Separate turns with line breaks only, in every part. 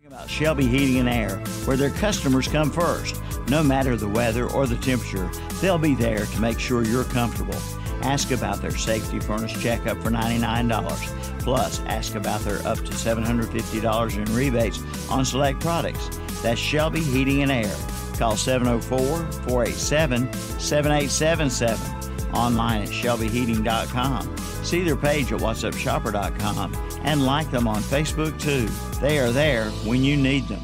About Shelby Heating and Air, where their customers come first. No matter the weather or the temperature, they'll be there to make sure you're comfortable. Ask about their safety furnace checkup for $99. Plus, ask about their up to $750 in rebates on select products. That's Shelby Heating and Air. Call 704-487-7877. Online at shelbyheating.com. See their page at whatsupshopper.com and like them on Facebook too. They are there when you need them.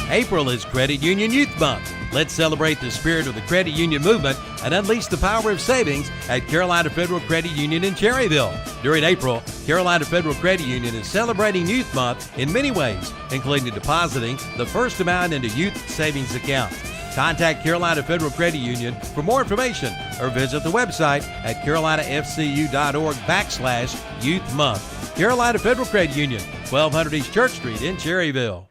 April is Credit Union Youth Month. Let's celebrate the spirit of the credit union movement and unleash the power of savings at Carolina Federal Credit Union in Cherryville. During April, Carolina Federal Credit Union is celebrating Youth Month in many ways, including depositing the first amount into youth savings accounts. Contact Carolina Federal Credit Union for more information or visit the website at carolinafcu.org/Youth Month. Carolina Federal Credit Union, 1200 East Church Street in Cherryville.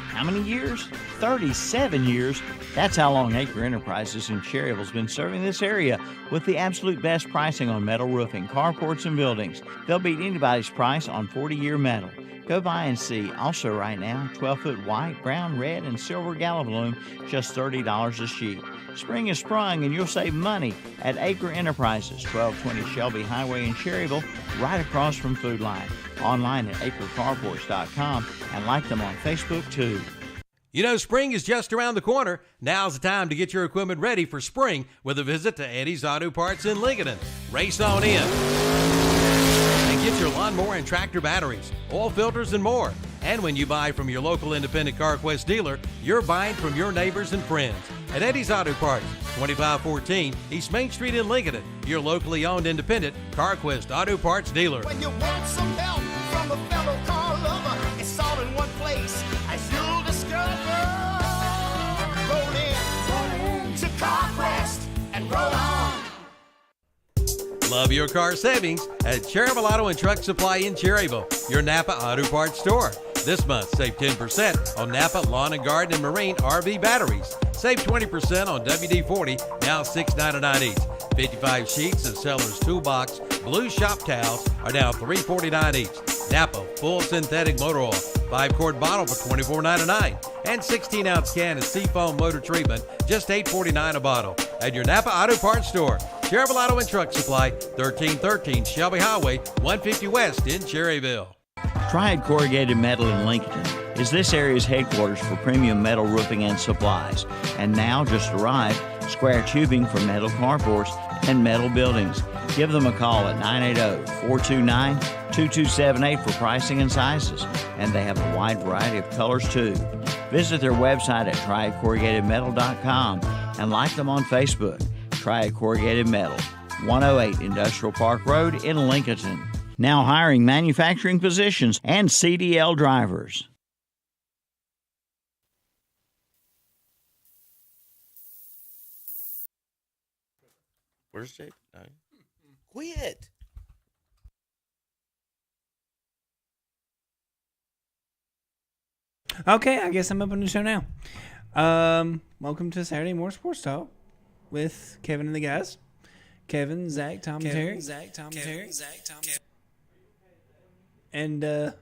How many years? 37 years. That's how long Acre Enterprises in Cherryville has been serving this area with the absolute best pricing on metal roofing, carports, and buildings. They'll beat anybody's price on 40-year metal. Go by and see. Also right now, 12-foot white, brown, red, and silver Galvalume, just $30 a sheet. Spring is sprung and you'll save money at Acre Enterprises, 1220 Shelby Highway in Cherryville, right across from Food Line. Online at acrecarports.com and like them on Facebook too.
You know, spring is just around the corner. Now's the time to get your equipment ready for spring with a visit to Eddie's Auto Parts in Lincoln. Race on in and get your lawnmower and tractor batteries, oil filters, and more. And when you buy from your local independent CarQuest dealer, you're buying from your neighbors and friends. At Eddie's Auto Parts, 2514 East Main Street in Lincoln, your locally owned independent CarQuest Auto Parts dealer.
When you want some help from a fellow car lover, it's all in one place, as you'll discover. Roll in to CarQuest and roll on.
Love your car savings at Cherryville Auto and Truck Supply in Cherryville, your Napa Auto Parts store. This month, save 10% on Napa Lawn and Garden and Marine RV batteries. Save 20% on WD-40, now $6.99 each. 55 sheets of Seller's Toolbox Blue Shop Towels are now $3.49 each. Napa Full Synthetic Motor Oil, 5-quart bottle for $24.99. And 16-ounce can of Seafoam Motor Treatment, just $8.49 a bottle. At your Napa Auto Parts store, Cherryville Auto and Truck Supply, 1313 Shelby Highway, 150 West in Cherryville.
Triad Corrugated Metal in Lincoln is this area's headquarters for premium metal roofing and supplies. And now just arrived, square tubing for metal carports and metal buildings. Give them a call at 980-429-2278 for pricing and sizes. And they have a wide variety of colors too. Visit their website at triadcorrugatedmetal.com and like them on Facebook. Triad Corrugated Metal, 108 Industrial Park Road in Lincoln. Now hiring manufacturing positions and CDL drivers.
Where's Jake? No. Quit.
Okay, I guess I'm up on the show now. Welcome to Saturday Morning Sports Talk with Kevin and the guys. Kevin, Zach, Tom, and Terry. And
Good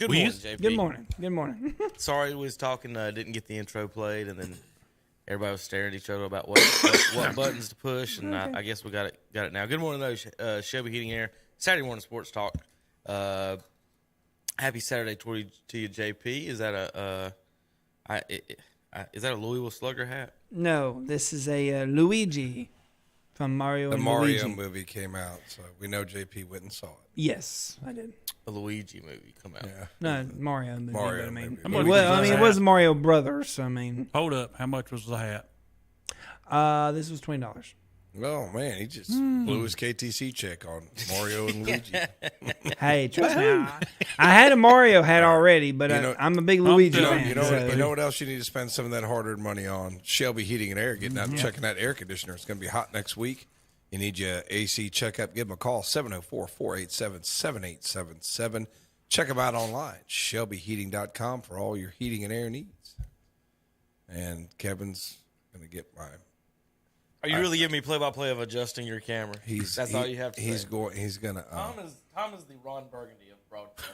morning, JP.
Good morning.
Sorry, we was talking. Didn't get the intro played, and then everybody was staring at each other about what buttons to push, and okay. I guess we got it now. Good morning, though, Shelby Heating Air. Saturday Morning Sports Talk. Happy Saturday to you, JP. Is that a Louisville Slugger hat?
No, this is a Luigi from Mario and Luigi.
The Mario movie came out, so we know JP went and saw it.
Yes, I did.
A Luigi movie come out.
Yeah. No, Mario movie.
Mario
movie.
movie.
It was Mario Brothers.
Hold up. How much was the hat?
This was $20.
Oh, man, he just blew his KTC check on Mario and Luigi.
Hey, trust me, I had a Mario hat already, but I'm a big Luigi fan.
You know what else you need to spend some of that hard-earned money on? Shelby Heating and Air, getting out and checking that air conditioner. It's going to be hot next week. You need your AC checkup, give them a call, 704-487-7877. Check them out online, shelbyheating.com, for all your heating and air needs. And Kevin's going to get my...
Are you really giving me play-by-play of adjusting your camera? That's all you have to say.
He's going to...
Tom is the Ron Burgundy of broadcast.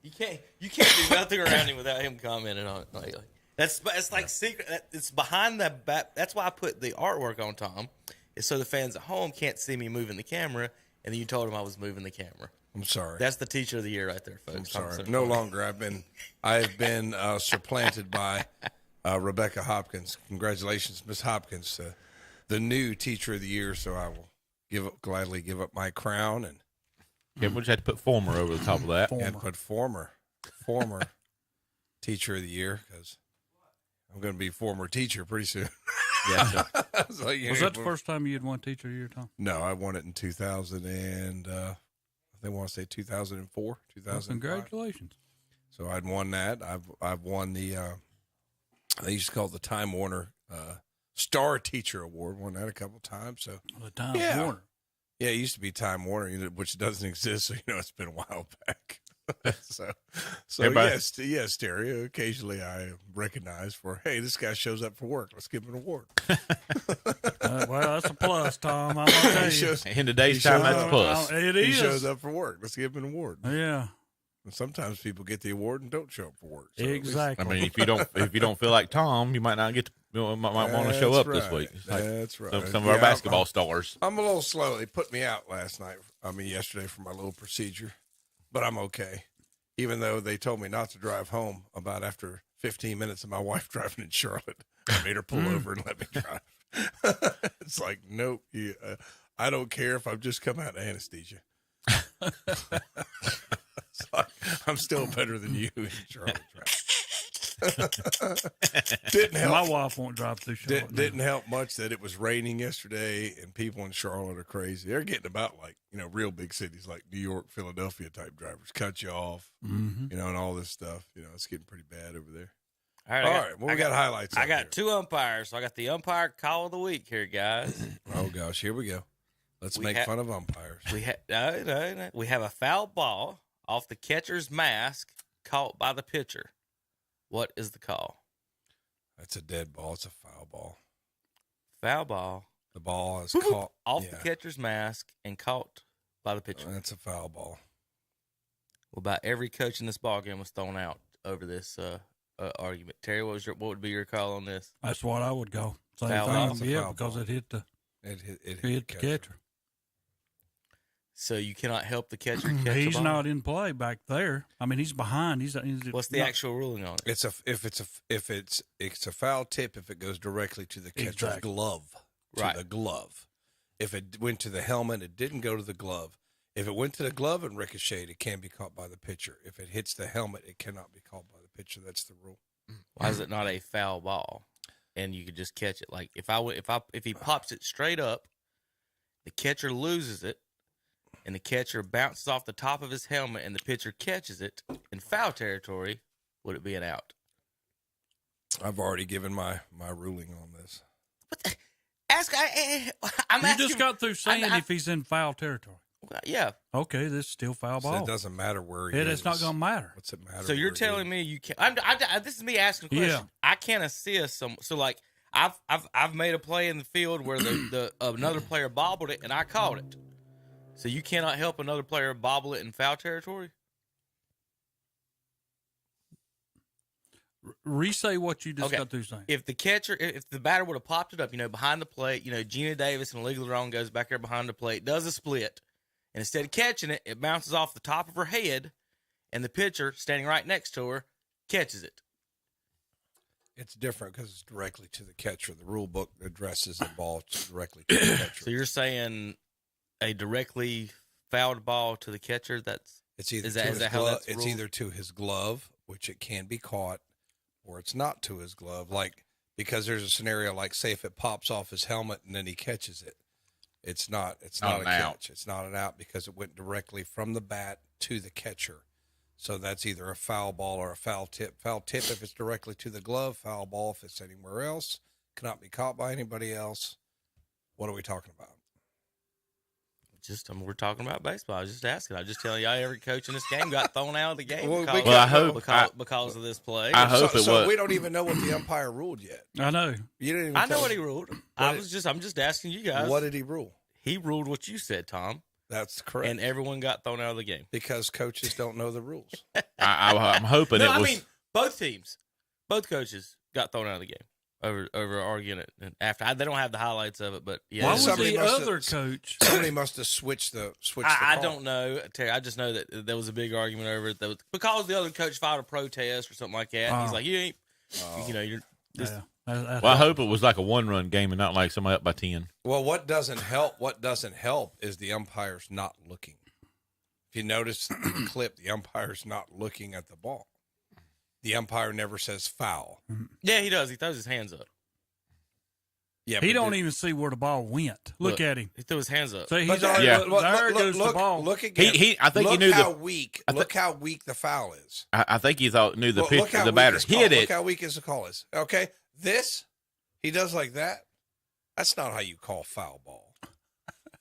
You can't do nothing around him without him commenting on it. Like, it's like secret. It's behind the back. That's why I put the artwork on Tom, is so the fans at home can't see me moving the camera. And then you told him I was moving the camera.
I'm sorry.
That's the teacher of the year right there, folks.
I'm sorry. No longer. I have been supplanted by Rebecca Hopkins. Congratulations, Miss Hopkins, the new teacher of the year. So I will gladly give up my crown and.
Yeah, we'll just have to put former over the top of that.
And put former teacher of the year, because I'm going to be former teacher pretty soon.
Yeah.
Was that the first time you had won teacher of the year, Tom?
No, I won it in 2000 and I want to say 2004, 2005.
Congratulations.
So I'd won that. I've won the they used to call it the Time Warner Star Teacher Award. Won that a couple times. So
The Time Warner.
Yeah, it used to be Time Warner, which doesn't exist. So it's been a while back. so yes, Terry. Occasionally, I am recognized for, hey, this guy shows up for work. Let's give him an award.
Well, that's a plus, Tom. I'm gonna tell you.
In today's time, that's a plus.
It
He
is.
shows up for work. Let's give him an award.
Yeah.
And sometimes people get the award and don't show up for work. So
Exactly.
I mean, if you don't feel like Tom, you might not get might want to show up this week. It's like
That's right.
Some of our basketball stars.
I'm a little slow. They put me out yesterday for my little procedure, but I'm okay. Even though they told me not to drive home about after 15 minutes of my wife driving in Charlotte, I made her pull over and let me drive. It's like, nope, I don't care if I've just come out of anesthesia. It's like, I'm still better than you in Charlotte. Didn't help.
My wife won't drive through Charlotte.
Didn't help much that it was raining yesterday, and people in Charlotte are crazy. They're getting about real big cities like New York, Philadelphia type drivers cut you off, and all this stuff. It's getting pretty bad over there.
All right.
Well, we got highlights.
I got two umpires. So I got the umpire call of the week here, guys.
Oh gosh, here we go. Let's make fun of umpires.
We have a foul ball off the catcher's mask caught by the pitcher. What is the call?
That's a dead ball. It's a foul ball.
Foul ball.
The ball is caught
off the catcher's mask and caught by the pitcher.
That's a foul ball.
Well, about every coach in this ball game was thrown out over this argument. Terry, what would be your call on this?
That's what I would go. Same
Foul ball.
thing. Yeah, because it hit the
the
catcher.
So
you cannot help the catcher catch
He's
the ball?
not in play back there. I mean, he's behind.
What's the actual ruling on it?
It's a foul tip if it goes directly to the catcher's glove. The glove. If it went to the helmet, it didn't go to the glove. If it went to the glove and ricocheted, it can be caught by the pitcher. If it hits the helmet, it cannot be caught by the pitcher. That's the rule.
Why is it not a foul ball? And you could just catch it. Like if he pops it straight up, the catcher loses it, and the catcher bounces off the top of his helmet, and the pitcher catches it in foul territory, would it be an out?
I've already given my ruling on this.
You just got through saying if he's in foul territory.
Yeah.
Okay, this is still foul ball.
So it doesn't matter where he is.
It's not going to matter.
What's it matter?
So you're telling me you can't? This is me asking a question.
Yeah.
I can't assist some. So like I've made a play in the field where the another player bobbled it and I caught it. So you cannot help another player bobble it in foul territory?
Re-say what you just got through saying.
If the batter would have popped it up, behind the plate, Gina Davis and Lee Lerone goes back there behind the plate, does a split, and instead of catching it, it bounces off the top of her head, and the pitcher, standing right next to her, catches it.
It's different because it's directly to the catcher. The rule book addresses the ball directly to the catcher.
So you're saying a directly fouled ball to the catcher?
It's either to his glove, which it can be caught, or it's not to his glove. Like, because there's a scenario like, say, if it pops off his helmet and then he catches it, it's not a catch. It's not an out because it went directly from the bat to the catcher. So that's either a foul ball or a foul tip. Foul tip if it's directly to the glove. Foul ball if it's anywhere else. Cannot be caught by anybody else. What are we talking about?
We're talking about baseball. I was just asking. I was just telling y'all every coach in this game got thrown out of the game because of this play.
I hope
so we don't even know what the umpire ruled yet.
I know.
You didn't even
I know what he ruled. I'm just asking you guys.
What did he rule?
He ruled what you said, Tom.
That's correct.
And everyone got thrown out of the game.
Because coaches don't know the rules.
I'm hoping
No,
it was.
I mean, both teams, both coaches got thrown out of the game over arguing it. And after they don't have the highlights of it, but yeah.
Why was
Somebody
the
must have-
other coach?
Somebody must have switched the
I
call.
don't know, Terry. I just know that there was a big argument over it. That was, because the other coach filed a protest or something like that. And he's like, you ain't, you're just.
Yeah.
Well, I hope it was like a 1-run game and not like somebody up by 10.
Well, what doesn't help is the umpire's not looking. If you notice in the clip, the umpire's not looking at the ball. The umpire never says foul.
Yeah, he does. He throws his hands up.
Yeah,
He don't even see where the ball went. Look at him.
He threw his hands up.
So he's
But
already,
Yeah.
there goes the ball.
Look again.
I think he
look
knew
how
the.
weak. Look how weak the foul is.
I think he knew the
Look
pitch.
how
The
weak
batter
his call-
hit
Look
it.
how weak his call is. Okay, this he does like that. That's not how you call foul ball.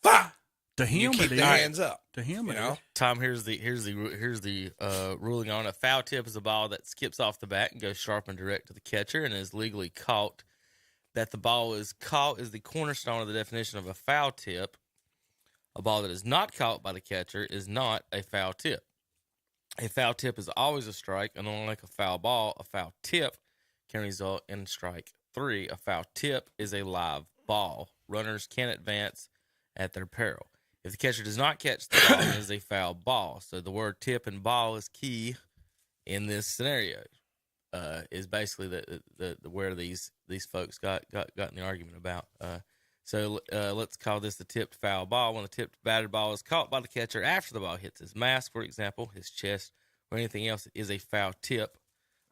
Foul.
To
You
him,
keep
it
the
is.
hands up.
To him,
You
it
know.
is.
Tom, here's the ruling on a foul tip is a ball that skips off the bat and goes sharp and direct to the catcher and is legally caught. That the ball is caught is the cornerstone of the definition of a foul tip. A ball that is not caught by the catcher is not a foul tip. A foul tip is always a strike, and unlike a foul ball, a foul tip can result in strike 3. A foul tip is a live ball. Runners can advance at their peril. If the catcher does not catch the ball, it is a foul ball. So the word tip and ball is key in this scenario. Is basically the where these folks got in the argument about. So let's call this the tipped foul ball. When the tipped batted ball is caught by the catcher after the ball hits his mask, for example, his chest, or anything else, it is a foul tip,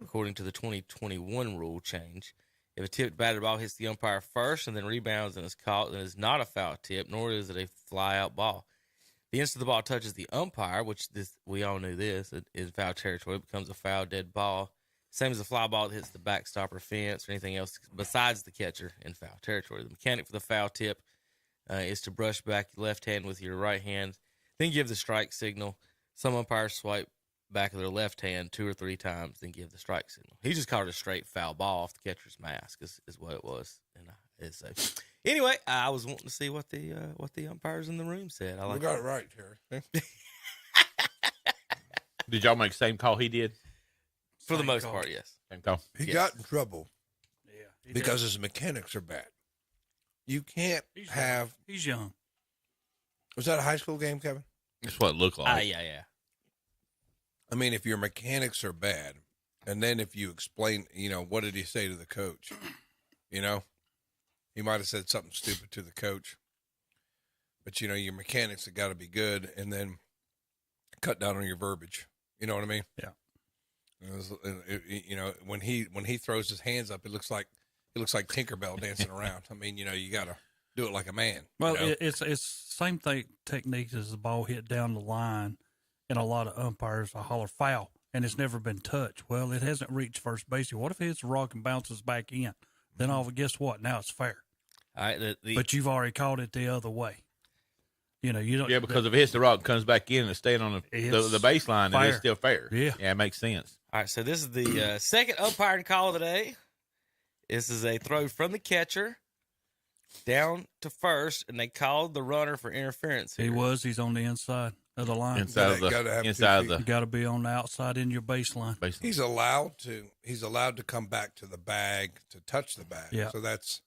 according to the 2021 rule change. If a tipped batted ball hits the umpire first and then rebounds and is caught, then it's not a foul tip, nor is it a fly-out ball. The instant the ball touches the umpire, which we all knew this, it is foul territory, it becomes a foul dead ball. Same as a fly ball that hits the backstop or fence or anything else besides the catcher in foul territory. The mechanic for the foul tip is to brush back your left hand with your right hand, then give the strike signal. Some umpires swipe back of their left hand 2 or 3 times, then give the strike signal. He just called it a straight foul ball off the catcher's mask is what it was. And so anyway, I was wanting to see what the umpires in the room said. I
We got it right, Terry.
Did y'all make the same call he did?
For the most part, yes.
Same call.
He
Yes.
got in trouble
Yeah.
because his mechanics are bad. You can't have.
He's young.
Was that a high school game, Kevin?
That's what it looked like.
Yeah.
I mean, if your mechanics are bad, and then if you explain, what did he say to the coach? He might have said something stupid to the coach. But, your mechanics have got to be good, and then cut down on your verbiage. You know what I mean?
Yeah.
When he throws his hands up, it looks like Tinkerbell dancing around. I mean, you got to do it like a man.
Well, it's same technique as the ball hit down the line, and a lot of umpires will holler foul, and it's never been touched. Well, it hasn't reached first base. What if it hits the rock and bounces back in? Then guess what? Now it's fair.
All right,
But you've already called it the other way. You don't.
Yeah, because if it hits the rock and comes back in and it's staying on the baseline, it is
fair.
still fair.
Yeah,
it makes sense.
All right, so this is the second umpiring call of the day. This is a throw from the catcher down to first, and they called the runner for interference here.
He's on the inside of the line.
Inside of the
You got to be on the outside in your baseline.
He's allowed to come back to the bag to touch the bag.
Yeah.
So that's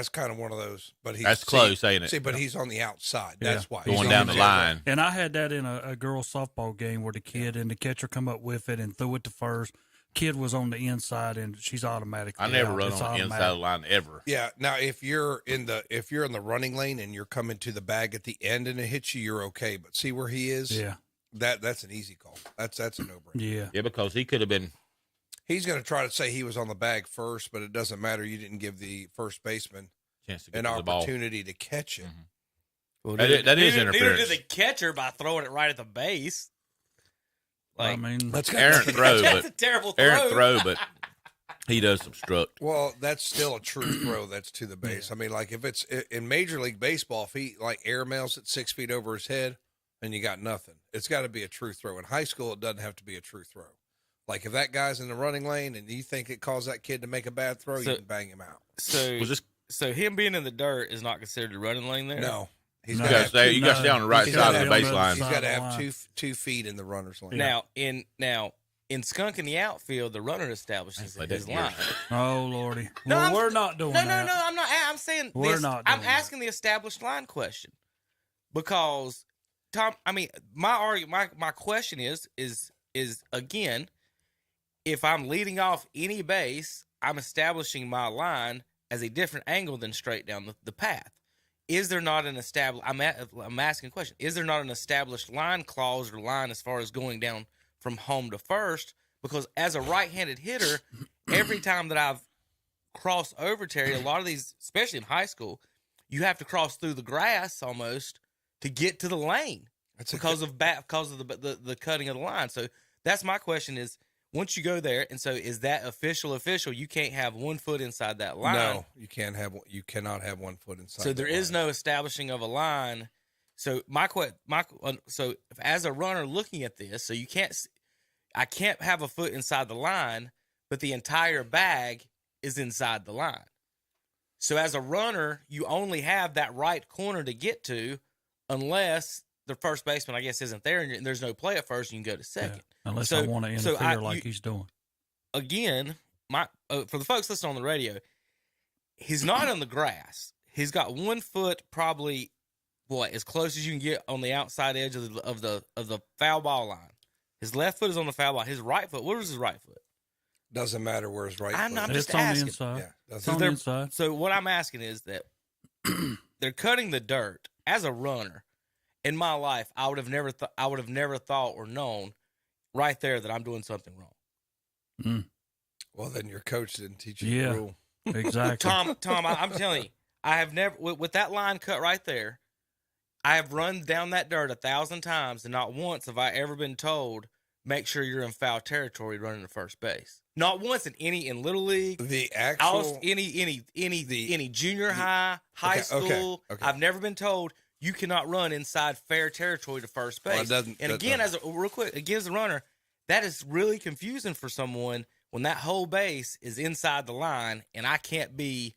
kind of one of those. But
that's close, ain't it?
See, but he's on the outside. That's why
going down the line.
And I had that in a girls' softball game where the kid and the catcher come up with it and threw it to first. Kid was on the inside and she's automatically.
I never
out.
run
It's
on the inside of the line ever.
Yeah. Now, if you're in the running lane and you're coming to the bag at the end and it hits you, you're okay. But see where he is?
Yeah.
That's an easy call. That's a no-brainer.
Yeah,
because he could have been.
He's going to try to say he was on the bag first, but it doesn't matter. You didn't give the first baseman
Chance to get
an
to the ball.
opportunity to catch it.
Well,
That is interference.
Neither did the catcher by throwing it right at the base.
I mean,
That's
errant throw,
that's a
but
terrible throw.
errant throw, but he does obstruct.
Well, that's still a true throw. That's to the base. I mean, like if it's in Major League Baseball, if he like airmails it 6 feet over his head, and you got nothing. It's got to be a true throw. In high school, it doesn't have to be a true throw. Like if that guy's in the running lane and you think it caused that kid to make a bad throw, you can bang him out.
So him being in the dirt is not considered a running lane there?
No. He's
You got to stay on the right side of the baseline.
He's got to have 2 feet in the runner's lane.
Now in skunk in the outfield, the runner establishes his line.
Oh Lordy,
No,
we're not doing that.
No, I'm not. I'm saying
We're
this.
not
I'm
doing
asking the established line question because Tom. I mean, my question is again, if I'm leading off any base, I'm establishing my line as a different angle than straight down the path. Is there not an established? I'm asking a question. Is there not an established line clause or line as far as going down from home to first? Because as a right-handed hitter, every time that I've crossed over, Terry, a lot of these, especially in high school, you have to cross through the grass almost to get to the lane because of the cutting of the line. So that's my question: is once you go there, and so is that official? You can't have 1 foot inside that line.
No, you can't have. You cannot have 1 foot inside.
So there is no establishing of a line. So so if, as a runner looking at this, so I can't have a foot inside the line, but the entire bag is inside the line. So as a runner, you only have that right corner to get to, unless the first baseman, I guess, isn't there, and there's no play at first, and you can go to second.
Yeah, unless I want to interfere he's doing.
Again, for the folks listening on the radio, he's not on the grass. He's got 1 foot, probably as close as you can get on the outside edge of the foul ball line. His left foot is on the foul ball. His right foot, where is his right foot?
Doesn't matter where his right foot is.
I'm just
it's
asking.
On the inside.
Yeah,
it's on the inside.
So what I'm asking is that they're cutting the dirt. As a runner, in my life, I would have never thought or known right there that I'm doing something wrong.
Mm.
Well, then your coach didn't teach you the rule.
Exactly.
Tom, I'm telling you, I have never, with that line cut right there, I have run down that dirt 1,000 times, and not once have I ever been told, make sure you're in foul territory running to first base. Not once in Little League, any junior high school.
Okay.
I've never been told you cannot run inside fair territory to first base. As a runner, that is really confusing for someone when that whole base is inside the line and I can't be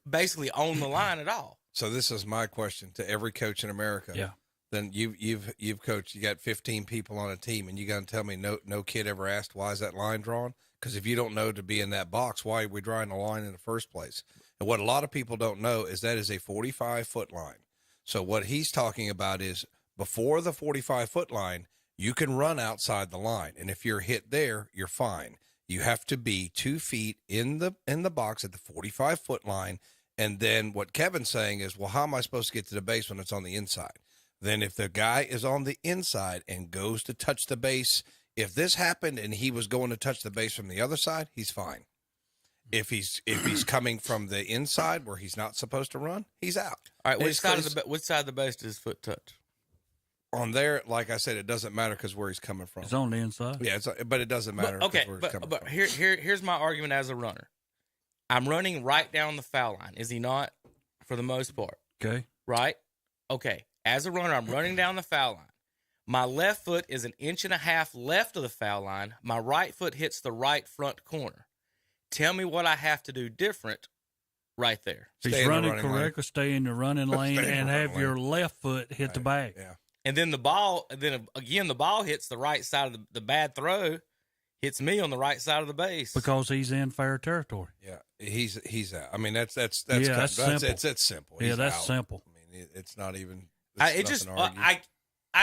basically on the line at all.
So this is my question to every coach in America.
Yeah.
Then you've coached. You got 15 people on a team, and you got to tell me no kid ever asked why is that line drawn? Because if you don't know to be in that box, why are we drawing a line in the first place? And what a lot of people don't know is that is a 45-foot line. So what he's talking about is before the 45-foot line, you can run outside the line, and if you're hit there, you're fine. You have to be 2 feet in the box at the 45-foot line, and then what Kevin's saying is, well, how am I supposed to get to the base when it's on the inside? Then if the guy is on the inside and goes to touch the base, if this happened and he was going to touch the base from the other side, he's fine. If he's coming from the inside where he's not supposed to run, he's out.
All right, which side of the base does his foot touch?
On there, like I said, it doesn't matter because where he's coming from.
It's on the inside.
Yeah, but it doesn't matter. Where he's coming from.
Here's my argument as a runner. I'm running right down the foul line. Is he not? For the most part.
Okay.
Right? Okay. As a runner, I'm running down the foul line. My left foot is 1.5 inches left of the foul line. My right foot hits the right front corner. Tell me what I have to do different right there.
He's running correctly, stay in your running lane, and have your left foot hit the bag.
Yeah.
And then the ball hits the right side of the bad throw, hits me on the right side of the base.
Because he's in fair territory.
Yeah, he's out. I mean, that's
simple.
It's simple.
Yeah, that's simple.
I mean, it's not even.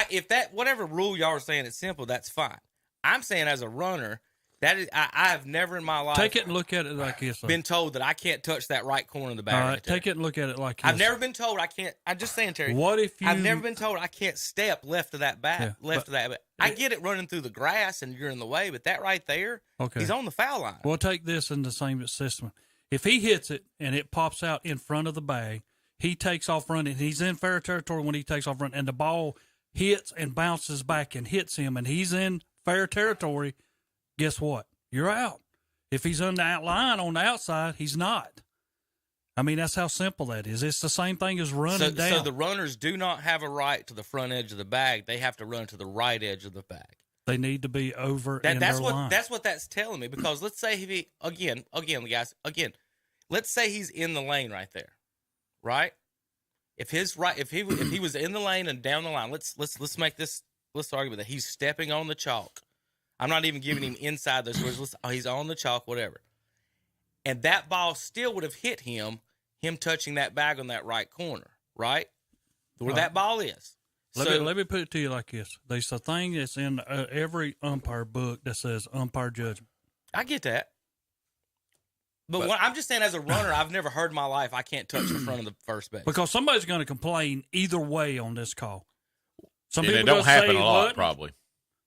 If that whatever rule y'all are saying it's simple, that's fine. I'm saying as a runner, that is I have never in my life
take it and look at it like this.
Been told that I can't touch that right corner of the bag.
All right, take it and look at it like this.
I've never been told I can't. I'm just saying, Terry.
What if you?
I've never been told I can't step left of that bag. I get it running through the grass and you're in the way, but that right there, he's on the foul line.
Well, take this in the same system. If he hits it and it pops out in front of the bag, he takes off running. He's in fair territory when he takes off running, and the ball hits and bounces back and hits him, and he's in fair territory. Guess what? You're out. If he's on the line on the outside, he's not. I mean, that's how simple that is. It's the same thing as running down.
So the runners do not have a right to the front edge of the bag. They have to run to the right edge of the bag.
They need to be over in their line.
That's what that's telling me. Because let's say let's say he's in the lane right there, right? if he was in the lane and down the line, let's make this argument that he's stepping on the chalk. I'm not even giving him inside those words. He's on the chalk, whatever. And that ball still would have hit him touching that bag on that right corner, right? Where that ball is.
Let me put it to you like this. There's a thing that's in every umpire book that says umpire judgment.
I get that. But I'm just saying, as a runner, I've never heard in my life I can't touch the front of the first base.
Because somebody's going to complain either way on this call. Some people
it don't happen
say,
a lot, probably.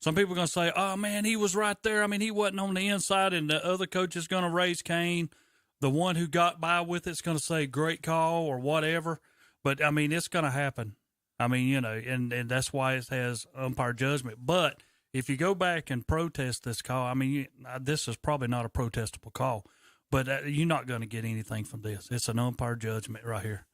Some people are going to say, oh, man, he was right there. I mean, he wasn't on the inside, and the other coach is going to raise Cain. The one who got by with it's going to say great call or whatever. But, I mean, it's going to happen. I mean, you know, and that's why it has umpire judgment. But if you go back and protest this call, I mean, this is probably not a protestable call. But you're not going to get anything from this. It's an umpire judgment right here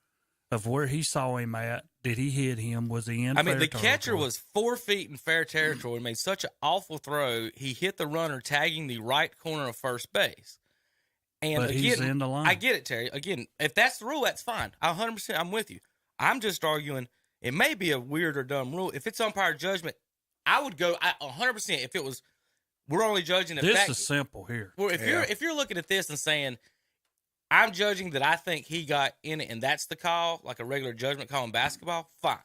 of where he saw him at. Did he hit him? Was he in?
I mean, the catcher was 4 feet in fair territory and made such an awful throw. He hit the runner tagging the right corner of first base. And
but
again,
he's in the line.
I get it, Terry. Again, if that's the rule, that's fine. 100%, I'm with you. I'm just arguing it may be a weird or dumb rule. If it's umpire judgment, I would go 100%. If it was. We're only judging the fact.
This is simple here.
Well, if you're looking at this and saying, I'm judging that I think he got in it and that's the call, like a regular judgment call in basketball, fine.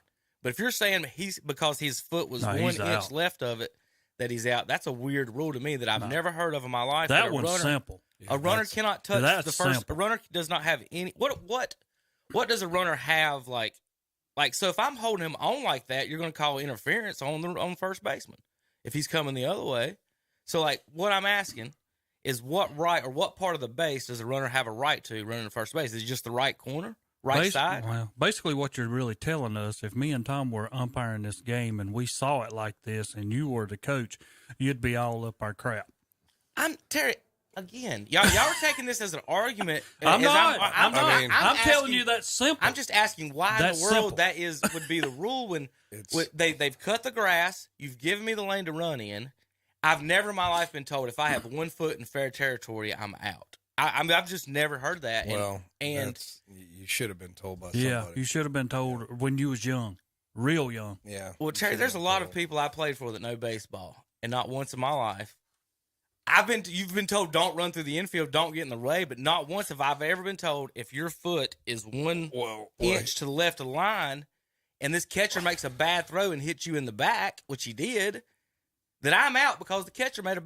But if you're saying because his foot was 1 inch left of it that he's out, that's a weird rule to me that I've never heard of in my life.
That one's simple.
A runner cannot touch the first. Simple. A runner does not have any. What does a runner have like? So if I'm holding him on like that, you're going to call interference on first baseman if he's coming the other way. So, like, what I'm asking is what right or what part of the base does the runner have a right to running to first base? Is it just the right corner, side?
Well, basically what you're really telling us, if me and Tom were umpiring this game and we saw it like this and you were the coach, you'd be all up our crap.
Terry, again, y'all are taking this as an argument.
I'm not. I'm telling
asking,
you that's simple.
I'm just asking why in the world that would be the rule when they've cut the grass, you've given me the lane to run in. I've never in my life been told if I have 1 foot in fair territory, I'm out. I mean, I've just never heard that. And
you should have been told by somebody.
Yeah, you should have been told when you was young, real young.
Yeah.
Well, Terry, there's a lot of people I played for that know baseball, and not once in my life. You've been told don't run through the infield, don't get in the way, but not once have I ever been told if your foot is 1 inch to the left of the line, and this catcher makes a bad throw and hits you in the back, which he did. That I'm out because the catcher made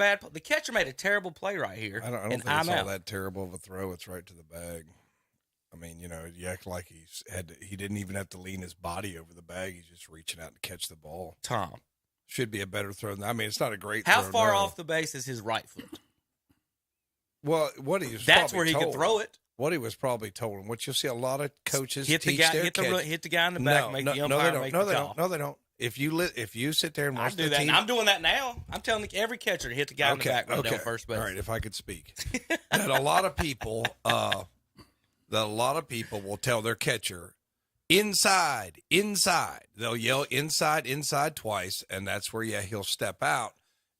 a terrible play right here.
I don't think it's all that terrible of a throw. It's right to the bag. I mean, you know, you act like he didn't even have to lean his body over the bag. He's just reaching out to catch the ball.
Tom.
Should be a better throw. I mean, it's not a great
throw.
How
far off the base is his right foot?
Well, that's
where he could throw it.
What he was probably told, and what you'll see a lot of coaches
hit the guy in the back, make the umpire make the call.
No, they don't. If you sit there and watch
the team, I'm doing that now. I'm telling every catcher to hit the guy in the back down first base.
All right, if I could speak, that a lot of people will tell their catcher inside. They'll yell inside twice, and that's where he'll step out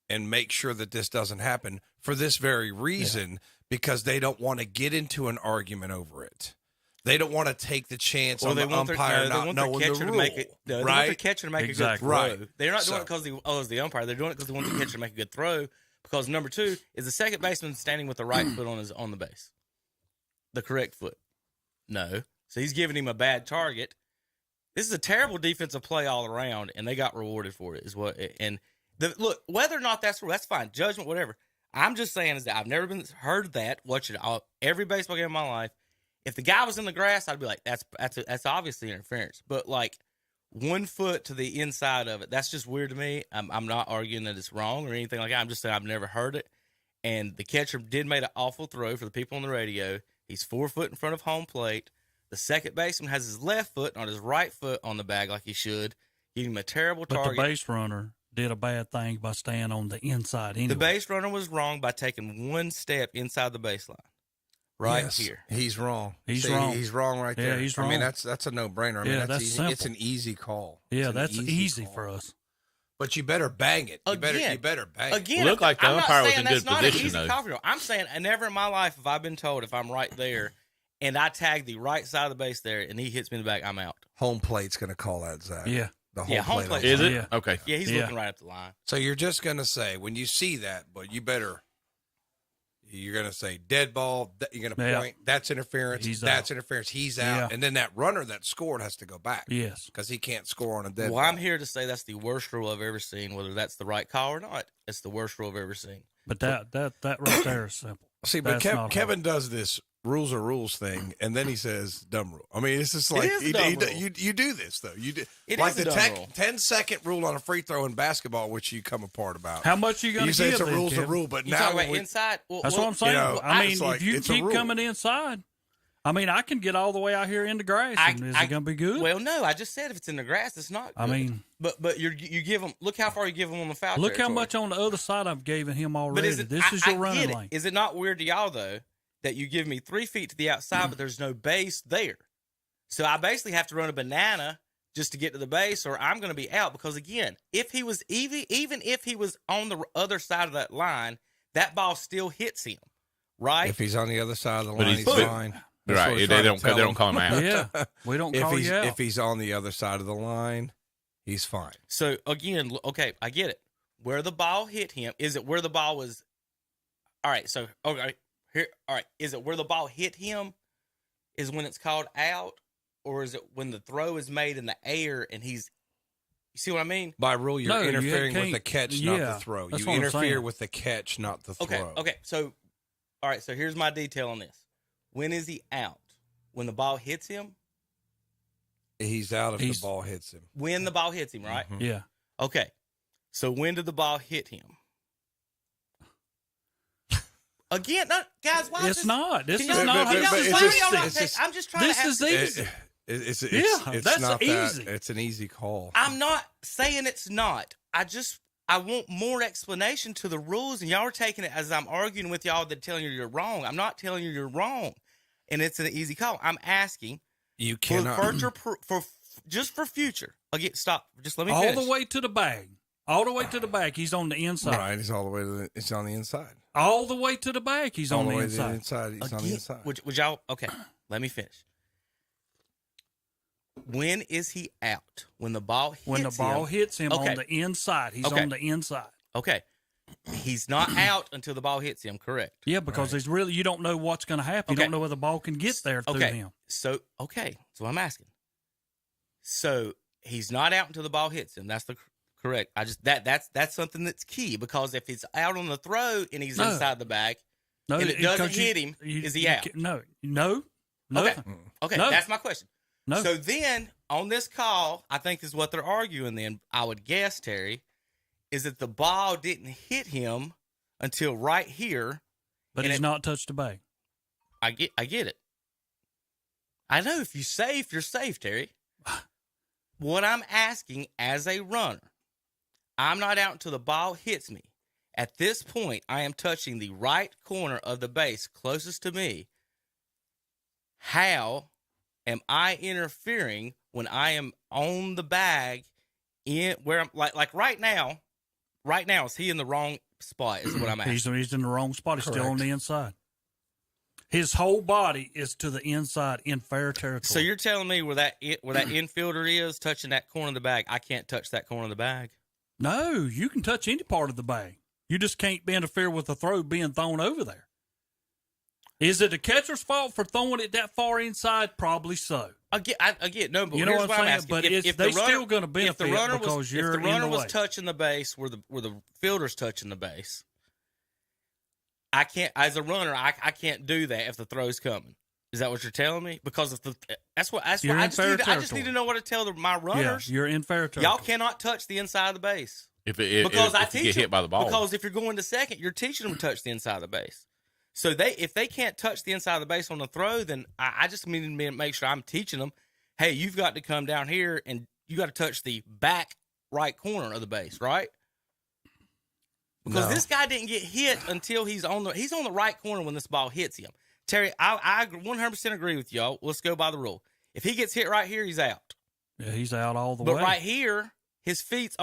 and make sure that this doesn't happen for this very reason because they don't want to get into an argument over it. They don't want to take the chance on the umpire not knowing the rule.
They want the catcher to make a good throw.
Right.
They're not doing it because it's the umpire. They're doing it because they want the catcher to make a good throw. Because number 2 is the second baseman standing with the right foot on the base, the correct foot. No, so he's giving him a bad target. This is a terrible defensive play all around, and they got rewarded for it. Look, whether or not that's fine. Judgment, whatever. I'm just saying is that I've never heard that. Watching every baseball game in my life. If the guy was in the grass, I'd be like, that's obviously interference. But like 1 foot to the inside of it, that's just weird to me. I'm not arguing that it's wrong or anything like that. I'm just saying I've never heard it. And the catcher did make an awful throw for the people on the radio. He's 4 foot in front of home plate. The second baseman has his left foot, not his right foot on the bag like he should. Give him a terrible target.
But the base runner did a bad thing by staying on the inside anyway.
The base runner was wrong by taking 1 step inside the baseline. Right here.
He's wrong.
He's wrong.
He's wrong right there.
Yeah, he's wrong.
I mean, that's a no-brainer. I mean,
that's simple.
It's an easy call.
Yeah, that's easy for us.
But you better bang it. You better bang it.
Again,
look like the umpire was in good position, though.
I'm saying I never in my life have I been told if I'm right there and I tag the right side of the base there, and he hits me in the back, I'm out.
Home plate's going to call that, Zach.
Yeah.
The home plate.
Is
it?
Yeah.
Okay.
Yeah, he's
Yeah.
looking right at the line.
So you're just going to say, when you see that, but you're going to say dead ball. You're going to point. That's interference. That's interference. He's out.
Yeah.
And then that runner that scored has to go back.
Yes.
Because he can't score on a dead ball.
Well, I'm here to say that's the worst rule I've ever seen. Whether that's the right call or not, it's the worst rule I've ever seen.
But that right there is simple.
See, but Kevin does this rules are rules thing, and then he says dumb rule. I mean, it's just like you do this though. You do
it
like
is
the
a dumb rule.
10-second rule on a free throw in basketball, which you come apart about.
How much are you going to
say
give?
it's a rule's a rule, but
You
now
talking about inside?
That's what I'm saying. I mean,
like,
if you keep coming inside, I mean, I can get all the way out here in the grass. And is it going to be good?
Well, no. I just said if it's in the grass, it's not good.
I mean,
but you give him. Look how far you give him on the foul.
look how
territory.
much on the other side I've given him already.
But
This is your running
get
lane.
Is it not weird to y'all though that you give me 3 feet to the outside, but there's no base there? So I basically have to run a banana just to get to the base, or I'm going to be out. Because again, if he was even if he was on the other side of that line, that ball still hits him, right?
If he's on the other side of the line, he's fine.
Right. They don't call him out.
Yeah, we don't call you out.
If he's on the other side of the line, he's fine.
So again, okay, I get it. Where the ball hit him, is it where the ball was? All right, so okay, here. All right, is it where the ball hit him? Is when it's called out, or is it when the throw is made in the air and he's? You see what I mean?
By rule, you're interfering with the catch, not the throw.
You
interfere with the catch, not the throw.
Okay. So, all right. So here's my detail on this. When is he out? When the ball hits him?
He's out if the ball hits him.
When the ball hits him, right?
Mm-hmm.
Yeah.
Okay. So when did the ball hit him? Again, guys, why
it's not. This is
but
not.
I'm just trying
this
to
is easy.
It's
that's
not
easy.
It's an easy call.
I'm not saying it's not. I want more explanation to the rules, and y'all are taking it as I'm arguing with y'all that telling you you're wrong. I'm not telling you you're wrong, and it's an easy call. I'm asking
you cannot
for future. Again, stop. Just let me
all
finish.
the way to the bag. All the way to the bag. He's on the inside.
Right. He's all the way to it's on the inside.
All the way to the bag. He's on the inside.
To the inside. He's on the inside.
Would y'all? Okay. Let me finish. When is he out? When the ball hits him
on the inside. He's on the inside.
Okay. He's not out until the ball hits him, correct?
Yeah, because there's really, you don't know what's going to happen. You don't know whether the ball can get there through him.
So I'm asking. So he's not out until the ball hits him. That's the correct. That's something that's key, because if he's out on the throw and he's inside the bag and it doesn't hit him, is he out?
No.
Okay,
no.
That's my question.
No.
So then on this call, I think is what they're arguing then, I would guess, Terry, is that the ball didn't hit him until right here.
But he's not touched the bag.
I get it. I know if you're safe, Terry. What I'm asking as a runner, I'm not out until the ball hits me. At this point, I am touching the right corner of the base closest to me. How am I interfering when I am on the bag in where I'm like right now? Right now, is he in the wrong spot? Is what I'm asking.
He's in the wrong spot. He's still on the inside. His whole body is to the inside in fair territory.
So you're telling me where that infielder is touching that corner of the bag, I can't touch that corner of the bag?
No, you can touch any part of the bag. You just can't interfere with the throw being thrown over there. Is it the catcher's fault for throwing it that far inside? Probably so.
Again, no, but
you know
here's
what I'm saying.
asking.
But they're still going to benefit because you're in the way. If the runner was
touching the base where the fielder's touching the base, I can't. As a runner, I can't do that if the throw's coming. Is that what you're telling me? Because if that's what I just need to know what to tell my runners.
Yeah, you're in fair territory.
Y'all cannot touch the inside of the base.
If you get hit by the ball.
Because if you're going to second, you're teaching them to touch the inside of the base. So if they can't touch the inside of the base on the throw, then I just need to make sure I'm teaching them, hey, you've got to come down here and you got to touch the back right corner of the base, right? Because this guy didn't get hit until he's on the right corner when this ball hits him. Terry, I 100% agree with y'all. Let's go by the rule. If he gets hit right here, he's out.
Yeah, he's out all the way.
But right here, his feet's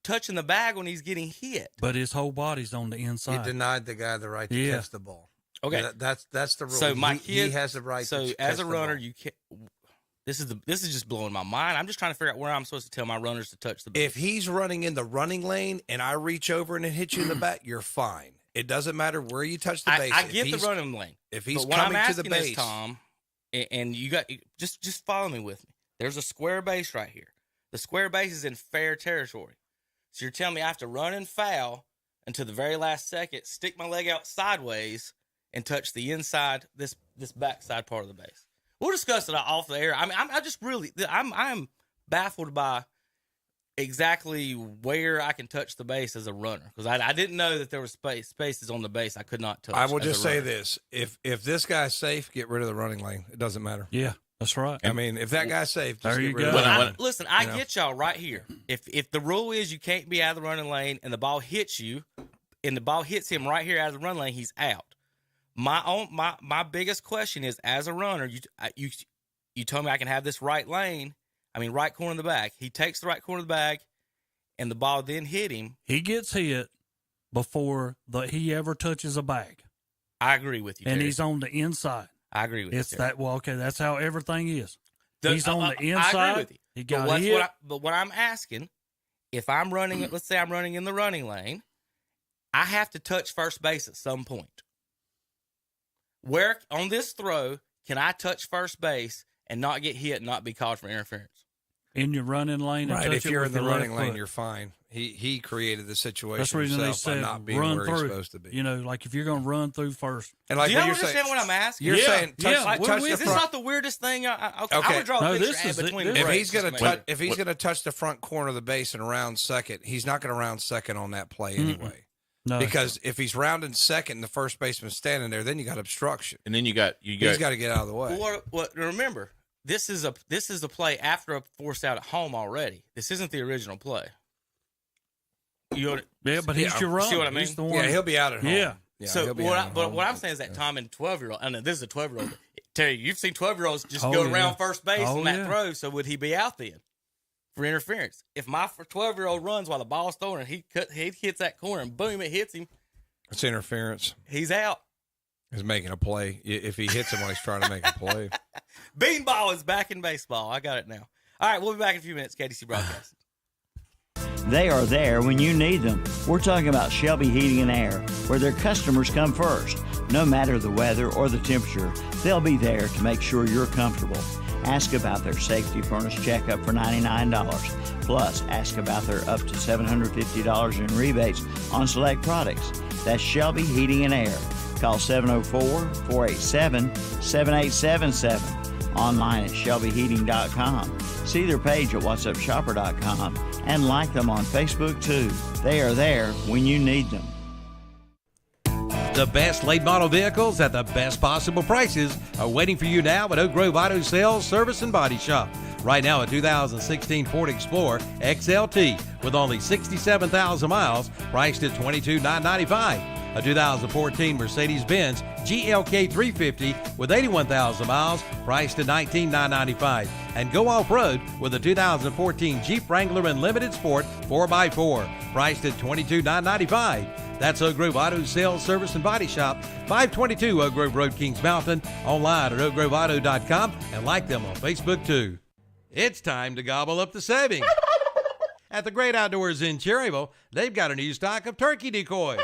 touching the bag when he's getting hit.
But his whole body's on the inside.
He denied the guy the right to catch the ball.
Okay,
that's the rule.
So my
he has the right.
So
to
as
catch
a
the
runner,
ball.
you can't. This is just blowing my mind. I'm just trying to figure out where I'm supposed to tell my runners to touch the base.
If he's running in the running lane and I reach over and hit you in the back, you're fine. It doesn't matter where you touch the base.
I get the running lane.
If he's
but what
coming
I'm
to the
asking
base,
is, Tom, and you got just follow me with me. There's a square base right here. The square base is in fair territory. So you're telling me I have to run and foul until the very last second, stick my leg out sideways, and touch the inside, this backside part of the base. We'll discuss it off the air. I mean, I'm baffled by exactly where I can touch the base as a runner, because I didn't know that there were spaces on the base I could not touch.
I will just say this: if this guy's safe, get rid of the running lane. It doesn't matter.
Yeah, that's right.
I mean, if that guy's safe, just
there you
get rid
go.
of it.
Listen, I get y'all right here. If the rule is you can't be out of the running lane and the ball hits you, and the ball hits him right here out of the run lane, he's out. My biggest question is, as a runner, you told me I can have this right corner of the bag. He takes the right corner of the bag, and the ball then hit him.
He gets hit before he ever touches a bag.
I agree with you,
and
Terry.
he's on the inside.
I agree with you.
That's how everything is. He's on the inside.
I agree with you.
He got hit.
But what I'm asking, if I'm running, let's say I'm running in the running lane, I have to touch first base at some point. Where on this throw can I touch first base and not get hit and not be called for interference?
In your running lane, and
right?
touch
If
it
you're
with
in the
your left
running lane,
foot.
you're fine. He created the situation
That's the reason they
himself by
said
not being
run
where
through.
he's supposed to be.
You know, like if you're going to run through first.
And like
do you
what you're
understand
saying,
what I'm asking?
You're saying touch
is
the
this
front.
not the weirdest thing? I would draw
No,
a
this
picture
is
between
it.
the
If
breaks.
he's going to touch the front corner of the base and round second, he's not going to round second on that play anyway.
No.
Because if he's rounding second and the first baseman's standing there, then you got obstruction.
And then he's got
to get out of the way.
Well, remember, this is a play after a force out at home already. This isn't the original play.
But he's your runner.
See what I mean?
He's the one.
Yeah, he'll be out at home.
Yeah.
So what I'm saying is that Tom and 12-year-old, I know this is a 12-year-old. Terry, you've seen 12-year-olds just go around first base on that throw. So would he be out then for interference? If my 12-year-old runs while the ball's throwing and he hits that corner and boom, it hits him.
It's interference.
He's out.
He's making a play. If he hits him while he's trying to make a play.
Beanball is back in baseball. I got it now. All right, we'll be back in a few minutes. KDC Broadcasting.
They are there when you need them. We're talking about Shelby Heating and Air, where their customers come first. No matter the weather or the temperature, they'll be there to make sure you're comfortable. Ask about their safety furnace checkup for $99. Plus, ask about their up to $750 in rebates on select products. That's Shelby Heating and Air. Call 704-487-7877. Online at shelbyheating.com. See their page at whatsupshopper.com and like them on Facebook too. They are there when you need them.
The best late model vehicles at the best possible prices are waiting for you now at Oak Grove Auto Sales, Service and Body Shop. Right now, a 2016 Ford Explorer XLT with only 67,000 miles, priced at $22,995. A 2014 Mercedes-Benz GLK 350 with 81,000 miles, priced at $19,995. And go off-road with a 2014 Jeep Wrangler Unlimited Sport 4x4, priced at $22,995. That's Oak Grove Auto Sales, Service and Body Shop, 522 Oak Grove Road, Kings Mountain, online at oakgroveauto.com, and like them on Facebook too. It's time to gobble up the savings. At the Great Outdoors in Cherryville, they've got a new stock of turkey decoys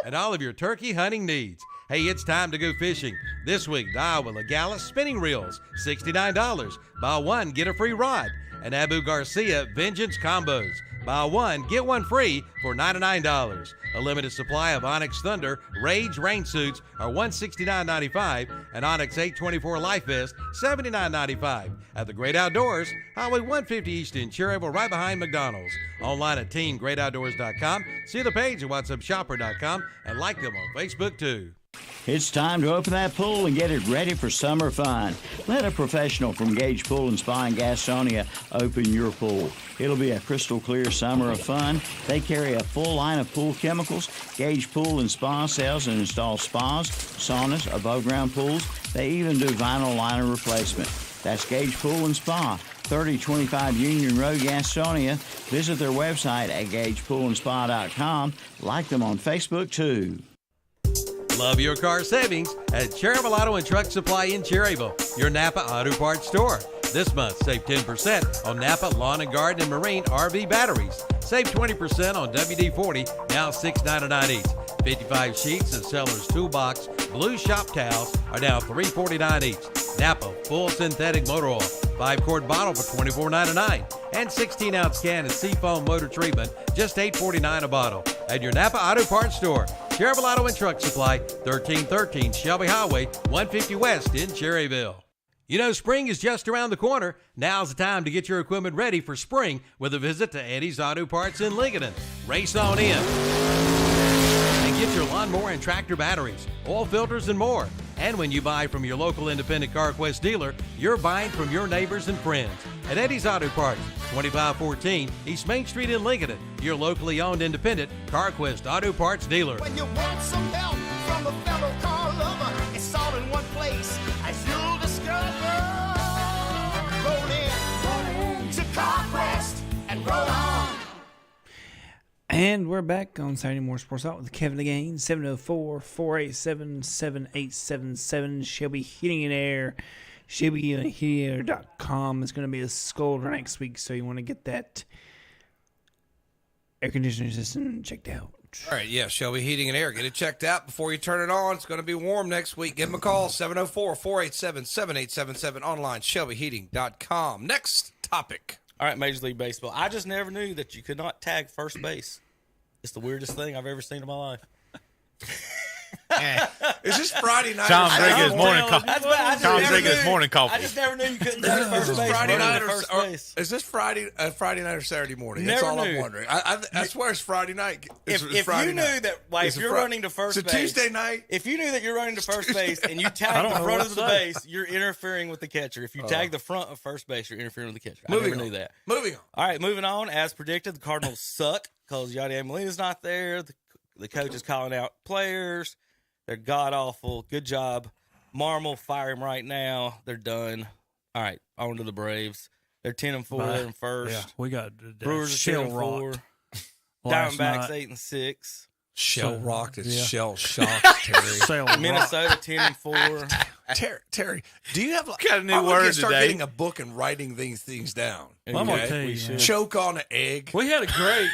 and all of your turkey hunting needs. Hey, it's time to go fishing. This week, the Iowa Legala spinning reels, $69. Buy one, get a free rod. And Abu Garcia Vengeance combos. Buy one, get one free for $99. A limited supply of Onyx Thunder Rage rain suits are $169.95, and Onyx 824 Life Vest $79.95. At the Great Outdoors, Highway 150 East in Cherryville, right behind McDonald's. Online at teamgreatoutdoors.com. See the page at whatsupshopper.com and like them on Facebook too.
It's time to open that pool and get it ready for summer fun. Let a professional from Gage Pool and Spa in Gastonia open your pool. It'll be a crystal clear summer of fun. They carry a full line of pool chemicals. Gage Pool and Spa sells and installs spas, saunas, above ground pools. They even do vinyl liner replacement. That's Gage Pool and Spa, 3025 Union Road, Gastonia. Visit their website at gagepoolandspa.com. Like them on Facebook too.
Love your car savings at Cherryville Auto and Truck Supply in Cherryville, your Napa Auto Parts store. This month, save 10% on Napa Lawn and Garden and Marine RV batteries. Save 20% on WD-40, now $6.99 each. 55 sheets of Seller's Toolbox Blue Shop Towels are now $3.49 each. Napa Full Synthetic Motor Oil, 5-quart bottle for $24.99. And 16-ounce can of Seafoam Motor Treatment, just $8.49 a bottle. At your Napa Auto Parts store, Cherryville Auto and Truck Supply, 1313 Shelby Highway, 150 West in Cherryville. You know, spring is just around the corner. Now's the time to get your equipment ready for spring with a visit to Eddie's Auto Parts in Lincoln. Race on in and get your lawnmower and tractor batteries, oil filters, and more. And when you buy from your local independent CarQuest dealer, you're buying from your neighbors and friends. At Eddie's Auto Parts, 2514 East Main Street in Lincoln, your locally owned independent CarQuest Auto Parts dealer.
When you want some help from a fellow car lover, it's all in one place, as you'll discover. Roll in to CarQuest and roll on.
And we're back on Saturday Morning Sports Talk with Kevin again. 704-487-7877. Shelby Heating and Air. ShelbyHeatingAir.com is going to be a scolder next week, so you want to get that air conditioning system checked out.
All right, yeah, Shelby Heating and Air. Get it checked out before you turn it on. It's going to be warm next week. Give them a call, 704-487-7877. Online, ShelbyHeating.com. Next topic.
All right, Major League Baseball. I just never knew that you could not tag first base. It's the weirdest thing I've ever seen in my life.
Is this Friday night?
Tom's drinking his morning coffee.
Tom's
drinking his morning coffee.
I just never knew you couldn't tag first base.
Friday night
or
is this Friday night or Saturday morning?
Never
That's all
knew.
I'm wondering. I swear it's Friday night.
If you knew that, if you're running to first base,
it's a Tuesday night.
If you knew that you're running to first base and you tag the front of the base, you're interfering with the catcher. If you tag the front of first base, you're interfering with the catcher. I never knew that.
Moving on.
All right, moving on. As predicted, the Cardinals suck because Yadier Molina's not there. The coach is calling out players. They're god-awful. Good job. Marmol, fire him right now. They're done. All right, on to the Braves. They're 10-4. They're in first.
Yeah, we got
Brewers are
shell
10-4.
rocked.
Diamondbacks 8-6.
Shell rocked is shell shocked, Terry.
Minnesota 10-4.
Terry, do you have
got a new
I'm
word
gonna start
today.
getting a book and writing these things down?
Well, I'm gonna tell you, man.
Choke on an egg.
We had a great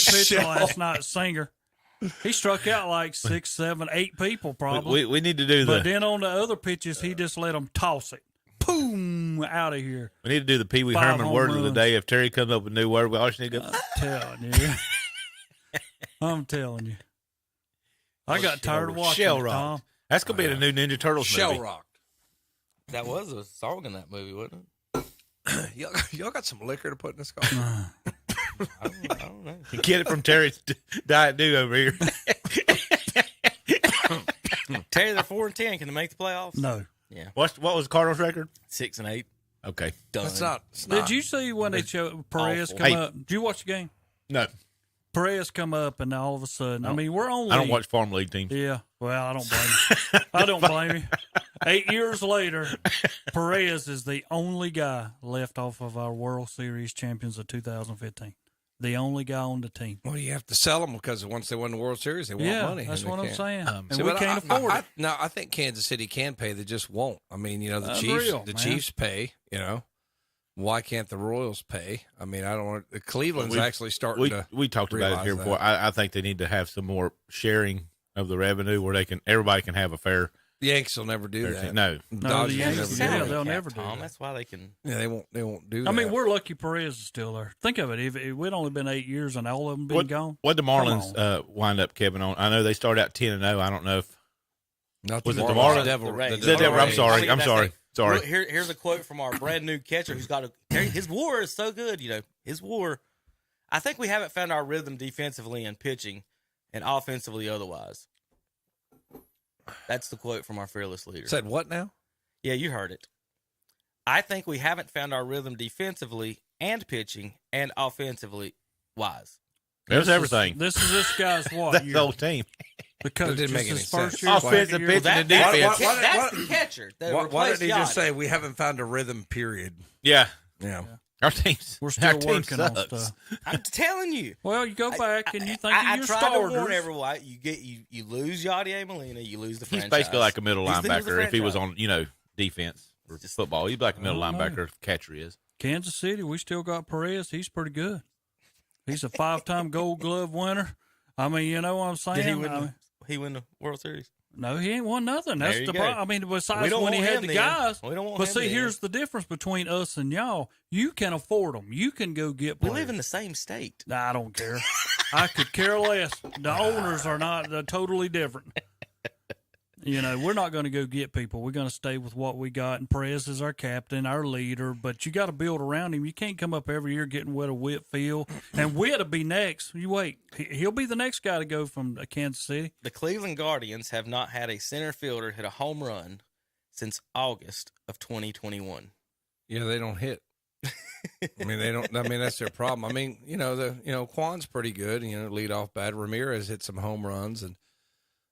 pitcher last night, Singer. He struck out like 6, 7, 8 people probably.
We need to do
But then on the other pitches, he just let them toss it. Boom! Out of here.
We need to do the Pee Wee
5
Herman
home
word of the
runs.
day. If Terry comes up with a new word, we always need to go.
I'm telling you. I'm telling you. I got tired of watching
Shell
it,
rock.
Tom.
That's gonna be the new Ninja Turtles
Shell
movie.
rocked.
That was a song in that movie, wasn't it?
Y'all got some liquor to put in this car?
I don't know.
You get it from Terry's Diet Dew over here.
Terry, they're 4-10. Can they make the playoffs?
No.
Yeah.
What was Cardinals' record?
6-8.
Okay.
Done.
It's not.
Did you see when they showed Perez
awful.
come
Hey.
up? Did you watch the game?
No,
Perez come up, and all of a sudden, I mean, we're only.
I don't watch farm league teams.
Yeah, well, I don't blame you. I don't blame you. 8 years later, Perez is the only guy left off of our World Series champions of 2015. The only guy on the team.
Well, you have to sell them because once they win the World Series, they want money.
That's
and they
what I'm
can't.
saying. And
See,
we
but
can't afford it.
No, I think Kansas City can pay. They just won't. I mean, you know, the
Unreal,
Chiefs. The
man.
Chiefs pay. You know, why can't the Royals pay? I mean, I don't want. The Cleveland's actually starting to.
We talked about it
realize
here
that.
before. I think they need to have some more sharing of the revenue where everybody can have a fair.
The Yankees will never do that.
No.
Dodgers
the
will
Yankees,
never do
yeah,
that.
they'll never do
Tom.
that.
That's why they can.
Yeah, they won't do that.
I mean, we're lucky Perez is still there. Think of it. If it would only been 8 years and all of them been gone.
What the
Come
Marlins wind up, Kevin, on? I know they started out 10-0. I don't know if
Not
was
the
it the
Marlins,
Marlins?
Devil,
The Rays.
the
The Devil- I'm
Rays.
sorry. I'm
That's
sorry.
it.
Sorry.
Look, here's a quote from our brand new catcher who's got his WAR is so good. You know, his WAR. I think we haven't found our rhythm defensively and pitching, and offensively otherwise. That's the quote from our fearless leader.
Said what now?
Yeah, you heard it. I think we haven't found our rhythm defensively and pitching and offensively wise.
There's everything.
This is this guy's what?
That's the
year?
whole team.
The coach.
That didn't make
This
any
is first
sense.
year,
Offensive,
second year.
pitching, and defense.
That's the catcher. That
Why
replaced
didn't he just
Yachty.
say we haven't found a rhythm? Period.
Yeah.
Yeah.
We're still
team
working on
sucks.
stuff.
I'm telling you.
Well, you go back and you think
I
of your
tried to warn
starters.
everyone. You lose Yadier Molina, you lose the
He's
franchise.
basically like a middle
He's the
linebacker if he was
franchise.
on, defense or football. He'd be like a middle linebacker catcher he is.
Kansas City, we still got Perez. He's pretty good. He's a 5-time Gold Glove winner. I mean, you know what I'm saying?
Did he win the World Series?
No, he ain't won nothing.
There
That's
you
the
go.
problem. I mean,
We
besides
don't
when he
want
had
him
the
then.
guys.
We don't want
But
him
see,
then.
here's the difference between us and y'all. You can afford them. You can go get
We
players.
live in the same state.
Nah, I don't care. I could care less. The owners are not totally different. We're not going to go get people. We're going to stay with what we got. And Perez is our captain, our leader. But you got to build around him. You can't come up every year getting rid of Whitfield. And Witt'll be next. You wait. He'll be the next guy to go from Kansas City.
The Cleveland Guardians have not had a center fielder hit a home run since August of 2021.
Yeah, they don't hit. I mean, they don't. I mean, that's their problem. I mean, Quan's pretty good. Lead off bad. Ramirez hit some home runs, and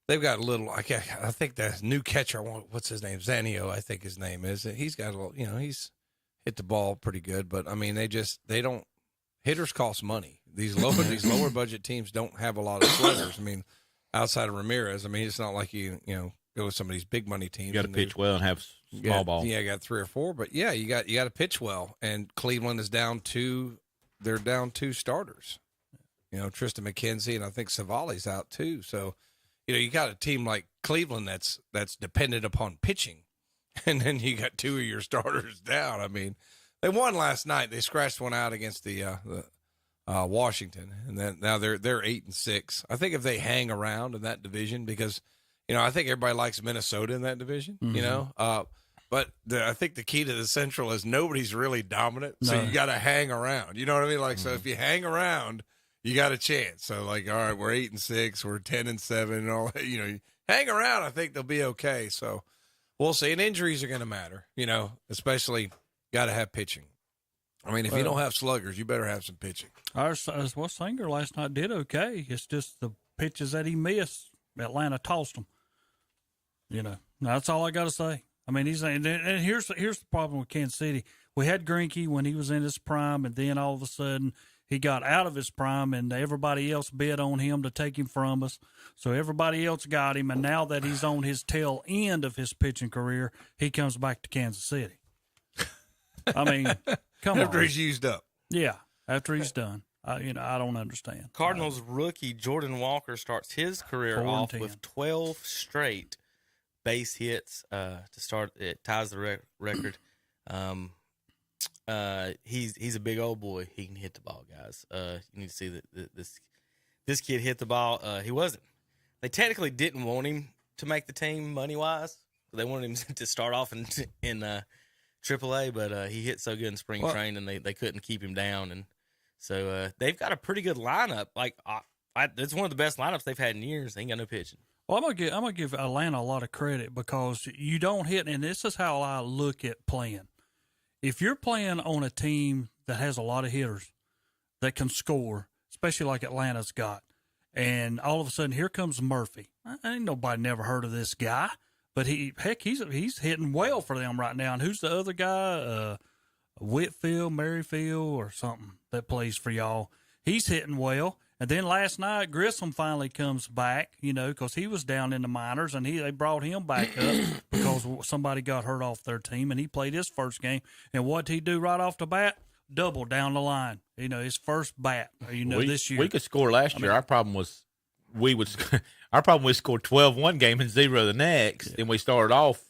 they've got a little. I think the new catcher. What's his name? Zanio, I think his name is. He's got a little. He's hit the ball pretty good. But I mean, they don't. Hitters cost money. These lower budget teams don't have a lot of sluggers. I mean, outside of Ramirez, I mean, it's not like you go with some of these big money teams.
You got to pitch well and have small ball.
Yeah, you got 3 or 4, but yeah, you got to pitch well. And Cleveland is down 2. They're down 2 starters. Tristan McKenzie and I think Savali's out too. So, you got a team like Cleveland that's dependent upon pitching, and then you got 2 of your starters down. I mean, they won last night. They scratched one out against the Washington, and then now they're 8-6. I think if they hang around in that division, because I think everybody likes Minnesota in that division. But I think the key to the Central is nobody's really dominant, so you got to hang around. You know what I mean? Like, so if you hang around, you got a chance. So like, all right, we're 8-6, we're 10-7, and all. You hang around. I think they'll be okay. So we'll see. And injuries are going to matter. Especially got to have pitching. I mean, if you don't have sluggers, you better have some pitching.
Our Singer last night did okay. It's just the pitches that he missed. Atlanta tossed them. That's all I got to say. I mean, and here's the problem with Kansas City. We had Greinke when he was in his prime, and then all of a sudden he got out of his prime, and everybody else bid on him to take him from us. So everybody else got him, and now that he's on his tail end of his pitching career, he comes back to Kansas City. I mean, come on.
After he's used up.
Yeah, after he's done. I don't understand.
Cardinals rookie Jordan Walker starts his career off
4-10.
with 12 straight base hits to start. It ties the record. He's a big old boy. He can hit the ball, guys. You need to see that this kid hit the ball. He wasn't. They technically didn't want him to make the team money wise. They wanted him to start off in AAA, but he hit so good in spring training, they couldn't keep him down, and so they've got a pretty good lineup. Like it's one of the best lineups they've had in years. They ain't got no pitching.
Well, I'm gonna give Atlanta a lot of credit because you don't hit, and this is how I look at playing. If you're playing on a team that has a lot of hitters that can score, especially like Atlanta's got, and all of a sudden here comes Murphy. Ain't nobody never heard of this guy, but he's hitting well for them right now. And who's the other guy? Whitfield, Merrifield, or something that plays for y'all. He's hitting well. And then last night, Grissom finally comes back, because he was down in the minors, and they brought him back up because somebody got hurt off their team, and he played his first game. And what did he do right off the bat? Double down the line. His first bat. This year
we could score last year. Our problem was we scored 12 one game and 0 the next, and we started off.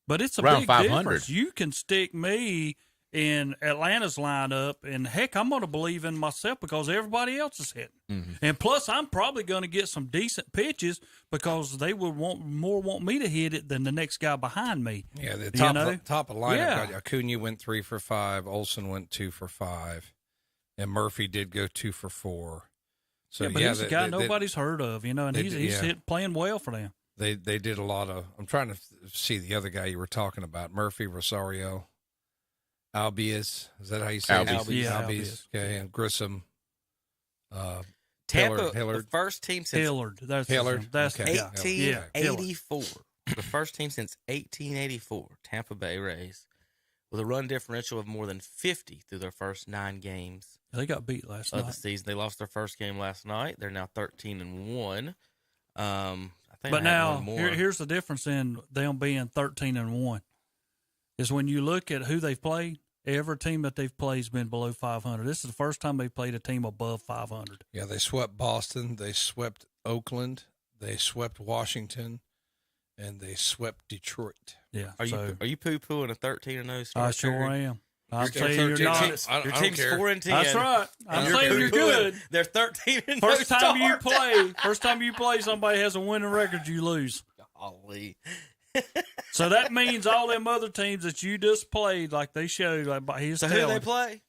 But it's a
around
big
500.
difference. You can stick me in Atlanta's lineup, and heck, I'm going to believe in myself because everybody else is hitting. Mm-hmm. And plus, I'm probably going to get some decent pitches because they would want me to hit it than the next guy behind me.
Yeah, the top of lineup. Yeah. Acuna went 3 for 5. Olsen went 2 for 5, and Murphy did go 2 for 4. So
but he's a guy nobody's heard of, and he's playing well for them.
They did a lot of. I'm trying to see the other guy you were talking about, Murphy, Rosario. Albies, is that how you say it?
Albies.
Okay, and Grissom.
Tampa,
Hillard.
The first team since
Hillard. That's
Hillard.
That's
1884. The first team since 1884, Tampa Bay Rays, with a run differential of more than 50 through their first 9 games
They got beat last
of
night.
the season. They lost their first game last night. They're now 13-1. I think
But
I had
now,
one more.
here's the difference in them being 13-1 is when you look at who they've played. Every team that they've played has been below 500. This is the first time they've played a team above 500.
Yeah, they swept Boston, they swept Oakland, they swept Washington, and they swept Detroit.
Yeah.
Are you poo-pooing a 13-0 start?
I sure
Terry?
am. I'm
Your
saying you're
13
not.
teams- I
Your
don't
team's
care.
4-10.
That's right. I'm
And
saying you're
poo-pooing.
good.
They're 13-0
First time you
start.
play, somebody has a winning record, you lose.
Golly.
So that means all them other teams that you just played, like they showed, like he's
So who do
telling,
they play?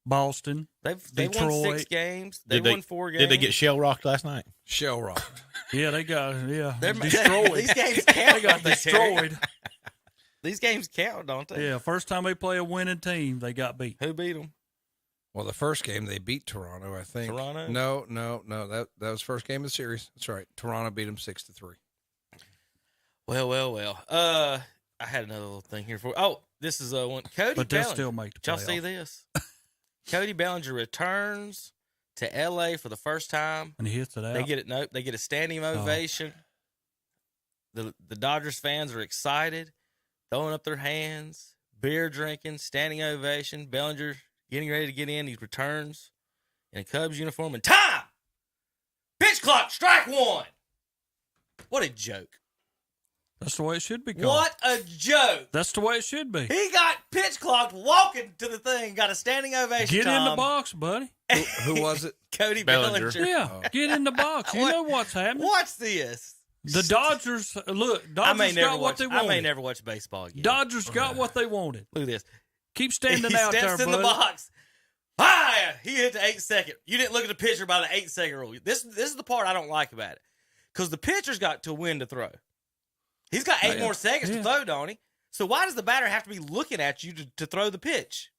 Boston.
They won
Detroit.
6 games. They won 4 games.
Did they get shell rocked last night?
Shell rocked.
Yeah, they got
They're
destroyed.
These games count.
They got
don't Terry?
destroyed.
These games count, don't they?
Yeah, first time they play a winning team, they got beat.
Who beat them?
Well, the first game they beat Toronto, I think.
Toronto?
No. That was first game of the series. That's right. Toronto beat them 6-3.
Well. I had another little thing here for. Oh, this is one. Cody
But they'll
Bellinger.
still make the
Did y'all see
playoff.
this? Cody Bellinger returns to L.A. for the first time.
And he hits it out.
They get it. Nope. They get a standing ovation. The Dodgers fans are excited, throwing up their hands, beer drinking, standing ovation. Bellinger getting ready to get in. He returns in a Cubs uniform and time. Pitch clock, strike 1. What a joke!
That's the way it should be called.
What a joke!
That's the way it should be.
He got pitch clocked walking to the thing, got a standing ovation.
Get in the
Tom.
box, buddy.
Who was it?
Cody
Bellinger.
Bellinger.
Yeah, get in the box. You
What?
know what's happening.
Watch this.
The Dodgers, look, Dodgers got what they wanted.
I may never watch baseball again.
Dodgers got what they wanted.
Look at this.
Keep standing
He
out
steps
there,
in
buddy.
the box. Hi! He hit the 8-second. You didn't look at the pitcher by the 8-second rule. This is the part I don't like about it. Because the pitcher's got to win to throw. He's got 8 more seconds to throw, don't he? So why does the batter have to be looking at you to throw the pitch?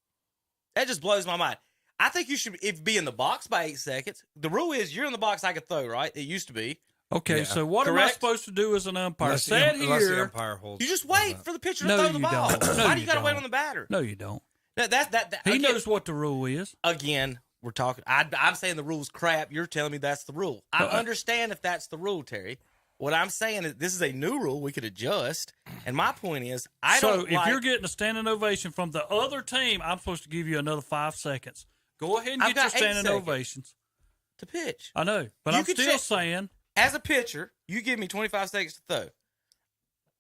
That just blows my mind. I think you should be in the box by 8 seconds. The rule is you're in the box, I could throw, right? It used to be.
Okay,
Yeah.
so what am I
Correct?
supposed to do as an umpire?
Unless
Sit
the
here.
umpire holds.
You just wait for the pitcher to
No,
throw the
you
ball.
don't. No,
Why do
you
you got to wait
don't.
on the batter?
No, you don't.
That
He
again,
knows what the rule is.
Again, we're talking. I'm saying the rule's crap. You're telling me that's the rule. I understand if that's the rule, Terry. What I'm saying is this is a new rule we could adjust. And my point is,
So if you're getting a standing ovation from the other team, I'm supposed to give you another 5 seconds. Go ahead and
I've
get your
got 8
standing
seconds.
ovations.
to pitch.
I know, but
You
I'm
could
still
check-
saying
As a pitcher, you give me 25 seconds to throw.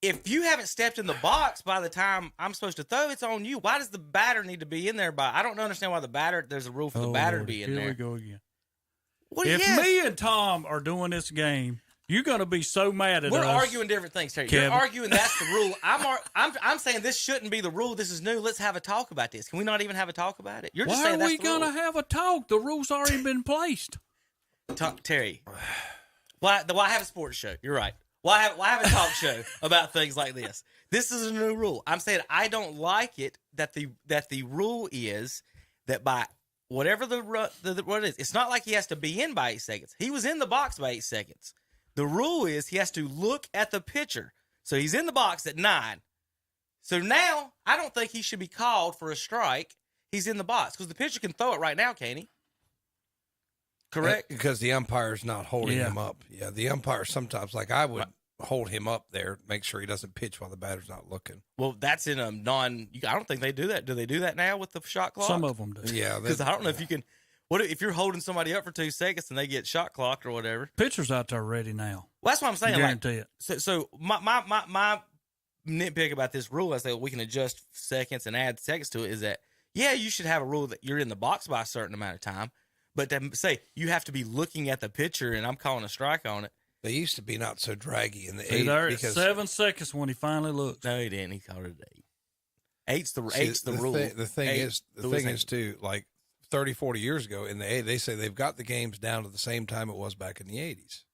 If you haven't stepped in the box by the time I'm supposed to throw, it's on you. Why does the batter need to be in there? I don't understand why there's a rule for the batter to be in
here
there.
we go again.
What
If
yes.
me and Tom are doing this game, you're going to be so mad at
We're
us.
arguing different things, Terry.
Kevin.
You're arguing that's the rule. I'm saying this shouldn't be the rule. This is new. Let's have a talk about this. Can we not even have a talk about it? You're just
Why
saying
are
that's
we
the
going to
rule.
have a talk? The rule's already been placed.
Terry, why have a sports show? You're right. Why have a talk show about things like this? This is a new rule. I'm saying I don't like it that the rule is that by whatever what it is, it's not like he has to be in by 8 seconds. He was in the box by 8 seconds. The rule is he has to look at the pitcher. So he's in the box at 9. So now I don't think he should be called for a strike. He's in the box because the pitcher can throw it right now, can't he? Correct?
Because the umpire's not holding
Yeah.
him up. Yeah, the umpire sometimes, like I would hold him up there, make sure he doesn't pitch while the batter's not looking.
Well, that's in a I don't think they do that. Do they do that now with the shot clock?
Some of them do.
Yeah,
Because I don't know if you can. What if you're holding somebody up for 2 seconds and they get shot clocked or whatever?
Pitchers out there ready now.
Well, that's what I'm saying.
Guarantee it.
So my nitpick about this rule, I say we can adjust seconds and add seconds to it, is that you should have a rule that you're in the box by a certain amount of time, but to say you have to be looking at the pitcher and I'm calling a strike on it.
They used to be not so draggy in the
See, there at
80s.
7 seconds when he finally looks.
No, he didn't. He called it 8. Eight's the
See,
rule.
The thing
Eight.
is too, like 30, 40 years ago in the 80s, they say they've got the games down to the same time it was back in the 80s.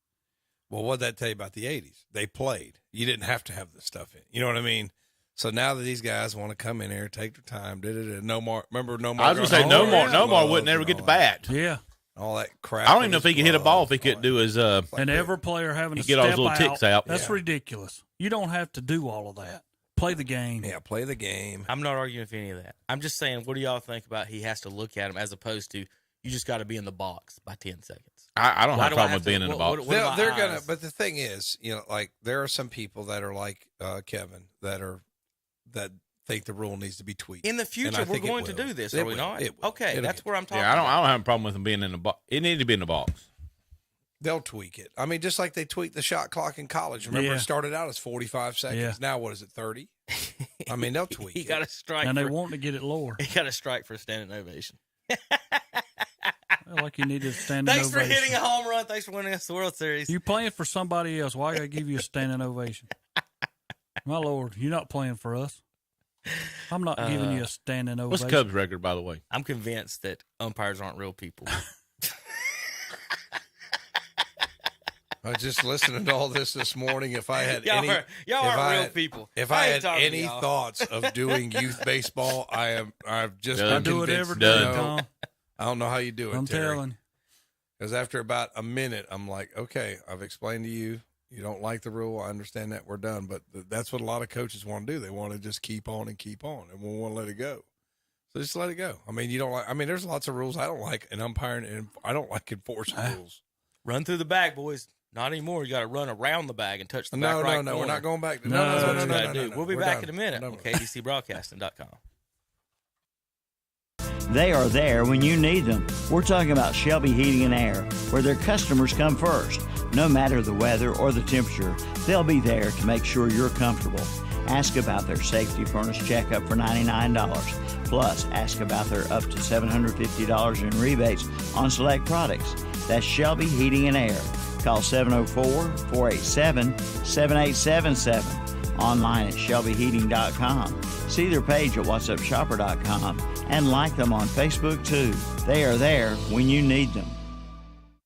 Well, what'd that tell you about the 80s? They played. You didn't have to have this stuff in. You know what I mean? So now that these guys want to come in here, take their time, no more. Remember, no more.
I was going to say, no more wouldn't ever get the bat.
Yeah.
All that crap.
I don't even know if he could hit a ball if he couldn't do his.
And every player having to
get all
step
his little ticks out.
That's ridiculous. You don't have to do all of that. Play the game.
Yeah, play the game.
I'm not arguing with any of that. I'm just saying, what do y'all think about he has to look at him as opposed to you just got to be in the box by 10 seconds?
I don't have a problem with being in the box.
They're gonna, but the thing is, like there are some people that are like Kevin that think the rule needs to be tweaked.
In the future, we're going to do this, are we not? Okay, that's where I'm talking.
Yeah, I don't have a problem with them being in the box. It needs to be in the box.
They'll tweak it. I mean, just like they tweaked the shot clock in college. Remember, it started out as 45 seconds. Yeah. Now, what is it, 30? I mean, they'll tweak it.
He got a strike.
And they want to get it lower.
He got a strike for a standing ovation.
Like you need a standing ovation.
Thanks for hitting a home run. Thanks for winning us the World Series.
You playing for somebody else. Why I got to give you a standing ovation? My Lord, you're not playing for us. I'm not giving you a standing ovation.
What's Cubs' record, by the way?
I'm convinced that umpires aren't real people.
I was just listening to all this morning. If I had
y'all are real people.
If I had any thoughts of doing youth baseball, I've just
I do it every day, Tom.
I don't know how you do it.
I'm
Terry.
telling you.
Because after about a minute, I'm like, okay, I've explained to you. You don't like the rule. I understand that. We're done. But that's what a lot of coaches want to do. They want to just keep on, and we won't let it go. So just let it go. I mean, there's lots of rules I don't like in umpiring, and I don't like enforcing rules.
Run through the bag, boys. Not anymore. You got to run around the bag and touch the back right corner.
We're not going back.
No. We'll be back in a minute on KDCBroadcasting.com.
They are there when you need them. We're talking about Shelby Heating and Air, where their customers come first. No matter the weather or the temperature, they'll be there to make sure you're comfortable. Ask about their safety furnace checkup for $99. Plus, ask about their up to $750 in rebates on select products. That's Shelby Heating and Air. Call 704-487-7877. Online at shelbyheating.com. See their page at whatsupshopper.com and like them on Facebook too. They are there when you need them.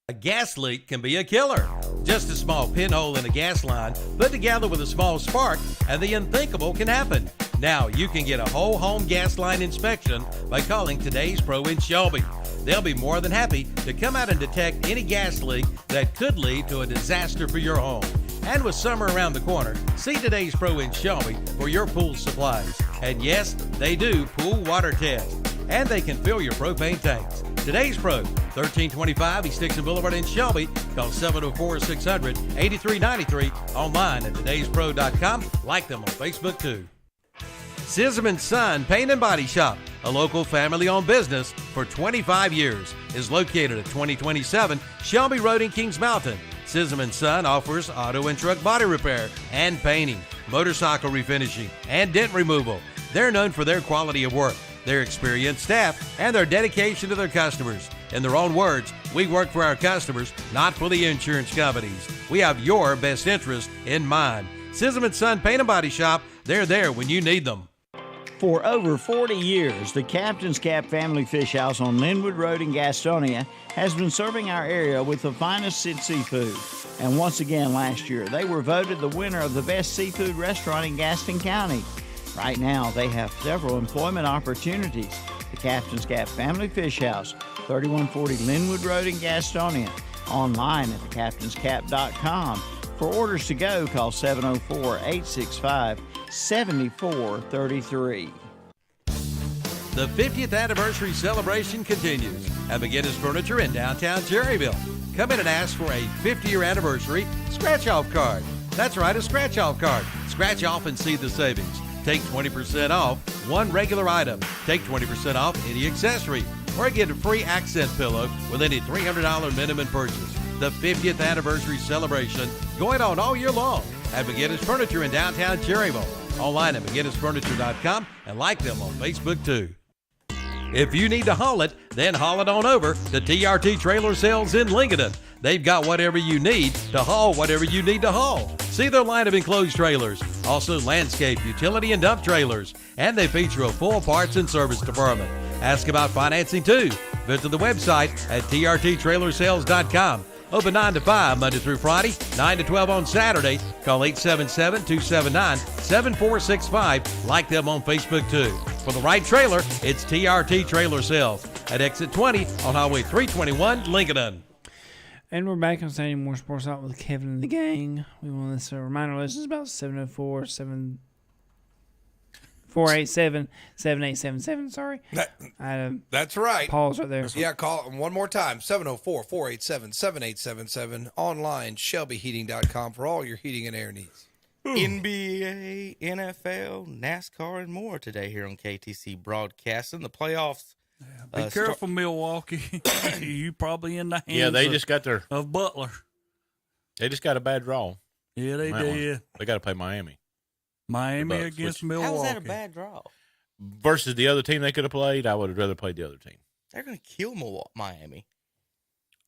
A gas leak can be a killer. Just a small pinhole in a gas line put together with a small spark, and the unthinkable can happen. Now you can get a whole home gas line inspection by calling Today's Pro in Shelby. They'll be more than happy to come out and detect any gas leak that could lead to a disaster for your home. And with summer around the corner, see Today's Pro in Shelby for your pool supplies. And yes, they do pool water tests. And they can fill your propane tanks. Today's Pro, 1325 East Dixon Boulevard in Shelby. Call 704-600-8393. Online at todayspro.com. Like them on Facebook too. Sism & Son Paint and Body Shop, a local family-owned business for 25 years, is located at 2027 Shelby Road in Kings Mountain. Sism & Son offers auto and truck body repair and painting, motorcycle refinishing, and dent removal. They're known for their quality of work, their experienced staff, and their dedication to their customers. In their own words, we work for our customers, not for the insurance companies. We have your best interest in mind. Sism & Son Paint and Body Shop, they're there when you need them.
For over 40 years, the Captain's Cap Family Fish House on Linwood Road in Gastonia has been serving our area with the finest seafood. And once again last year, they were voted the winner of the best seafood restaurant in Gaston County. Right now, they have several employment opportunities. The Captain's Cap Family Fish House, 3140 Linwood Road in Gastonia. Online at thecaptainscap.com. For orders to go, call 704-865-7433.
The 50th anniversary celebration continues at McGinnis Furniture in downtown Cherryville. Come in and ask for a 50-year anniversary scratch-off card. That's right, a scratch-off card. Scratch off and see the savings. Take 20% off one regular item. Take 20% off any accessory. Or get a free accent pillow with any $300 minimum purchase. The 50th anniversary celebration going on all year long at McGinnis Furniture in downtown Cherryville. Online at McGinnisFurniture.com and like them on Facebook too. If you need to haul it, then haul it on over to TRT Trailer Sales in Lincoln. They've got whatever you need to haul whatever you need to haul. See their line of enclosed trailers, also landscape, utility, and dump trailers. And they feature a full parts and service department. Ask about financing too. Visit the website at trttrailersales.com. Open 9 to 5 Monday through Friday, 9 to 12 on Saturday. Call 877-279-7465. Like them on Facebook too. For the right trailer, it's TRT Trailer Sales at exit 20 on Highway 321, Lincoln.
And we're back on Saturday More Sports Talk with Kevin and the gang. We want to remind our listeners about 704-7... 487-7877. Sorry.
That's right.
Pause right there.
Yeah, call one more time. 704-487-7877. Online, ShelbyHeating.com for all your heating and air needs.
NBA, NFL, NASCAR, and more today here on KTC Broadcasting. The playoffs.
Be careful, Milwaukee. You probably in the hands
they just got
of Butler.
They just got a bad draw.
Yeah, they did.
They got to play Miami.
Miami against Milwaukee.
How was that a bad draw?
Versus the other team they could have played, I would have rather played the other team.
They're going to kill Miami.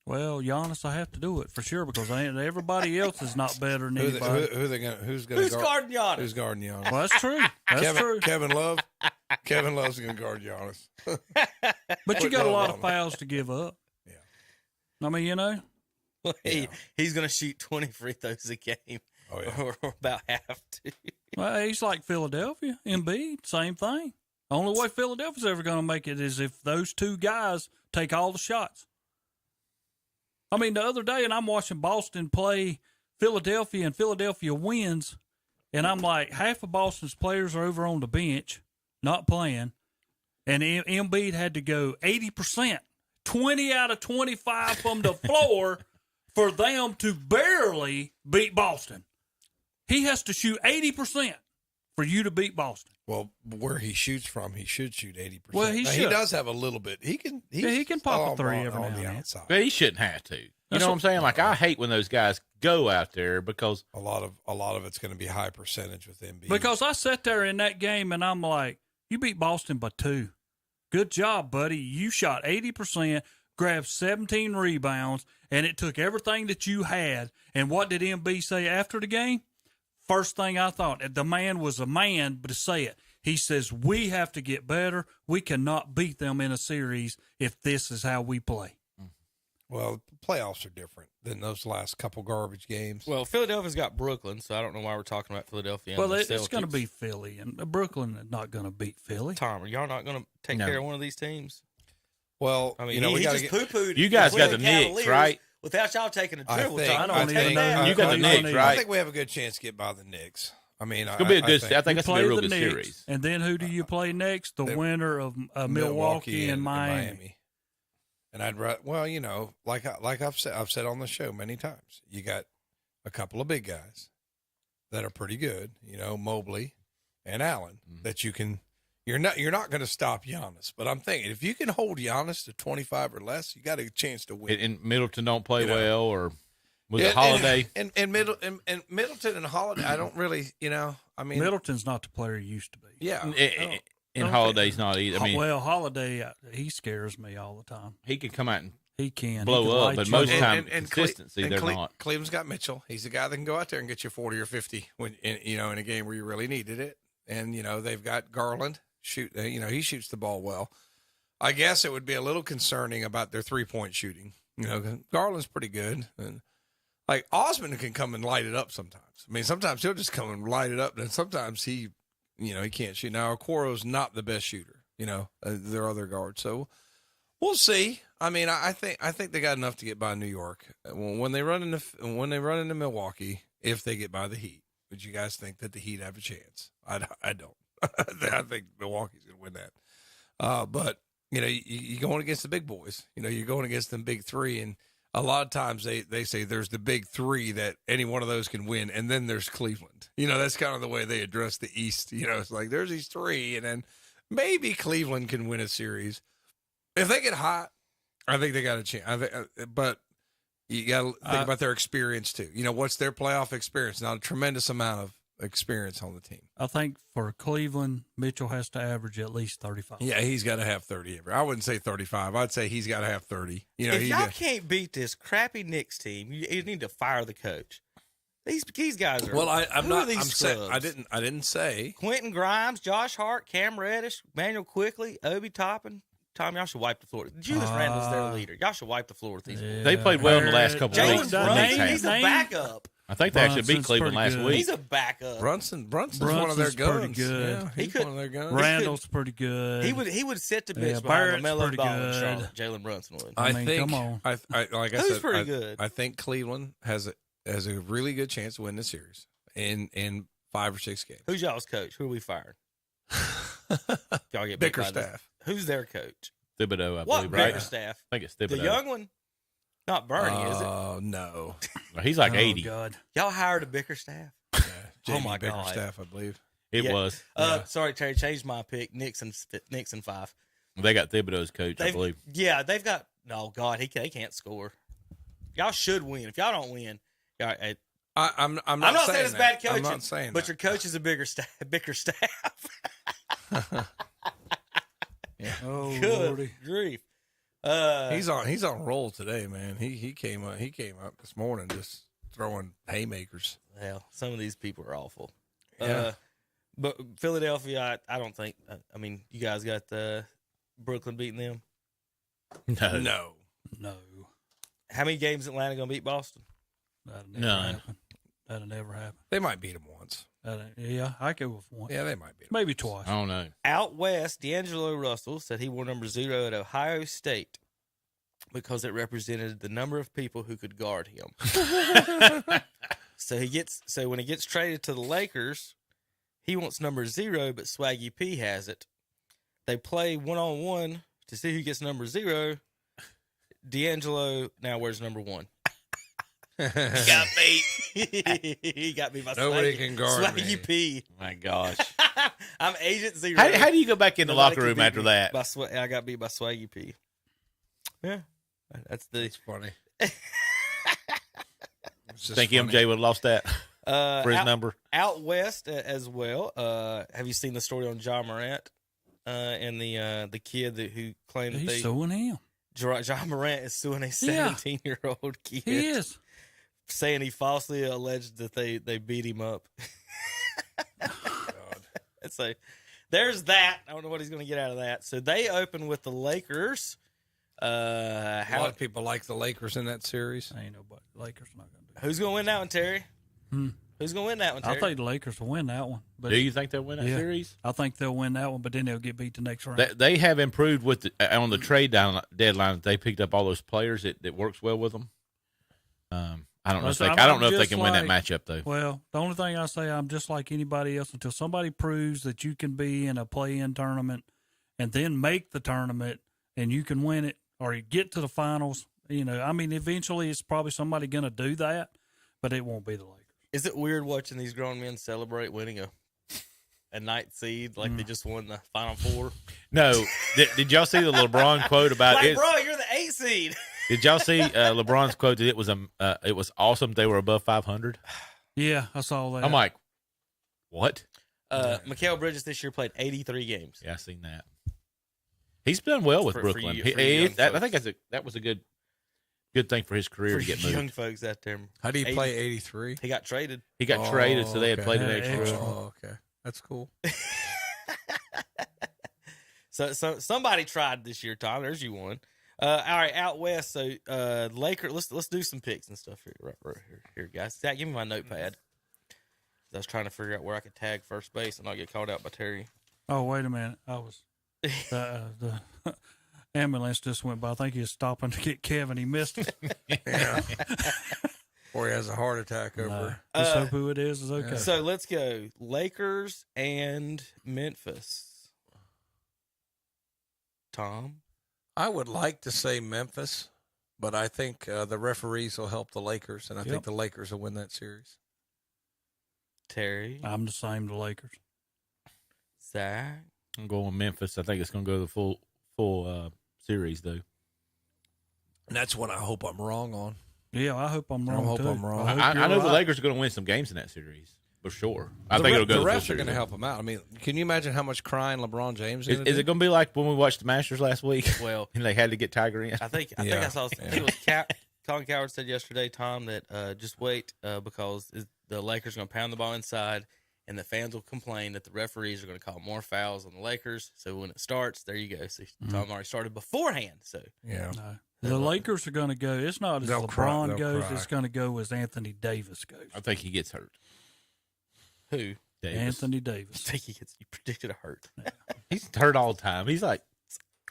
Well, Giannis, I have to do it for sure because everybody else is not better than anybody.
Who's
guarding Giannis?
Who's guarding Giannis?
Well, that's true. That's true.
Kevin Love. Kevin Love's going to guard Giannis.
But you got a lot of fouls to give up.
Yeah.
I mean, you know.
He's going to shoot 20 free throws a game.
Oh, yeah.
Or about half to.
Well, he's like Philadelphia. Embiid, same thing. The only way Philadelphia's ever going to make it is if those two guys take all the shots. I mean, the other day, and I'm watching Boston play Philadelphia, and Philadelphia wins, and I'm like, half of Boston's players are over on the bench, not playing, and Embiid had to go 80%, 20 out of 25 from the floor for them to barely beat Boston. He has to shoot 80% for you to beat Boston.
Well, where he shoots from, he should shoot 80%.
Well, he
does have a little bit. He can
pop a three every now and then.
Outside.
But he shouldn't have to. You know what I'm saying? Like, I hate when those guys go out there because
a lot of it's going to be high percentage with Embiid.
Because I sat there in that game and I'm like, you beat Boston by 2. Good job, buddy. You shot 80%, grabbed 17 rebounds, and it took everything that you had. And what did Embiid say after the game? First thing I thought, the man was a man, but to say it, he says, we have to get better. We cannot beat them in a series if this is how we play.
Well, playoffs are different than those last couple garbage games.
Well, Philadelphia's got Brooklyn, so I don't know why we're talking about Philadelphia.
Well, it's going to be Philly, and Brooklyn is not going to beat Philly.
Tom, are y'all not going to take care of one of these teams?
Well,
I mean, we just poo-pooed.
You guys got the Knicks, right?
Without y'all taking a dribble,
I don't even know.
You got the Knicks, right?
I think we have a good chance to get by the Knicks. I mean,
it's gonna be a good. I think it's gonna be a real good
Knicks,
series.
And then who do you play next? The winner of Milwaukee and Miami.
And well, you know, like I've said on the show many times, you got a couple of big guys that are pretty good. You know, Mobley and Allen that you can. You're not going to stop Giannis, but I'm thinking if you can hold Giannis to 25 or less, you got a chance to win.
And Middleton don't play well, or was it Holiday?
And Middleton and Holiday, I don't really, I mean,
Middleton's not the player he used to be.
Yeah,
and Holiday's not either. I mean,
well, Holiday, he scares me all the time.
He can come out and
blow
up, but most of the time, consistency, they're not.
Cleveland's got Mitchell. He's the guy that can go out there and get you 40 or 50 when in a game where you really needed it. And they've got Garland. He shoots the ball well. I guess it would be a little concerning about their 3-point shooting. Garland's pretty good, and like Osman can come and light it up sometimes. I mean, sometimes he'll just come and light it up, and sometimes he can't shoot. Now Okoro's not the best shooter. Their other guards, so we'll see. I mean, I think they got enough to get by New York when they run into Milwaukee. If they get by the Heat, would you guys think that the Heat have a chance? I don't. I think Milwaukee's going to win that. But, you're going against the big boys. You're going against them big three. And a lot of times they say there's the big three that any one of those can win. And then there's Cleveland. That's kind of the way they address the East. It's like there's these three. And then maybe Cleveland can win a series. If they get hot, I think they got a chance. But you got to think about their experience, too. What's their playoff experience? Not a tremendous amount of experience on the team.
I think for Cleveland, Mitchell has to average at least 35.
Yeah, he's got to have 30 every. I wouldn't say 35. I'd say he's got to have 30.
If y'all can't beat this crappy Knicks team, you need to fire the coach. These guys are.
Well, I'm not.
I'm
saying I didn't say
Quentin Grimes, Josh Hart, Cam Reddish, Manuel Quickly, Obi Toppin. Tom, y'all should wipe the floor. Julius Randle's their leader. Y'all should wipe the floor with these boys.
They played well in the last couple of weeks.
He's a backup.
I think they actually beat Cleveland last week.
He's a backup.
Brunson's one of their guns.
Good.
Yeah, he's one of their guns.
Randall's pretty good.
He would sit the bench behind
Barrett's
Melo
pretty
Ball
good.
and Charlotte. Jalen Brunson would.
I mean, come on.
Like I
Who's
said,
pretty good?
I think Cleveland has a really good chance to win the series in 5 or 6 games.
Who's y'all's coach? Who are we firing? Y'all get beat by this.
Bickerstaff.
Who's their coach?
Thibodeau, I
What
believe, right?
Bickerstaff?
I think it's
The
Thibodeau.
young one? Not Bernie, is it?
Oh, no.
He's like 80.
God.
Y'all hired a Bickerstaff?
Yeah,
Oh, my God.
Bickerstaff, I believe.
It
Yeah.
was.
Sorry, Terry, changed my pick. Nixon 5.
They got Thibodeau's coach, I believe.
Yeah, they've got. No, God, they can't score. Y'all should win. If y'all don't win, y'all,
I'm not,
I'm not saying it's bad coaching.
I'm not saying
but
that.
your coach is a Bickerstaff.
Yeah.
Oh,
Good
Lordy.
grief.
He's on a roll today, man. He came up this morning just throwing haymakers.
Hell, some of these people are awful.
Yeah.
But Philadelphia, I don't think. I mean, you guys got Brooklyn beating them.
No.
How many games Atlanta gonna beat Boston?
That'll never
None.
happen. That'll never happen.
They might beat him once.
Yeah, I go with one.
Yeah, they might beat him.
Maybe twice.
I don't know.
Out west, D'Angelo Russell said he wore number 0 at Ohio State because it represented the number of people who could guard him. So when he gets traded to the Lakers, he wants number 0, but Swaggy P has it. They play 1-on-1 to see who gets number 0. D'Angelo now wears number 1. He got me. He got me by
Nobody
Swaggy,
can guard
Swaggy
me.
P.
My gosh.
I'm Agent 0.
How do you go back in the
Nobody
locker
can
room
beat
after
me
that?
I got beat by Swaggy P. Yeah, that's
funny.
Think MJ would have lost that for his number?
Out west as well. Have you seen the story on Ja Morant and the kid who claimed that
He's suing him.
Ja Morant is suing a 17-year-old kid.
He is.
Saying he falsely alleged that they beat him up. So there's that. I don't know what he's going to get out of that. So they open with the Lakers.
A lot of people like the Lakers in that series.
Ain't nobody. Lakers not going to do
Who's going to win that one, Terry? Who's going to win that one, Terry?
I think the Lakers will win that one. But
Do you think they'll win that
Yeah.
series?
I think they'll win that one, but then they'll get beat the next round.
They have improved with on the trade deadline. They picked up all those players that works well with them. I don't know. I don't know if they can win that matchup though.
Well, the only thing I say, I'm just like anybody else until somebody proves that you can be in a play-in tournament and then make the tournament and you can win it or you get to the finals. I mean, eventually it's probably somebody going to do that, but it won't be the Lakers.
Is it weird watching these grown men celebrate winning a ninth seed like they just won the Final Four?
No. Did y'all see the LeBron quote about it?
Bro, you're the 8th seed.
Did y'all see LeBron's quote that it was awesome they were above 500?
Yeah, I saw that.
I'm like, what?
Mikal Bridges this year played 83 games.
Yeah, I seen that. He's done well with
For
Brooklyn.
you
I think that was a good thing for his career to get moved.
Young folks out there.
How do you play 83?
He got traded.
He got traded, so they had played an
Yeah,
extra.
extra.
Oh, okay. That's cool.
So somebody tried this year, Tom. There's you one. All right, out west. So Lakers. Let's do some picks and stuff here, right here, guys. Zach, give me my notepad. I was trying to figure out where I could tag first base and not get called out by Terry.
Oh, wait a minute. I was the ambulance just went by. I think he was stopping to get Kevin. He missed it.
Yeah. Or he has a heart attack over.
Just hope who it is okay.
So let's go Lakers and Memphis. Tom?
I would like to say Memphis, but I think the referees will help the Lakers, and I think the Lakers will win that series.
Terry?
I'm the same, the Lakers.
Zach?
I'm going with Memphis. I think it's going to go the full series, though.
And that's what I hope I'm wrong on.
Yeah, I hope I'm wrong,
I hope
too.
I'm wrong.
I know the Lakers are going to win some games in that series, for sure. I think it'll go
the
the full
refs are
series.
going to help them out. I mean, can you imagine how much crying LeBron James
Is it going to be like when we watched the Masters last week?
Well,
and they had to get Tiger in?
I think I saw. I think it was Colin Coward said yesterday, Tom, that just wait because the Lakers are going to pound the ball inside, and the fans will complain that the referees are going to call more fouls on the Lakers. So when it starts, there you go. So Tom already started beforehand. So
yeah,
the Lakers are going to go. It's not as LeBron goes. It's going to go as Anthony Davis goes.
I think he gets hurt.
Who?
Davis.
Anthony Davis.
I think you predicted a hurt.
He's hurt all the time. He's like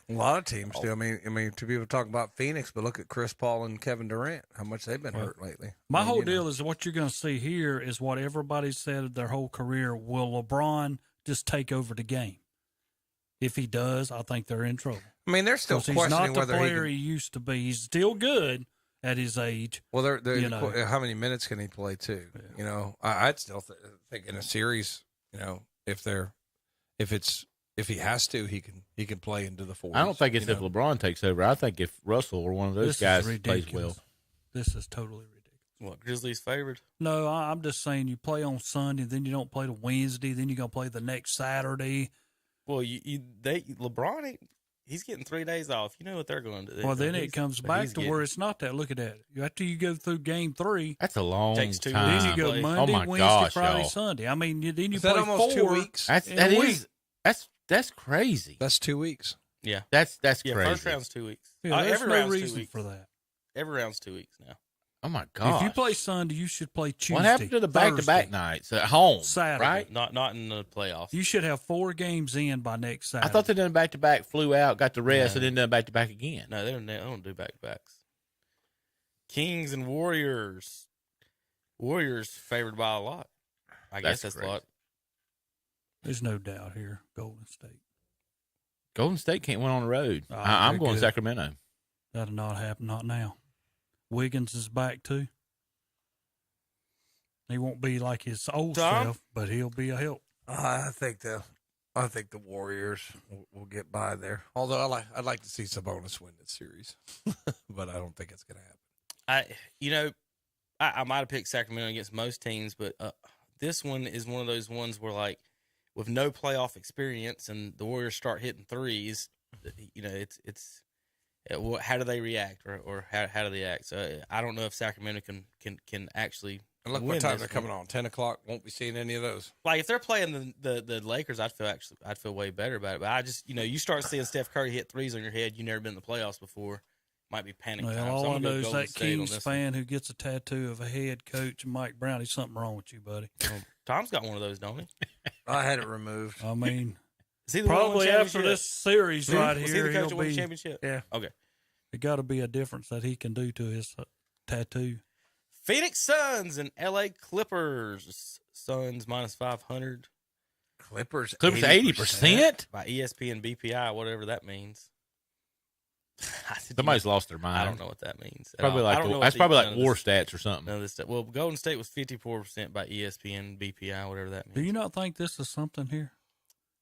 a lot of teams do. I mean, to people talk about Phoenix, but look at Chris Paul and Kevin Durant. How much they've been hurt lately.
My whole deal is what you're going to see here is what everybody said their whole career. Will LeBron just take over the game. If he does, I think they're in trouble.
I mean, they're still questioning
he's not the
whether
player he used to be. He's still good at his age.
Well, how many minutes can he play too? Yeah. You know, I'd still think in a series, you know, if he has to, he can play into the 40s.
I don't think it's if LeBron takes over. I think if Russell or one of those guys plays well.
This is totally ridiculous.
What, Grizzlies favored?
No, I'm just saying you play on Sunday, then you don't play the Wednesday, then you're going to play the next Saturday.
Well, LeBron, he's getting 3 days off. You know what they're going to do.
Well, then it comes back to where it's not that. Look at that. After you go through game 3.
That's a long
takes 2
time.
Then you go Monday, Wednesday, Friday, Sunday. I mean, then you play
almost
4
2 weeks.
That's crazy.
That's 2 weeks.
Yeah.
That's
yeah,
crazy.
First round's 2 weeks.
Yeah, there's
every
no
round's 2
reason
weeks.
for that.
Every round's 2 weeks now.
Oh, my God.
If you play Sunday, you should play Tuesday.
What happened to the back-to-back nights at home?
Saturday.
Right?
Not in the playoffs.
You should have 4 games in by next Saturday.
I thought they done back-to-back, flew out, got the rest, and then done back-to-back again.
No, they don't do back-to-backs. Kings and Warriors. Warriors favored by a lot. I guess that's a lot.
There's no doubt here. Golden State.
Golden State can't win on the road.
Oh,
I'm going
good.
Sacramento.
That'll not happen. Not now. Wiggins is back too. He won't be like his old self, but he'll be a help.
I think the Warriors will get by there. Although I'd like to see Sabonis win this series, but I don't think it's going to happen.
I might have picked Sacramento against most teams, but this one is one of those ones where, like, with no playoff experience and the Warriors start hitting threes, it's how do they react or how do they act? So I don't know if Sacramento can actually.
And look what time they're coming on. 10 o'clock. Won't be seeing any of those.
Like if they're playing the Lakers, I'd feel way better about it. But I just you start seeing Steph Curry hit threes on your head. You never been in the playoffs before. Might be panic time.
All I know is that
State
Kings fan who gets a tattoo of a head coach and Mike Brown. There's something wrong with you, buddy.
Tom's got one of those, don't he?
I had it removed.
I mean,
is he the
probably after this series right
was
here,
he the coach
he'll
who won
be
the championship.
Yeah.
Okay.
It got to be a difference that he can do to his tattoo.
Phoenix Suns and LA Clippers. Suns minus 500.
Clippers
80%?
By ESPN BPI, whatever that means.
Somebody's lost their mind.
I don't know what that means.
Probably that's probably like war stats or something.
None of this stuff. Well, Golden State was 54% by ESPN BPI, whatever that means.
Do you not think this is something here?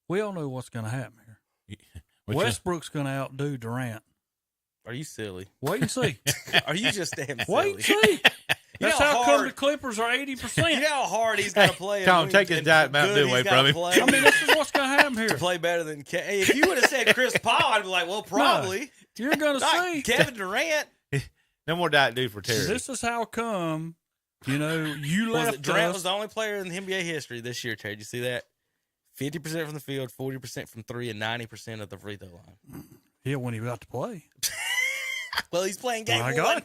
We all know what's going to happen here. Westbrook's going to outdo Durant.
Are you silly?
Wait and see.
Are you just damn silly?
Wait and see. That's how come the Clippers are 80%.
You know how hard he's going to play.
Tom, take his Diet Mountain Dew away from him.
I mean, this is what's going to happen here.
To play better than Hey, if you would have said Chris Paul, I'd be like, well, probably.
No, you're going to see.
Kevin Durant.
No more Diet Dew for Terry.
This is how come, you left
Durant was the only player in the NBA history this year, Terry. Did you see that? 50% from the field, 40% from three, and 90% of the free throw line.
Yeah, when he got to play.
Well, he's playing game one.
God.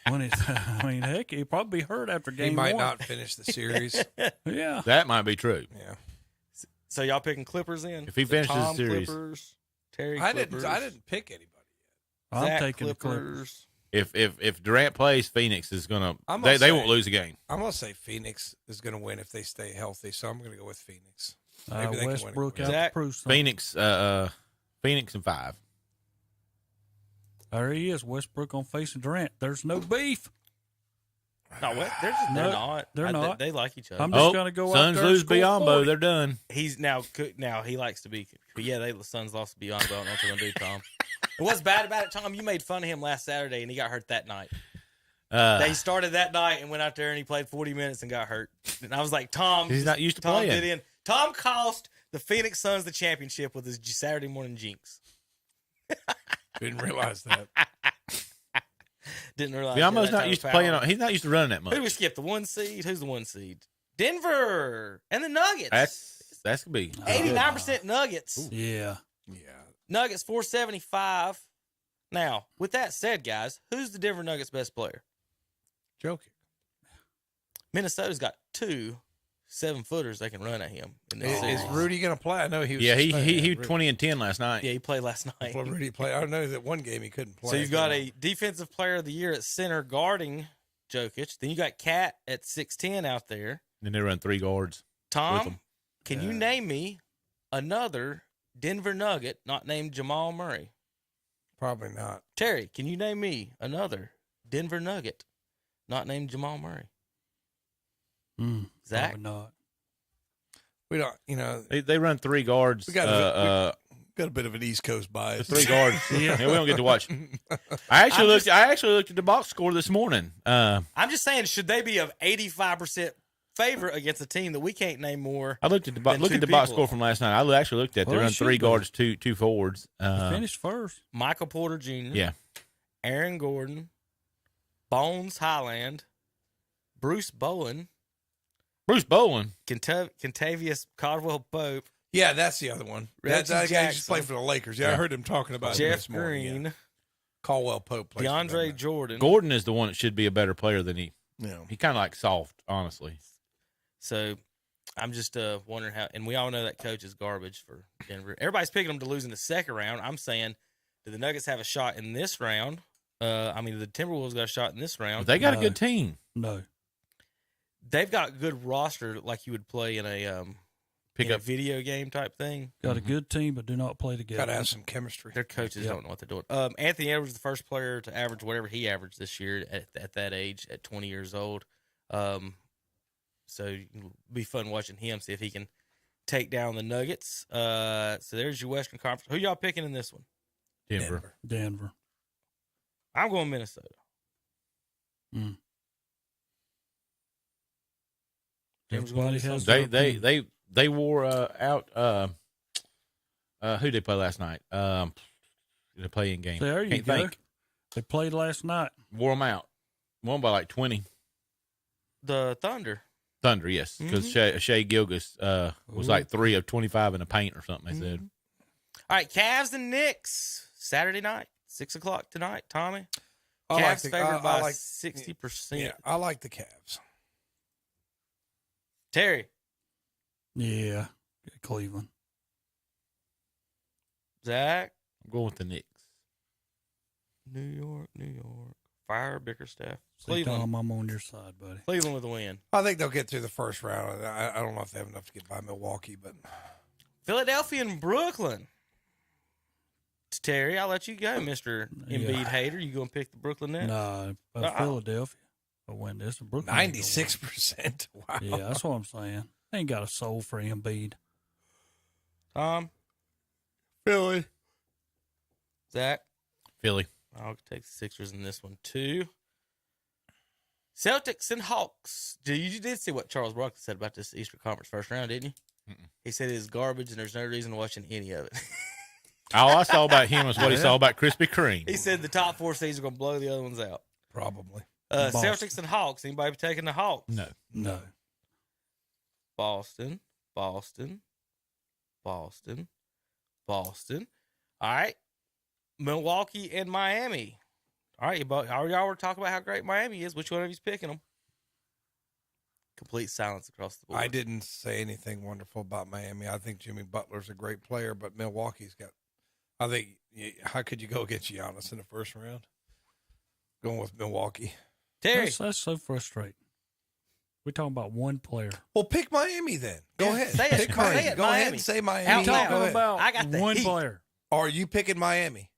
Heck, he'd probably be hurt after game one.
He might not finish the series.
Yeah.
That might be true.
Yeah.
So y'all picking Clippers in?
If he finishes the series.
Clippers, Terry
Clippers. I didn't pick anybody yet.
I'm
Zach
taking Clippers.
The Clippers. If Durant plays, Phoenix is going to – they won't lose a game.
I'm going to say Phoenix is going to win if they stay healthy, so I'm going to go with Phoenix. Maybe they
Westbrook
can
out
win
to prove something.
Phoenix and 5.
There he is, Westbrook on facing Durant. There's no beef.
No, they're not.
They're not.
They like each other.
I'm just going to go
Suns
out there
lose
and score
Biombo.
40.
They're done.
He's now he likes to be. Yeah, the Suns lost to Biombo. I don't know what they're going to do, Tom. And what's bad about it, Tom? You made fun of him last Saturday, and he got hurt that night. He started that night and went out there and he played 40 minutes and got hurt. And I was like, Tom,
he's not used to playing.
Tom cost the Phoenix Suns the championship with his Saturday morning jinx.
Didn't realize that.
Didn't realize.
Biombo's not used to playing. He's not used to running that much.
Who did we skip? The 1 seed? Who's the 1 seed? Denver and the Nuggets.
That's gonna be
89% Nuggets.
Ooh. Yeah.
Nuggets 475. Now, with that said, guys, who's the Denver Nuggets' best player?
Joking.
Minnesota's got 2 7-footers they can run at him.
Is Rudy going to play? I know he was.
Yeah, he 20 and 10 last night.
Yeah, he played last night.
Well, Rudy played. I know that one game he couldn't play.
So you've got a defensive player of the year at center guarding Jokic. Then you got Cat at 6'10" out there.
Then they run 3 guards.
Tom, Can you name me another Denver Nugget not named Jamal Murray?
Probably not.
Terry, can you name me another Denver Nugget not named Jamal Murray? Zach?
Probably not.
We don't,
They run 3 guards.
we got a bit of an East Coast bias.
The 3 guards. Yeah, we don't get to watch. I actually looked at the box score this morning.
I'm just saying, should they be of 85% favor against a team that we can't name more?
I looked at the box score from last night. I actually looked at. They run 3 guards, two forwards.
Finished first.
Michael Porter Jr.
Yeah.
Aaron Gordon, Bones Highland, Bruce Bowen, Kentavious Caldwell Pope.
Yeah, that's the other one. That guy just played for the Lakers. Yeah, I heard him talking about it
Jeff
this morning.
Green,
Yeah. Caldwell Pope, plays
DeAndre Jordan.
Gordon is the one that should be a better player than he.
Yeah.
He kind of like soft, honestly.
So I'm just wondering how, and we all know that coach is garbage for Denver. Everybody's picking them to lose in the second round. I'm saying, do the Nuggets have a shot in this round? The Timberwolves got a shot in this round.
But they got a good team.
No.
They've got good roster like you would play in a video game type thing.
Got a good team, but do not play together.
Got to have some chemistry.
Their coaches don't know what they're doing. Anthony Edwards is the first player to average whatever he averaged this year at that age, at 20 years old. So it'll be fun watching him, see if he can take down the Nuggets. So there's your Western Conference. Who y'all picking in this one?
Denver.
I'm going Minnesota.
Everybody has
They wore out who they play last night? The play-in game.
There you go. They played last night.
Wore them out. Won by like 20.
The Thunder.
Thunder, yes, because Shea Gilgeous was like 3 of 25 in the paint or something. They said.
All right, Cavs and Knicks Saturday night, 6:00 tonight. Tommy,
I
Cavs
like
favored by 60%.
Yeah, I like the Cavs.
Terry,
Yeah, Cleveland.
Zach,
I'm going with the Knicks.
New York. Fire Bickerstaff.
See,
Cleveland.
Tom, I'm on your side, buddy.
Cleveland with a win.
I think they'll get through the first round. I don't know if they have enough to get by Milwaukee, but
Philadelphia and Brooklyn. Terry, I'll let you go, Mr. Embiid hater. You going to pick the Brooklyn Nets?
No, Philadelphia will win this. And Brooklyn
96%. Wow.
Yeah, that's what I'm saying. They ain't got a soul for Embiid.
Tom,
Philly.
Zach,
Philly.
I'll take the Sixers in this one too. Celtics and Hawks. You did see what Charles Barkley said about this Eastern Conference first round, didn't you? He said it's garbage and there's no reason to watch any of it.
All I saw about him was what he saw about Krispy Kreme.
He said the top 4 seeds are going to blow the other ones out.
Probably.
Celtics and Hawks. Anybody taking the Hawks?
No.
Boston. All right. Milwaukee and Miami. All right, y'all were talking about how great Miami is. Which one of you's picking them? Complete silence across the board.
I didn't say anything wonderful about Miami. I think Jimmy Butler's a great player, but Milwaukee's got. I think how could you go against Giannis in the first round? Going with Milwaukee.
Terry,
That's so frustrating. We're talking about one player.
Well, pick Miami then. Go ahead.
Say it.
Pick Miami.
Say it,
Go ahead
Miami.
and say Miami.
Out loud.
Go ahead.
About
I got the
one
heat.
player.
Are you picking Miami?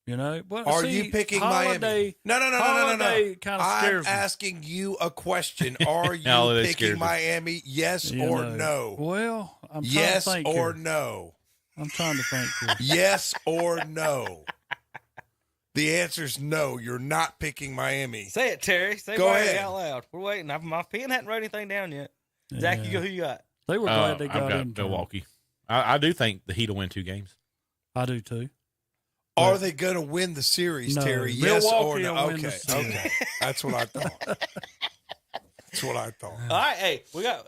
You know, well,
Are
see,
you picking
Holiday,
Miami? No.
Holiday kind of scares me.
I'm asking you a question. Are you
Holiday
picking
scares me.
Miami? Yes
You
or
know.
no?
Well, I'm trying
Yes
to think
or
here.
no?
I'm trying to think here.
Yes or no? The answer's no. You're not picking Miami.
say it, Terry. Say
Go
Miami
ahead.
out loud. We're waiting. My pen hadn't wrote anything down yet. Zach, you go. Who you got?
They were glad they
I've
got
got
in.
Milwaukee. I do think the Heat will win 2 games.
I do too.
Are they going to win the series,
No.
Terry? Yes or
Milwaukee
no?
will win the
Okay.
series.
Okay. That's what I thought. That's what I thought.
All right, hey,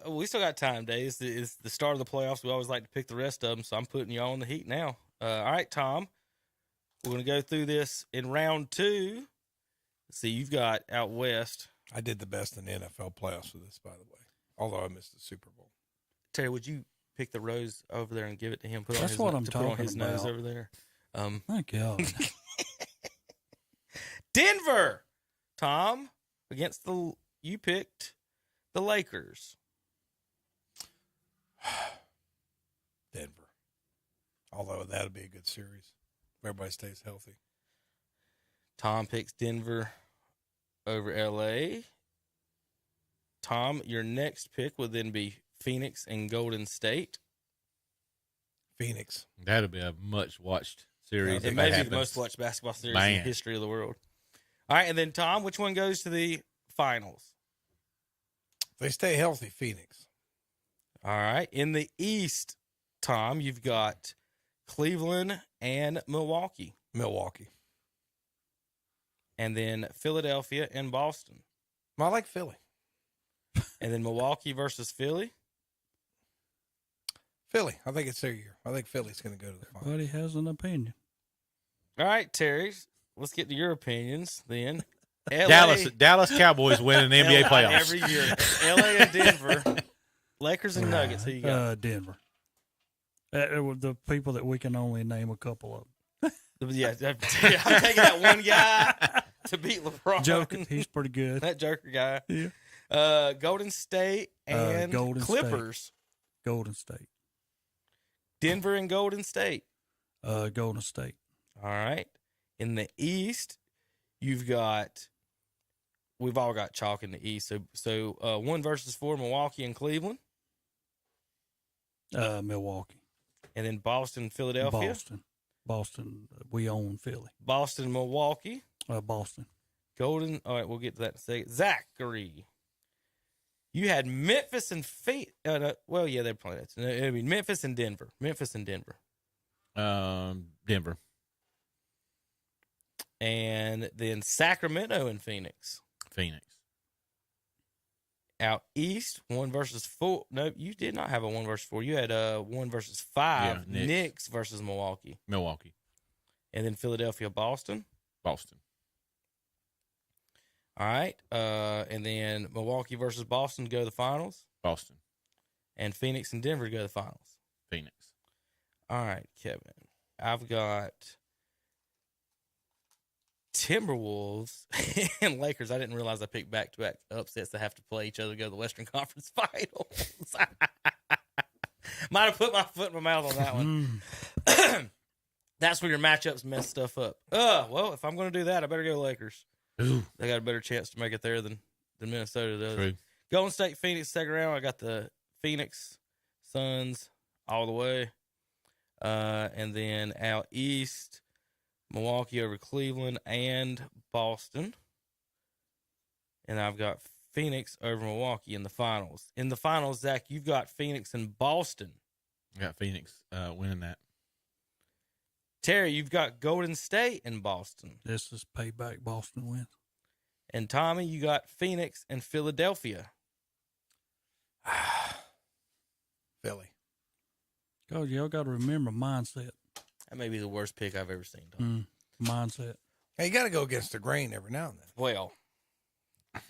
we still got time, Dave. It's the start of the playoffs. We always like to pick the rest of them, so I'm putting you all in the heat now. All right, Tom, we're going to go through this in round 2. Let's see, you've got out west.
I did the best in the NFL playoffs with this, by the way, although I missed the Super Bowl.
Terry, would you pick the rose over there and give it to him?
That's what I'm
put on
talking
his nose
about.
over there.
My God.
Denver, Tom, against you picked the Lakers.
Denver. Although that would be a good series. Everybody stays healthy.
Tom picks Denver over LA. Tom, your next pick would then be Phoenix and Golden State.
Phoenix.
That'll be a much watched series.
It may be the most watched basketball series in the history of the world. All right, and then Tom, which one goes to the finals?
If they stay healthy, Phoenix.
All right. In the East, Tom, you've got Cleveland and Milwaukee.
Milwaukee.
And then Philadelphia and Boston.
I like Philly.
And then Milwaukee versus Philly.
Philly. I think it's their year. I think Philly's going to go to the finals.
Everybody has an opinion.
All right, Terry. Let's get to your opinions then. LA,
Dallas Cowboys win an NBA playoffs
every year. LA and Denver. Lakers and Nuggets. Who you got?
Denver. The people that we can only name a couple of.
Yeah, I'm taking that one guy to beat LeBron.
Joker, he's pretty good.
That Joker guy.
Yeah.
Golden State and Clippers.
Golden State.
Denver and Golden State.
Golden State.
All right. In the East, we've all got chalk in the East. So 1 versus 4, Milwaukee and Cleveland.
Milwaukee.
And then Boston, Philadelphia.
Boston. We own Philly.
Boston, Milwaukee.
Boston.
Golden. All right, we'll get to that in a second. Zachary. You had Memphis and well, yeah, they're playing that. I mean, Memphis and Denver.
Denver.
And then Sacramento and Phoenix. Out East, 1 versus 4. No, you did not have a 1 versus 4. You had a 1 versus 5.
Yeah,
Knicks versus Milwaukee. And then Philadelphia, Boston. All right. And then Milwaukee versus Boston to go to the finals. And Phoenix and Denver to go to the finals. All right, Kevin. I've got Timberwolves and Lakers. I didn't realize I picked back-to-back upsets that have to play each other to go to the Western Conference Finals. Might have put my foot in my mouth on that one. That's where your matchups mess stuff up. Well, if I'm going to do that, I better go Lakers.
Ooh.
They got a better chance to make it there than Minnesota does.
True.
Golden State, Phoenix, second round. I got the Phoenix Suns all the way. And then out East, Milwaukee over Cleveland and Boston. And I've got Phoenix over Milwaukee in the finals. In the finals, Zach, you've got Phoenix and Boston.
I got Phoenix winning that.
Terry, you've got Golden State and Boston.
This is payback. Boston wins.
And Tommy, you got Phoenix and Philadelphia.
Philly.
God, y'all got to remember mindset.
That may be the worst pick I've ever seen.
Mindset.
Hey, you got to go against the grain every now and then.
Well,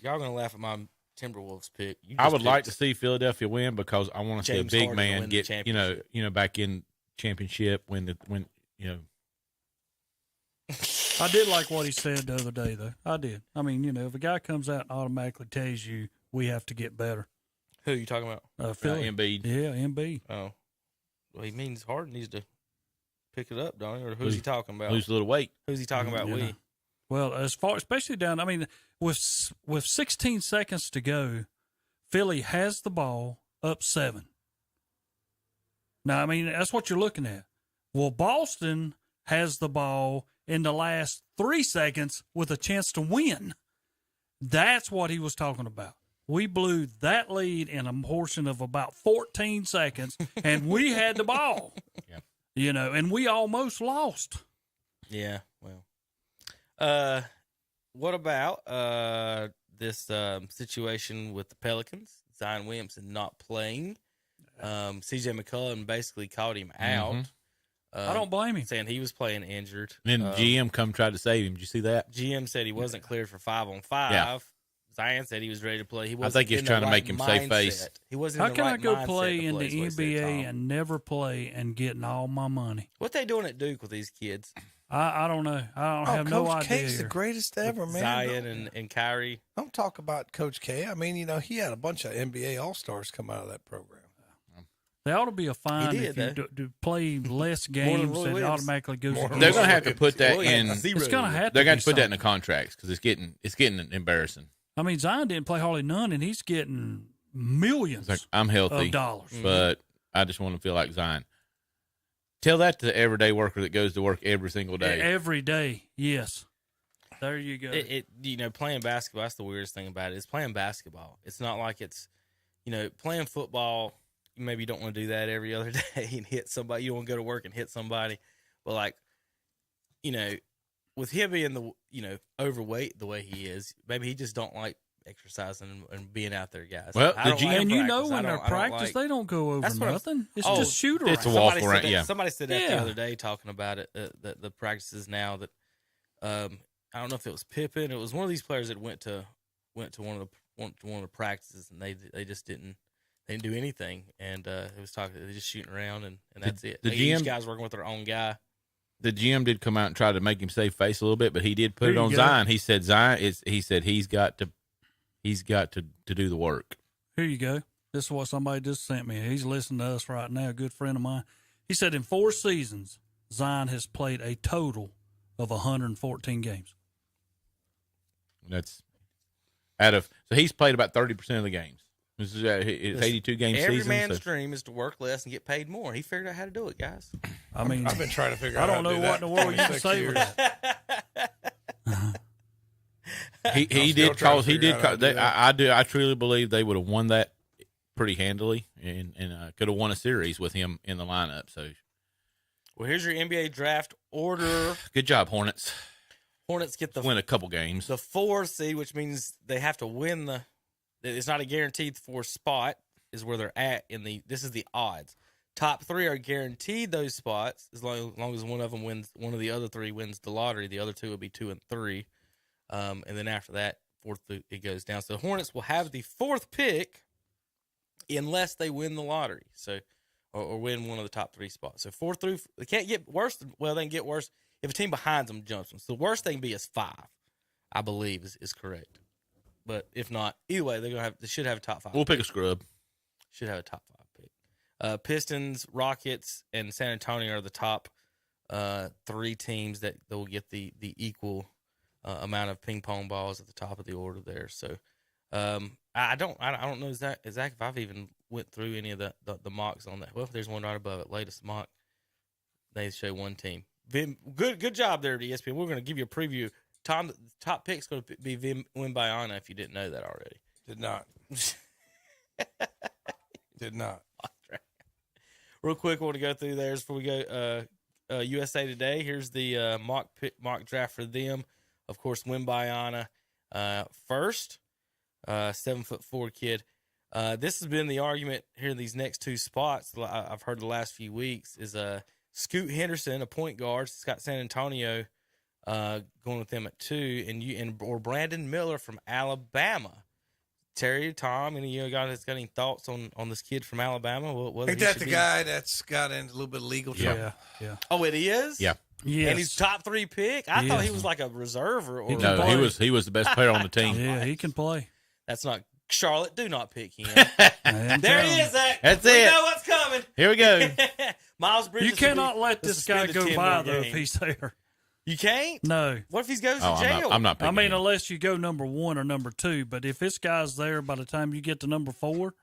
y'all going to laugh at my Timberwolves pick.
I would like to see Philadelphia win because I want to see a big
Harden
man
win
get
the
back in championship when.
I did like what he said the other day, though. I did. I mean, if a guy comes out and automatically tells you we have to get better.
Who are you talking about?
Philly.
Embiid.
Yeah, Embiid.
Oh. Well, he means Harden needs to pick it up, don't he? Or who's he talking about?
Lose a little weight.
Who's he talking about? We.
Well, especially down, I mean, with 16 seconds to go, Philly has the ball up 7. Now, I mean, that's what you're looking at. Well, Boston has the ball in the last 3 seconds with a chance to win. That's what he was talking about. We blew that lead in a portion of about 14 seconds, and we had the ball. Yeah. And we almost lost.
Yeah, well. What about this situation with the Pelicans? Zion Williamson not playing. CJ McCollum basically called him out.
I don't blame him.
Saying he was playing injured.
And then GM come tried to save him. Did you see that?
GM said he wasn't cleared for 5-on-5.
Yeah.
Zion said he was ready to play. He
I think he's trying to make him save face.
He wasn't.
How can I go play in the NBA and never play and getting all my money?
What they doing at Duke with these kids?
I don't know. I don't have no idea.
Coach K's the greatest ever, man.
Zion and Kyrie.
Don't talk about Coach K. I mean, he had a bunch of NBA All-Stars come out of that program.
There ought to be a fine if you do play less games that it automatically goes.
They're going to have to put that in.
It's going to have.
They're going to put that in the contracts because it's getting embarrassing.
I mean, Zion didn't play hardly none, and he's getting millions.
Like, I'm healthy,
of dollars,
but I just want to feel like Zion. Tell that to the everyday worker that goes to work every single day.
Every day, yes. There you go.
Playing basketball. That's the weirdest thing about it. It's playing basketball. It's not like it's, playing football. Maybe you don't want to do that every other day and hit somebody. You don't want to go to work and hit somebody. But with him being overweight the way he is, maybe he just don't like exercising and being out there, guys.
Well,
when they're practice, they don't go over nothing. It's just shoot around.
It's a walk around. Yeah.
Somebody said that the other day talking about it. The practices now that I don't know if it was Pippen. It was one of these players that went to one of the practices and they just didn't do anything. And it was talking. They're just shooting around and that's it. Each guy's working with their own guy.
The GM did come out and try to make him save face a little bit, but he did put it on Zion. He said he's got to do the work.
Here you go. This is what somebody just sent me. He's listening to us right now, a good friend of mine. He said in 4 seasons, Zion has played a total of 114 games.
That's so he's played about 30% of the games. It's 82 game season.
Every man's dream is to work less and get paid more. He figured out how to do it, guys.
I mean,
I've been trying to figure out.
I don't know what in the world you can say with that.
I truly believe they would have won that pretty handily and could have won a series with him in the lineup. So,
well, here's your NBA draft order.
Good job, Hornets.
Hornets win
a couple games.
The 4 seed, which means they have to win it's not a guaranteed 4 spot is where they're at this is the odds. Top 3 are guaranteed those spots as long as one of them wins. One of the other 3 wins the lottery. The other 2 will be 2 and 3. And then after that, 4th, it goes down. So the Hornets will have the 4th pick unless they win the lottery. So, or win one of the top 3 spots. So 4 through, they can't get worse. They can get worse if a team behind them jumps them. So the worst they can be is 5, I believe is correct. But if not, either way, they should have a top 5.
We'll pick a scrub.
Should have a top 5 pick. Pistons, Rockets, and San Antonio are the top 3 teams that will get the equal amount of ping pong balls at the top of the order there. So I don't know Zach if I've even went through any of the mocks on that. Well, there's one right above it. Latest mock, they show one team. Vim, good job there, ESPN. We're going to give you a preview. Tom, the top pick's going to be Wembanyama if you didn't know that already.
Did not. Did not.
Real quick, I want to go through theirs before we go. USA Today. Here's the mock draft for them. Of course, Wembanyama first, 7'4" kid. This has been the argument here in these next 2 spots. I've heard the last few weeks is Scoot Henderson, a point guard. It's got San Antonio going with them at 2, or Brandon Miller from Alabama. Terry, Tom, any of you guys that's got any thoughts on this kid from Alabama?
Ain't that the guy that's got in a little bit of legal trouble?
Yeah.
Oh, it is?
Yeah.
Yes.
And he's top 3 pick? I thought he was like a reserve.
He was the best player on the team.
Yeah, he can play.
That's not Charlotte. Do not pick him.
There
he is, Zach.
That's
we
it.
know what's coming.
Here we go.
Miles Bridges.
You cannot let this guy go by, though, if he's there.
You can't?
No.
What if he goes to jail?
I'm not picking him.
Unless you go number 1 or number 2. But if this guy's there by the time you get to number 4,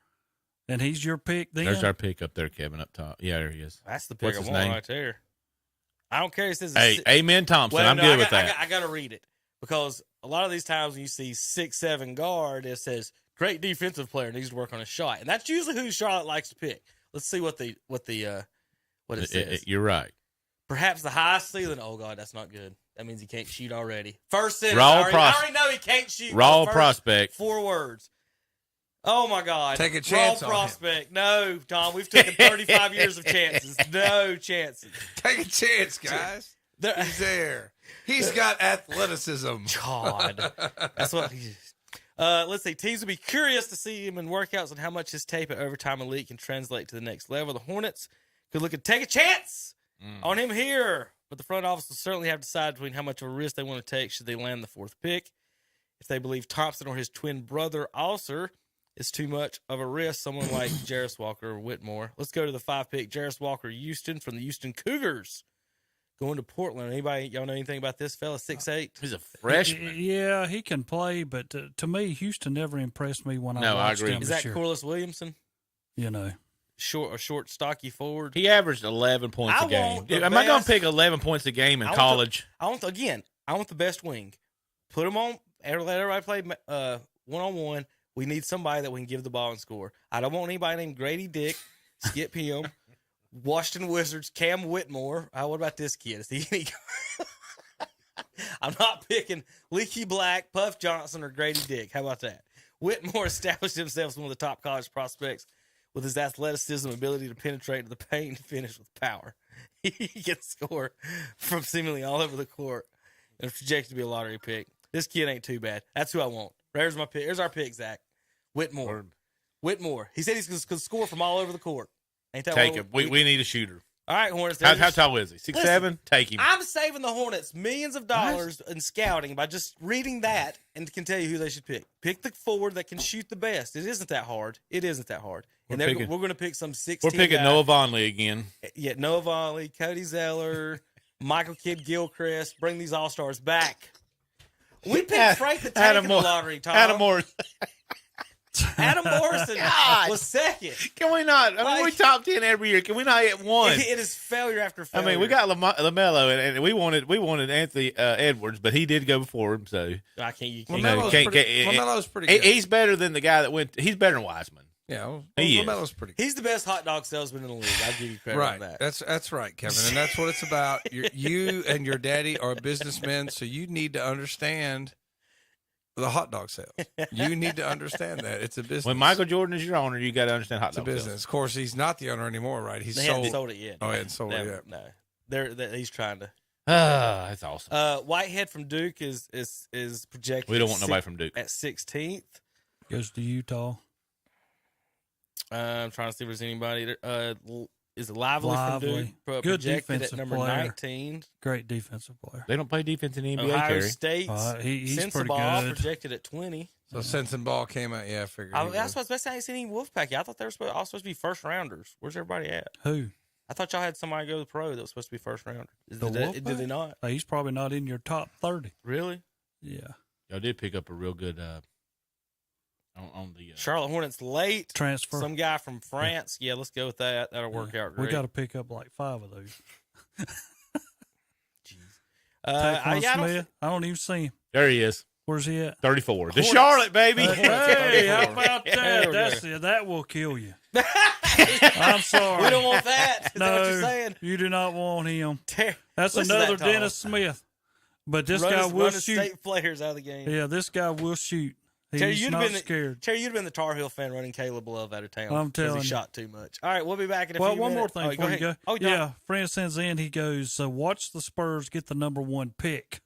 and he's your pick, then
there's our pick up there, Kevin, up top. Yeah, there he is.
That's the pick I want right there. I don't care. It says
Amen Thompson. I'm good with that.
I got to read it because a lot of these times when you see 6'7" guard, it says great defensive player needs to work on a shot, and that's usually who Charlotte likes to pick. Let's see what it says.
You're right.
Perhaps the highest ceiling. Oh God, that's not good. That means he can't shoot already. First sentence.
I
already know he can't shoot.
Raw prospect.
4 words. Oh my God.
Take a chance.
Raw prospect. Him. No, Tom. We've taken 35 years of chances. No chances.
Take a chance, guys. He's there. He's got athleticism.
God. That's what. Let's see. Teams will be curious to see him in workouts and how much his tape at Overtime Elite can translate to the next level. The Hornets could look at take a chance on him here. But the front office will certainly have to decide between how much of a risk they want to take should they land the 4th pick. If they believe Thompson or his twin brother, Alser, is too much of a risk. Someone like Jarris Walker or Whitmore. Let's go to the 5 pick. Jarris Walker, Houston, from the Houston Cougars. Going to Portland. Anybody, y'all know anything about this fella? 6'8".
He's a freshman.
Yeah, he can play, but to me, Houston never impressed me when I watched him.
Is that Corliss Williamson?
You know,
short, stocky forward.
He averaged 11 points a game. Am I going to pick 11 points a game in college?
I want the best wing. Put him on. Let everybody play one-on-one. We need somebody that we can give the ball and score. I don't want anybody named Grady Dick, Skip Hume, Washington Wizards, Cam Whitmore. What about this kid? Is he any I'm not picking Leaky Black, Puff Johnson, or Grady Dick. How about that? Whitmore established himself as one of the top college prospects with his athleticism, ability to penetrate into the paint, and finish with power. He can score from seemingly all over the court and is projected to be a lottery pick. This kid ain't too bad. That's who I want. There's my pick. There's our pick, Zach. Whitmore. He said he's going to score from all over the court. Ain't that
Take him. We need a shooter.
All right, Hornets.
How tall is he? 6'7"? Take him.
I'm saving the Hornets millions of dollars in scouting by just reading that and can tell you who they should pick. Pick the forward that can shoot the best. It isn't that hard. And we're going to pick some 16
We're picking
guy.
Noah Vonleh again.
Yeah, Noah Vonleh, Cody Zeller, Michael Kidd-Gilchrist. Bring these all-stars back. We picked Frank the Tank in the lottery, Tom.
Adam Morrison.
Adam Morrison was second.
Can we not? I mean, we top 10 every year. Can we not hit one?
It is failure after failure.
I mean, we got LaMelo, and we wanted Anthony Edwards, but he did go before him. So
I can't. You
LaMelo's pretty good.
He's better than the guy that went. He's better than Wiseman.
Yeah,
LaMelo's
pretty good.
He's the best hot dog salesman in the league. I'll give you credit on that.
That's right, Kevin, and that's what it's about. You and your daddy are businessmen, so you need to understand the hot dog sales. You need to understand that it's a business.
When Michael Jordan is your owner, you got to understand hot
it's
dog
a business.
sales.
Of course, he's not the owner anymore, right?
They haven't sold it yet.
Oh, he hadn't sold it yet.
No, he's trying to.
That's awesome.
Whitehead from Duke is projected.
We don't want nobody from Duke
at 16th.
Goes to Utah.
I'm trying to see if there's anybody. Is Lively from Duke
good
projected
defensive
at number
player.
19?
Great defensive player.
They don't play defense in the NBA.
Ohio State.
He's pretty
Ball
good.
Projected at 20.
So Sensen Ball came out. Yeah, I figured.
That's what's best. I ain't seen any Wolfpack. I thought they were all supposed to be first rounders. Where's everybody at?
Who?
I thought y'all had somebody go to the pro that was supposed to be first rounder. Did they not?
He's probably not in your top 30.
Really?
Yeah.
Y'all did pick up a real good on the
Charlotte Hornets late
transfer.
Some guy from France. Yeah, let's go with that. That'll work out great.
We got to pick up like 5 of those.
Jeez.
I don't even see him.
There he is.
Where's he at?
34. The Charlotte, baby.
Hey, how about that? That will kill you. I'm sorry.
We don't want that. Is
no,
that what you're saying?
You do not want him. That's another Dennis Smith. But this guy will shoot.
State players out of the game.
Yeah, this guy will shoot. He's
Terry,
not scared.
Terry, you'd have been the Tar Heel fan running Caleb Love out of town.
I'm telling you.
He shot too much. All right, we'll be back in a few minutes.
Well, one more thing before you go.
Oh,
yeah, friend sends in, he goes, watch the Spurs get the number 1 pick.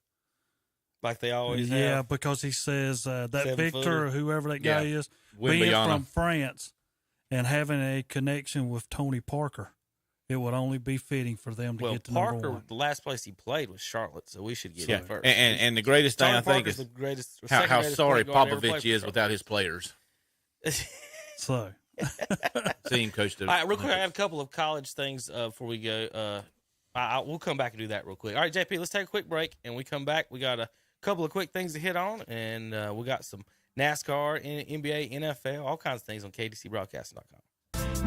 Like they always have.
Yeah, because he says that Victor or whoever that guy is, being from France and having a connection with Tony Parker, it would only be fitting for them to get the number 1.
Parker, the last place he played was Charlotte, so we should get him first.
And the greatest thing I think is how sorry Popovich is without his players.
So,
see him coach the.
All right, real quick, I have a couple of college things before we go. We'll come back and do that real quick. All right, JP, let's take a quick break, and we come back. We got a couple of quick things to hit on, and we got some NASCAR, NBA, NFL, all kinds of things on KDCBroadcasting.com.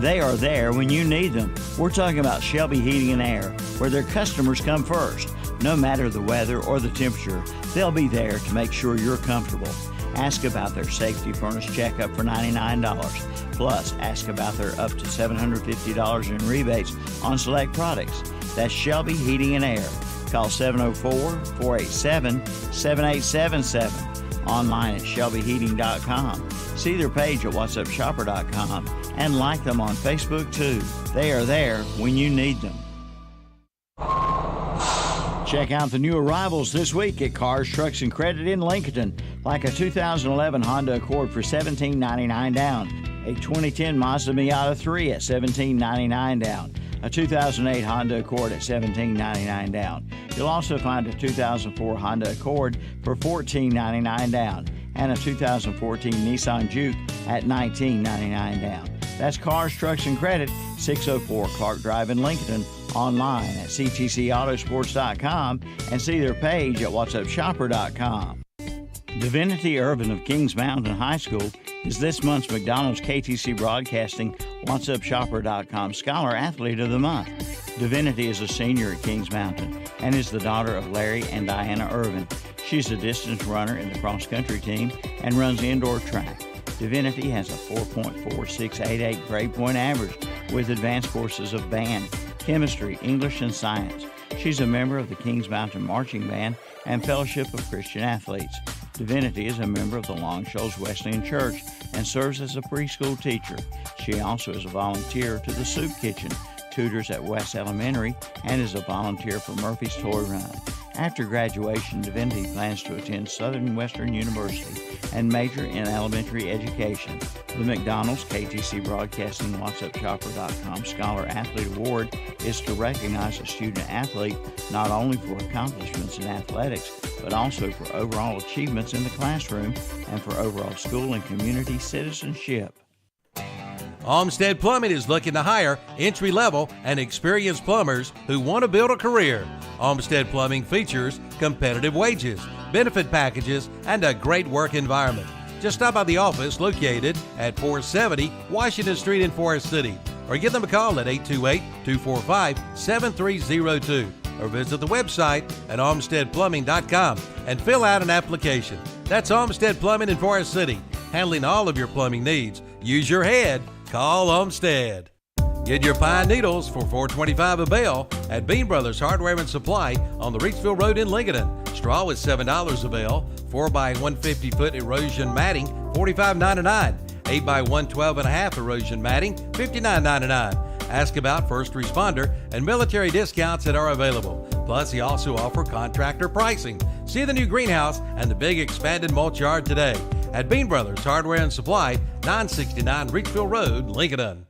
They are there when you need them. We're talking about Shelby Heating and Air, where their customers come first. No matter the weather or the temperature, they'll be there to make sure you're comfortable. Ask about their safety furnace checkup for $99. Plus, ask about their up to $750 in rebates on select products. That's Shelby Heating and Air. Call 704-487-7877. Online at shelbyheating.com. See their page at whatsupshopper.com and like them on Facebook too. They are there when you need them. Check out the new arrivals this week at Cars, Trucks, and Credit in Lincoln, like a 2011 Honda Accord for $17.99 down, a 2010 Mazda Miata 3 at $17.99 down, a 2008 Honda Accord at $17.99 down. You'll also find a 2004 Honda Accord for $14.99 down, and a 2014 Nissan Juke at $19.99 down. That's Cars, Trucks, and Credit, 604 Clark Drive in Lincoln. Online at ctcautosports.com and see their page at whatsupshopper.com. Divinity Irvin of Kings Mountain High School is this month's McDonald's KTC Broadcasting whatsupshopper.com Scholar Athlete of the Month. Divinity is a senior at Kings Mountain and is the daughter of Larry and Diana Irvin. She's a distance runner in the cross-country team and runs indoor track. Divinity has a 4.4688 grade point average with advanced courses of band, chemistry, English, and science. She's a member of the Kings Mountain Marching Band and Fellowship of Christian Athletes. Divinity is a member of the Long Shoals Wesleyan Church and serves as a preschool teacher. She also is a volunteer to the Soup Kitchen, tutors at West Elementary, and is a volunteer for Murphy's Toy Run. After graduation, Divinity plans to attend Southern Western University and major in elementary education. The McDonald's KTC Broadcasting whatsupshopper.com Scholar Athlete Award is to recognize a student athlete not only for accomplishments in athletics, but also for overall achievements in the classroom and for overall school and community citizenship.
Olmsted Plumbing is looking to hire entry-level and experienced plumbers who want to build a career. Olmsted Plumbing features competitive wages, benefit packages, and a great work environment. Just stop by the office located at 470 Washington Street in Forest City, or give them a call at 828-245-7302, or visit the website at olmstedplumbing.com and fill out an application. That's Olmsted Plumbing in Forest City, handling all of your plumbing needs. Use your head. Call Olmsted. Get your pine needles for $4.25 a bale at Bean Brothers Hardware and Supply on the Reachville Road in Lincoln. Straw is $7 a bale. 4x150-foot erosion matting, $45.99. 8x112.5 erosion matting, $59.99. Ask about first responder and military discounts that are available. Plus, they also offer contractor pricing. See the new greenhouse and the big expanded mulch yard today at Bean Brothers Hardware and Supply, 969 Reachville Road, Lincoln.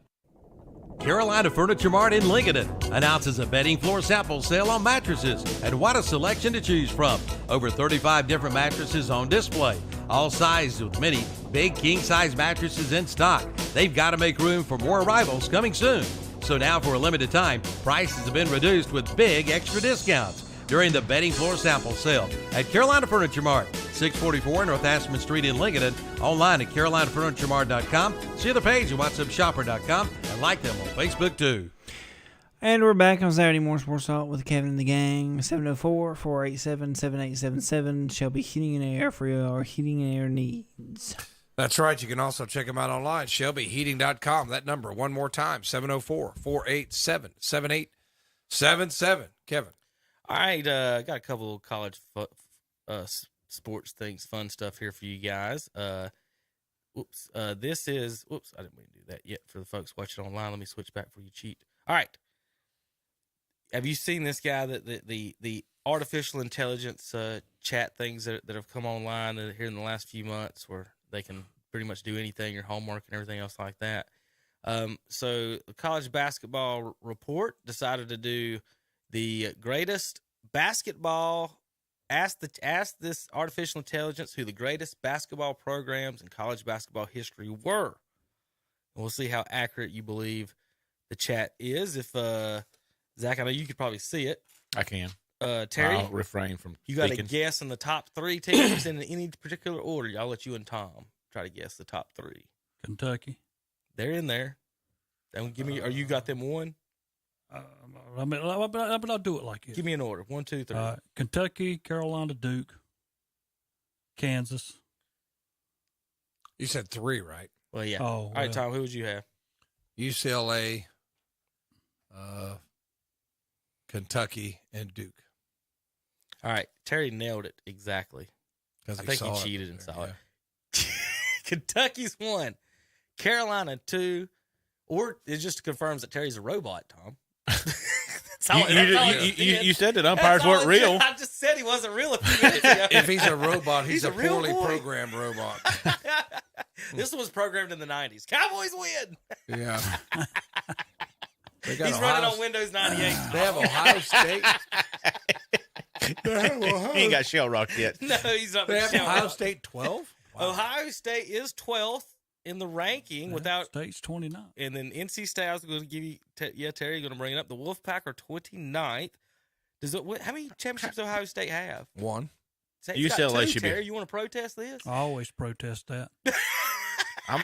Carolina Furniture Mart in Lincoln announces a bedding floor sample sale on mattresses, and what a selection to choose from. Over 35 different mattresses on display, all sizes with many big king-size mattresses in stock. They've got to make room for more arrivals coming soon. So now for a limited time, prices have been reduced with big extra discounts during the bedding floor sample sale at Carolina Furniture Mart, 644 North Aspen Street in Lincoln. Online at carolinafurnituremart.com. See the page at whatsupshopper.com and like them on Facebook too.
And we're back on Saturday Morning Sports Talk with Kevin and the gang. 704-487-7877. Shelby Heating and Air for your heating and air needs.
That's right. You can also check them out online, shelbyheating.com. That number, one more time, 704-487-7877. Kevin.
All right, got a couple of college sports things, fun stuff here for you guys. Whoops, this is, whoops, I didn't mean to do that yet for the folks watching online. Let me switch back before you cheat. All right. Have you seen this guy, the artificial intelligence chat things that have come online here in the last few months where they can pretty much do anything, your homework and everything else like that? So the college basketball report decided to do the greatest basketball, ask this artificial intelligence who the greatest basketball programs in college basketball history were. And we'll see how accurate you believe the chat is. If Zach, I know you could probably see it.
I can.
Terry,
I'll refrain from
you got to
speaking.
guess in the top three teams in any particular order. I'll let you and Tom try to guess the top three.
Kentucky.
They're in there. Don't give me. Or you got them one?
But I'll do it like this.
Give me an order. 1, 2, 3.
Kentucky, Carolina, Duke, Kansas.
You said 3, right?
Well, yeah.
Oh,
all right, Tom, who would you have?
UCLA, Kentucky, and Duke.
All right. Terry nailed it exactly. I think he cheated and saw it. Kentucky's 1, Carolina 2, or it just confirms that Terry's a robot, Tom.
You said that umpires weren't real.
I just said he wasn't real a few minutes ago.
If he's a robot, he's a
real
poorly
boy.
programmed robot.
This was programmed in the 90s. Cowboys win.
Yeah.
He's running on Windows 98.
They have Ohio State.
He ain't got shell rocked yet.
No, he's not.
They have Ohio State 12?
Ohio State is 12th in the ranking without
State's 29.
And then NC State, I was going to give you, Terry, you're going to bring it up. The Wolfpack are 29th. How many championships Ohio State have?
1.
UCLA should be.
Terry, you want to protest this?
I always protest that.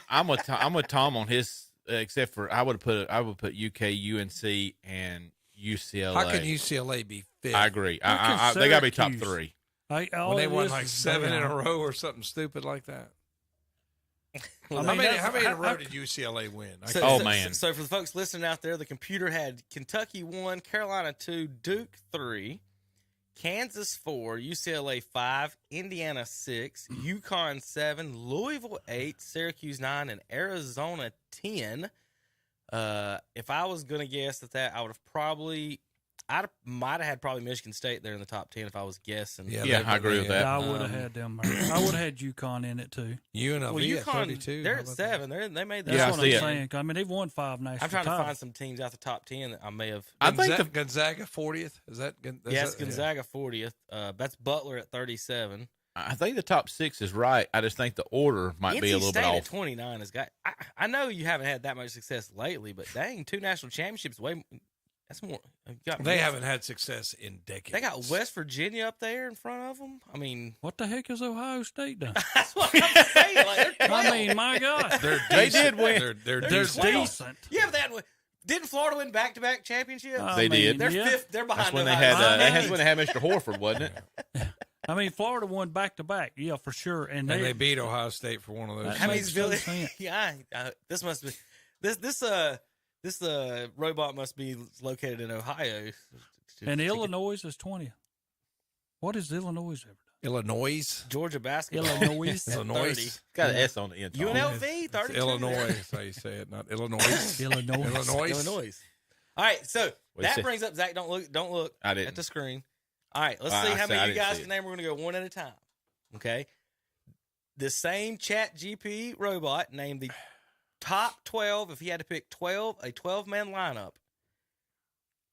I'm with Tom on his, except for I would put UK, UNC, and UCLA.
How can UCLA be 5th?
I agree. They got to be top 3.
When they won like 7 in a row or something stupid like that.
Well,
how many in a row did UCLA win?
Man.
So for the folks listening out there, the computer had Kentucky 1, Carolina 2, Duke 3, Kansas 4, UCLA 5, Indiana 6, UConn 7, Louisville 8, Syracuse 9, and Arizona 10. If I was going to guess at that, I would have might have had probably Michigan State there in the top 10 if I was guessing.
Yeah, I agree with that.
I would have had them. I would have had UConn in it too.
UNLV at 32.
They're at 7. They made that.
That's what I'm saying. I mean, they've won 5 national titles.
I'm trying to find some teams out the top 10 that I may have.
I think Gonzaga 40th. Is that?
Yes, Gonzaga 40th. That's Butler at 37.
I think the top 6 is right. I just think the order might be a little bit off.
At 29 has got. I know you haven't had that much success lately, but dang, 2 national championships. That's more.
They haven't had success in decades.
They got West Virginia up there in front of them. I mean,
what the heck has Ohio State done?
That's what I'm saying. Like,
I mean, my God,
they did win.
They're
decent.
Yeah, but didn't Florida win back-to-back championships?
They did.
They're 5th. They're behind.
That's when they had. That's when they had Mr. Horford, wasn't it?
I mean, Florida won back-to-back. Yeah, for sure. And
they beat Ohio State for one of those.
I mean, this must be this robot must be located in Ohio.
And Illinois is 20th. What has Illinois ever done?
Illinois,
Georgia basketball.
Illinois,
got an S on the end.
UNLV, 32.
Illinois is how you say it, not Illinois.
Illinois. All right, so that brings up Zach. Don't look at the screen. All right, let's see how many of you guys can name. We're going to go one at a time. Okay. The same Chat GP robot named the top 12, if he had to pick 12, a 12-man lineup,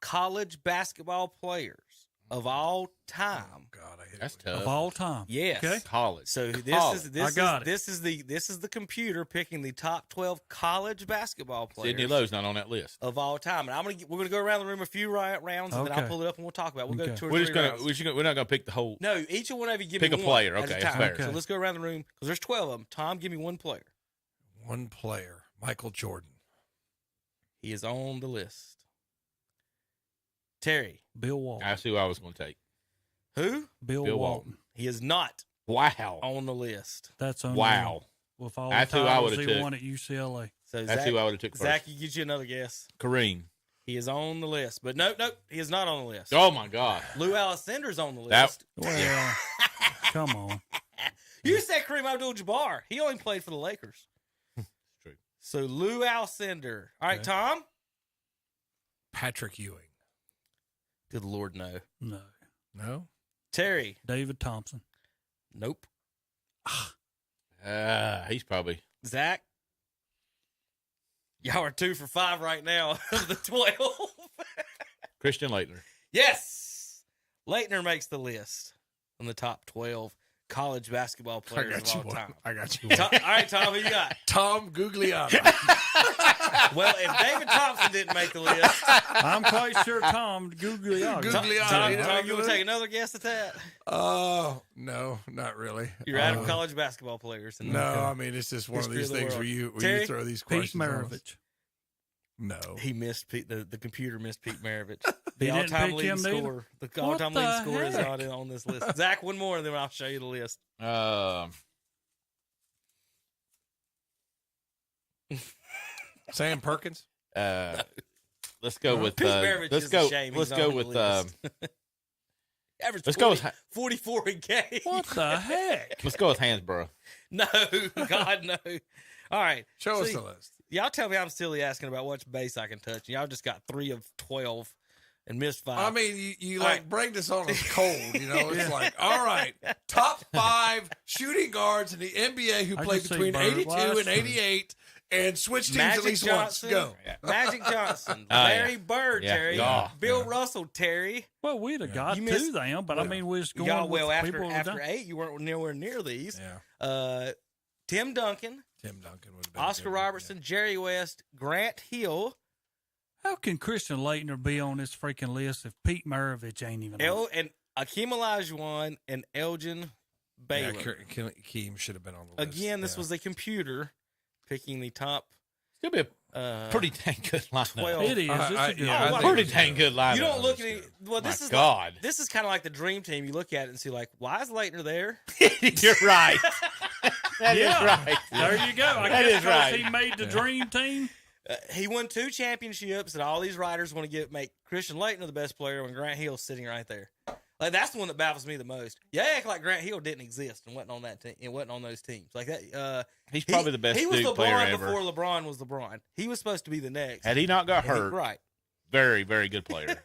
college basketball players of all time.
Oh, God, I hate
That's tough.
Of all time.
Yes.
Okay.
College.
So
I got it.
This is the computer picking the top 12 college basketball players.
Sidney Lowe's not on that list
Of all time. And we're gonna go around the room a few rounds, and then I'll pull it up and we'll talk about it. We'll go 2 or 3 rounds.
We're not gonna pick the whole.
No, each one of you give
pick
me
a
one
player.
at
Okay,
a
that's
time.
fair.
So let's go around the room because there's 12 of them. Tom, give me one player.
One player, Michael Jordan.
He is on the list. Terry.
Bill Walton.
That's who I was going to take.
Who?
Bill Walton.
He is not
Wow.
on the list.
That's on
Wow.
With all
That's
the
who I
titles
would've
he
took.
won at UCLA.
So
That's who I would have took first.
Zach, you get you another guess.
Kareem.
He is on the list. But nope, he is not on the list.
Oh, my God.
Lou Alcindor's on the list.
Well, come on.
You said Kareem Abdul-Jabbar. He only played for the Lakers.
True.
So Lou Alcindor. All right, Tom?
Patrick Ewing.
Good Lord, no.
No?
Terry.
David Thompson.
Nope.
He's probably.
Zach. Y'all are 2 for 5 right now of the 12.
Christian Laettner.
Yes. Laettner makes the list on the top 12 college basketball players of all time.
I got you.
All right, Tom, who you got?
Tom Gugliotta.
Well, if David Thompson didn't make the list,
I'm quite sure Tom Gugliotta.
Tom, you want to take another guess at that?
No, not really.
You're out of college basketball players.
No, I mean, it's just one of these things where you throw these questions.
Pete Maravich.
No.
He missed the computer missed Pete Maravich.
He
The
didn't
all-time
pick
leading
him neither?
scorer. The all-time
What
leading
the
scorer is
heck?
not on this list. Zach, one more, and then I'll show you the list.
Sam Perkins.
Let's go with.
Pete Maravich
Let's
is
go.
a shame.
Let's
He's
go
on
with.
the list. Average
Let's
40,
go with.
44 a game.
What the heck?
Let's go with Hansborough.
No, God, no. All right.
Show us the list.
Y'all tell me I'm silly asking about which base I can touch. Y'all just got 3 of 12 and missed 5.
I mean, you like bring this on as cold, you know? It's like, all right, top 5 shooting guards in the NBA who played between 82 and 88 and switch teams
Magic
at least
Johnson,
once. Go.
Magic Johnson, Larry Bird, Terry, Bill Russell, Terry.
Well, we'd have got to them, but I mean, we're just going with people
after 8, you weren't nowhere near these.
Yeah.
Tim Duncan,
would have been
Oscar
good.
Robertson, Jerry West, Grant Hill,
How can Christian Leitner be on this freaking list if Pete Maravich ain't even on it?
and Akeem Olajuwon, and Elgin Baylor.
Yeah, Keem should have been on the list.
Again, this was a computer picking the top.
Still be a pretty dang good lineup.
12.
It is. It's a good
I
one.
think
Pretty dang good lineup.
You don't look at it. Well, this
My
is
God.
Like, this is kind of like the dream team. You look at it and see, like, why is Leitner there?
You're right. That is right.
There you go. I
That
guess
is right.
he made the dream team.
He won 2 championships, and all these writers want to make Christian Leitner the best player when Grant Hill's sitting right there. Like, that's the one that baffles me the most. You act like Grant Hill didn't exist and wasn't on that team. It wasn't on those teams like that.
He's probably the best
He was
Duke player
LeBron
ever.
before LeBron was LeBron. He was supposed to be the next.
Had he not got
And he-
hurt,
right?
very, very good player.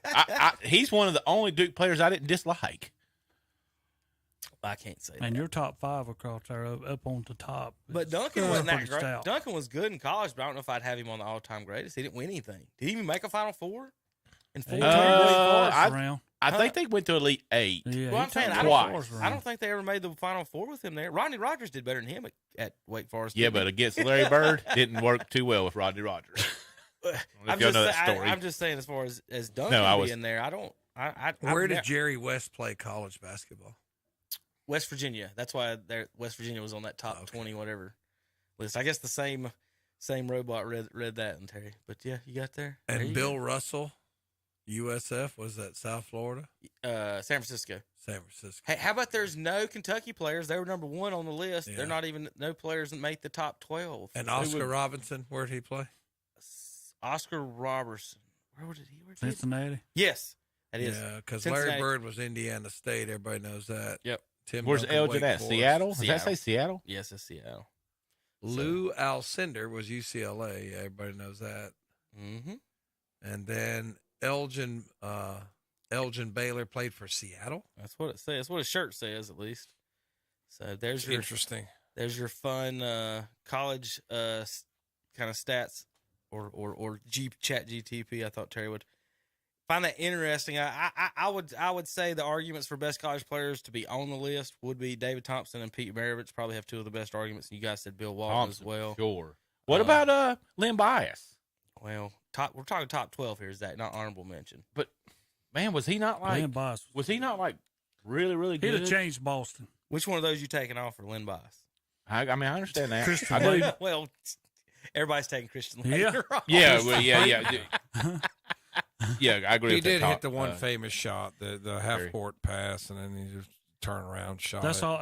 He's one of the only Duke players I didn't dislike.
I can't say
And
that.
your top 5 across there up on the top.
But Duncan
It's
wasn't that
pretty
great.
stout.
Duncan was good in college, but I don't know if I'd have him on the all-time greatest. He didn't win anything. Did he even make a Final Four? In 4
He
years?
turned Wake
I-
Forest around.
I think they went to Elite 8.
Yeah,
Well,
he
I'm saying,
turned
I
Wake
don't-
Forest
I
around.
don't think they ever made the Final Four with him there. Rodney Rogers did better than him at Wake Forest.
Yeah,
didn't
but against Larry Bird, didn't work too well with Rodney Rogers.
he?
if y'all know that story.
I'm just saying, as far as Duncan
No, I was-
being there, I don't.
Where did Jerry West play college basketball?
West Virginia? That's why West Virginia was on that top 20 whatever list. I guess the same robot read that and Terry. But yeah, you got there. There
And
you
Bill Russell, USF, was that South Florida?
go. San Francisco.
San Francisco.
Hey, how about there's no Kentucky players? They were number 1 on the list.
Yeah.
They're not even no players that make the top 12.
And
Who
Oscar
would-
Robinson, where did he play?
Oscar Robertson. Where did he?
Cincinnati.
Yes, that is.
Yeah, because
Cincinnati.
Larry Bird was Indiana State. Everybody knows that.
Yep.
Tim
Where's
Duncan,
Elgin
Wake
at?
Forest.
Seattle? Does that
Seattle.
say Seattle?
Yes, it's Seattle.
Lou Alcindor was UCLA. Yeah, everybody knows that.
Mm-hmm.
And then Elgin Baylor played for Seattle.
That's what it says. That's what his shirt says, at least. So there's your
Interesting.
fun college kind of stats or chat GTP. I thought Terry would find that interesting. I would say the arguments for best college players to be on the list would be David Thompson and Pete Maravich. Probably have 2 of the best arguments. You guys said Bill Walton as well.
Sure. What about Lynn Bias?
Well, we're talking top 12 here, Zach, not honorable mention.
But man, was he not like?
Lynn Bias.
Was he not like really, really
He'd
good?
have changed Boston.
Which one of those you taking off for Lynn Bias?
I mean, I understand that.
Christian
I believe-
Leitner.
Well, everybody's taking Christian
Yeah.
Leitner off.
Yeah, well, yeah. Yeah, I agree.
He
with
did
that
hit the
talk.
one famous shot, the half court pass, and then he just turned around shot.
That's
it.
all.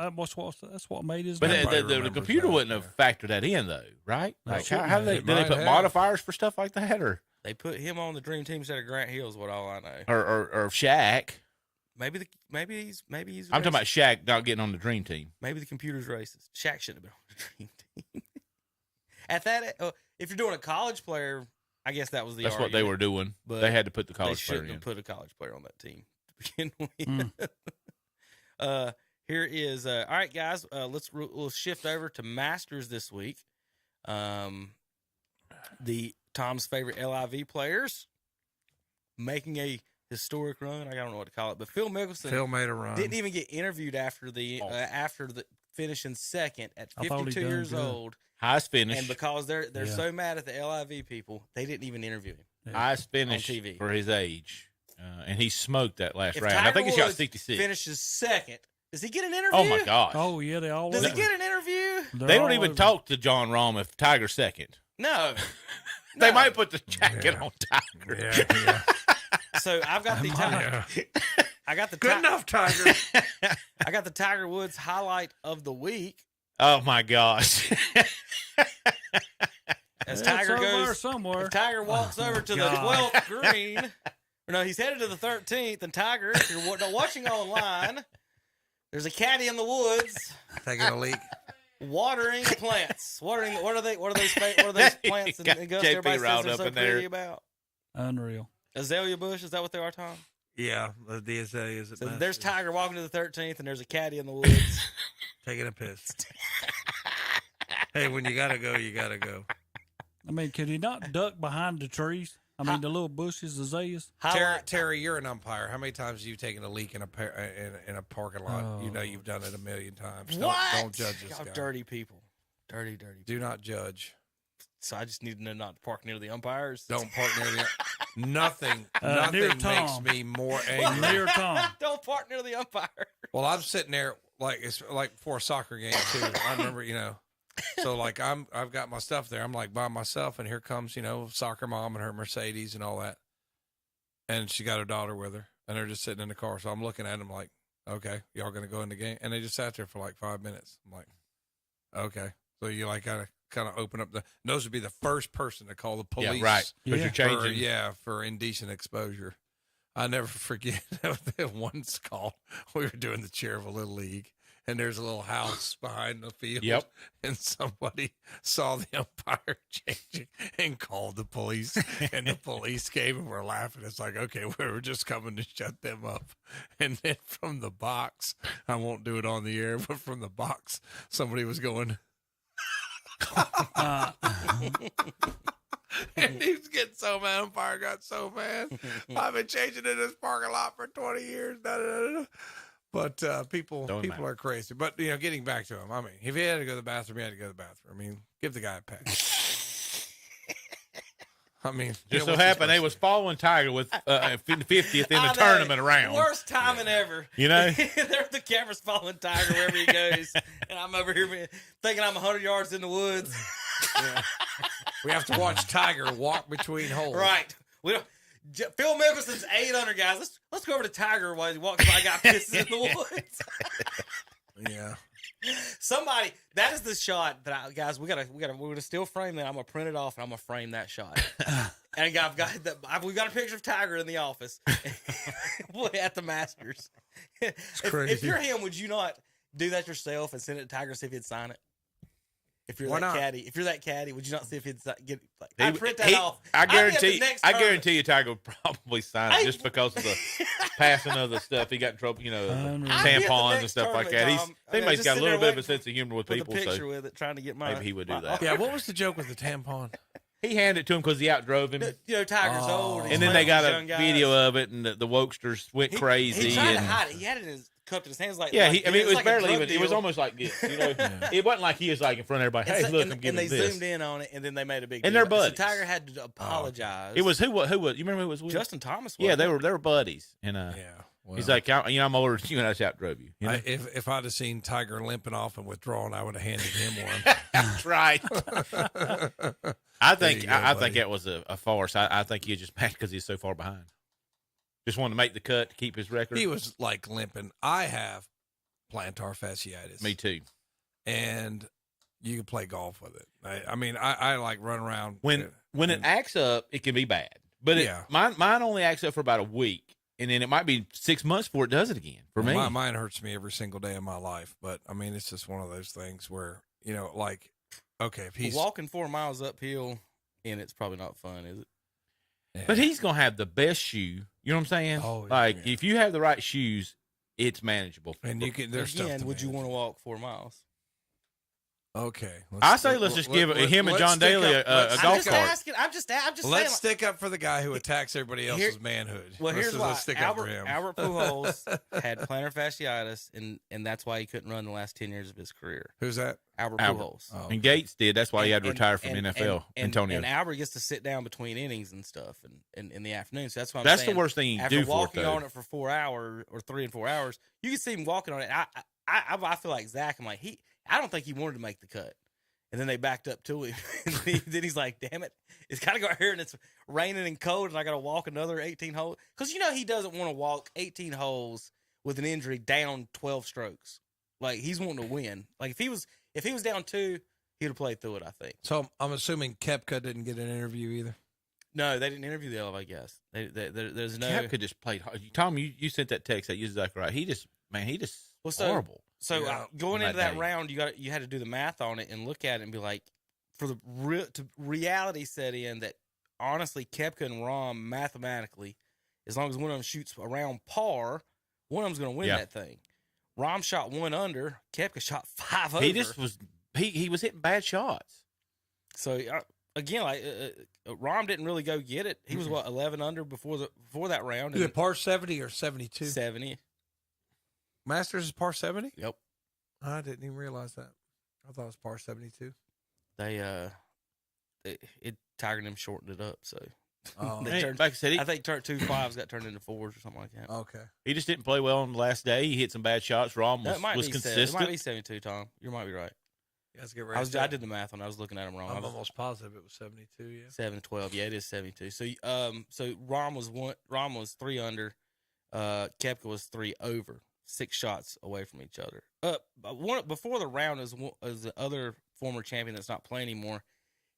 That's what made his
But
name.
Everybody
the
remembers
computer
that,
wouldn't have factored that in, though, right?
No,
Like,
shouldn't
how
have.
did
It
they
might
put
have.
modifiers for stuff like that, or
They put him on the dream team instead of Grant Hill is what all I know.
or Shaq?
Maybe he's
I'm talking about
racist.
Shaq not getting on the dream team.
Maybe the computer's racist. Shaq shouldn't have been on the dream team. At that, if you're doing a college player, I guess that was the
That's what they
argument,
were doing.
but
They had to put the
They
college player
shouldn't
in.
have put a college player on that team to begin with. Here is all right, guys. We'll shift over to Masters this week. The Tom's favorite LIV players making a historic run. I don't know what to call it, but Phil Mickelson
Phil made a run.
didn't even get interviewed after the finishing second at
I thought he
52
done
years
good.
old.
Highest finish.
And because they're
Yeah.
so mad at the LIV people, they didn't even interview him.
Highest finish
on TV.
for his age. And he smoked that last
If
round.
Tiger
I think he shot
Woods
66.
finishes second, does he get an interview?
Oh, my gosh.
Oh yeah, they all.
Does he
over.
get an interview?
They're
They don't
all
even
over.
talk to John Rahm if Tiger's second.
No.
They
No.
might put the jacket on Tiger.
Yeah.
So I've got the Tiger. I got the
Good enough, Tiger.
I got the Tiger Woods highlight of the week.
Oh, my gosh.
As
It's
Tiger
over there
goes,
somewhere.
if Tiger walks over to the
God.
12th green, or no, he's headed to the 13th. And Tiger, if you're watching online, there's a caddy in the woods
Taking a leak.
watering plants. What are those plants in
Got
Augusta?
JP
Everybody says
riled
they're
up
so
in there.
pretty about
Unreal.
azalea bush. Is that what they are, Tom?
Yeah, the azaleas.
So there's Tiger walking to the 13th, and there's a caddy in the woods.
taking a piss. Hey, when you gotta go, you gotta go.
I mean, could he not duck behind the trees? I mean, the little bushes, azaleas.
Terry, you're an umpire. How many times have you taken a leak in a parking lot? You know you've done it a million times.
What?
Don't judge this
Y'all
guy.
dirty people. Dirty, dirty.
Do not judge.
So I just need to know not to park near the umpires.
Don't park near the nothing
near
makes
Tom.
me more angry.
Near Tom.
Don't park near the umpire.
Well, I'm sitting there like it's like before a soccer game too. I remember, so like I've got my stuff there. I'm like by myself, and here comes soccer mom and her Mercedes and all that, and she got her daughter with her, and they're just sitting in the car. So I'm looking at them like, okay, y'all gonna go in the game? And they just sat there for like 5 minutes. I'm like, okay, so you like kind of open up those would be the first person to call the police.
Yeah, right. Because you're changing.
For indecent exposure. I never forget once called. We were doing the chair of a little league, and there's a little house behind the field.
Yep.
And somebody saw the umpire changing and called the police, and the police came and we're laughing. It's like, okay, we were just coming to shut them up. And then from the box, I won't do it on the air, but from the box, somebody was going. And he was getting so mad. Umpire got so mad. I've been changing in this parking lot for 20 years. Da, da, da, da. But people are crazy. But getting back to him, I mean, if he had to go to the bathroom, he had to go to the bathroom. I mean, give the guy a pass. I mean,
just so happened they was following Tiger with 50th in the tournament round.
Worst timing ever. They're the camera's following Tiger wherever he goes, and I'm over here thinking I'm 100 yards in the woods.
Yeah. We have to watch Tiger walk between holes.
Right. We don't. Phil Mickelson's 8 under, guys. Let's go over to Tiger while he walks by. Got pisses in the woods.
Yeah.
Somebody, that is the shot that guys. We're gonna still frame that. I'm gonna print it off and I'm gonna frame that shot. And we've got a picture of Tiger in the office at the Masters.
It's crazy.
If you're him, would you not do that yourself and send it to Tiger and see if he'd sign it? If you're that caddy, would you not see if he'd get I'd print that off?
I guarantee you Tiger would probably sign it just because of the passing of the stuff. He got in trouble, tampons and stuff like that. He's got a little bit of a sense of humor with people.
A picture with it, trying to get
maybe he would do that.
Yeah, what was the joke with the tampon?
He handed it to him because he outdrove him.
Tiger's old.
And then they got a video of it, and the wokesters went crazy.
He tried to hide it. He had it cupped in his hands like.
Yeah, it was barely even. It was almost like this. It wasn't like he was like in front of everybody. Hey, look, I'm giving this.
And they zoomed in on it, and then they made a big.
And they're buddies.
So Tiger had to apologize.
It was who was? You remember who it was with?
Justin Thomas.
Yeah, they were buddies, and
well,
he's like, I'm older than you, and I just outdrove you.
If I'd have seen Tiger limping off and withdrawing, I would have handed him one.
That's right. I think that was a farce. I think he was just mad because he's so far behind. Just wanted to make the cut to keep his record.
He was like limping. I have plantar fasciitis.
Me too.
And you can play golf with it. I like run around.
When it acts up, it can be bad. But mine only acts up for about a week. And then it might be 6 months before it does it again for me.
Mine hurts me every single day of my life. But, it's just one of those things where, okay, if he's
walking 4 miles uphill, and it's probably not fun, is it?
Yeah. But he's going to have the best shoe. You know what I'm saying?
Oh,
if you have the right shoes, it's manageable.
And there's
again, would you want to walk 4 miles?
Okay.
Let's just give him and John Daly a golf cart.
I'm just
Let's stick up for the guy who attacks everybody else's manhood.
Well, here's why.
Stick up for him.
Albert Pujols had plantar fasciitis, and that's why he couldn't run the last 10 years of his career.
Who's that?
Albert Pujols.
Oh.
And Gates did. That's why he had to retire from NFL. Antonio.
And Albert gets to sit down between innings and stuff in the afternoon. So that's why
that's the worst thing you do for it, though.
After walking on it for 4 hours or 3 and 4 hours, you can see him walking on it. I feel like Zach. I'm like, I don't think he wanted to make the cut. And then they backed up to him. And then he's like, damn it. It's got to go out here and it's raining and cold and I got to walk another 18 holes. Because, he doesn't want to walk 18 holes with an injury down 12 strokes. Like, he's wanting to win. Like, if he was down 2, he would have played through it, I think.
So I'm assuming Koepka didn't get an interview either?
No, they didn't interview the Elf, I guess. There's no.
Koepka just played hard. Tom, you sent that text that you're exactly right. He just horrible.
So going into that round, you had to do the math on it and look at it and be like, for the reality set in that honestly, Koepka and Rahm mathematically, as long as one of them shoots around par, one of them's going to win that thing. Rahm shot 1 under, Koepka shot 5 over.
He just was hitting bad shots.
So again, Rahm didn't really go get it. He was 11 under before that round.
Is it par 70 or 72?
70.
Masters is par 70?
Yep.
I didn't even realize that. I thought it was par 72.
Tiger and them shortened it up, so
Like I said,
I think 2.5s got turned into 4s or something like that.
Okay.
he just didn't play well on the last day. He hit some bad shots. Rom was consistent.
It might be 72, Tom. You might be right.
Let's get ready.
I did the math when I was looking at him wrong.
I'm almost positive it was 72. Yeah.
7-12. Yeah, it is 72. So so Rom was 3 under. Koepka was 3 over. 6 shots away from each other. Before the round is the other former champion that's not playing anymore.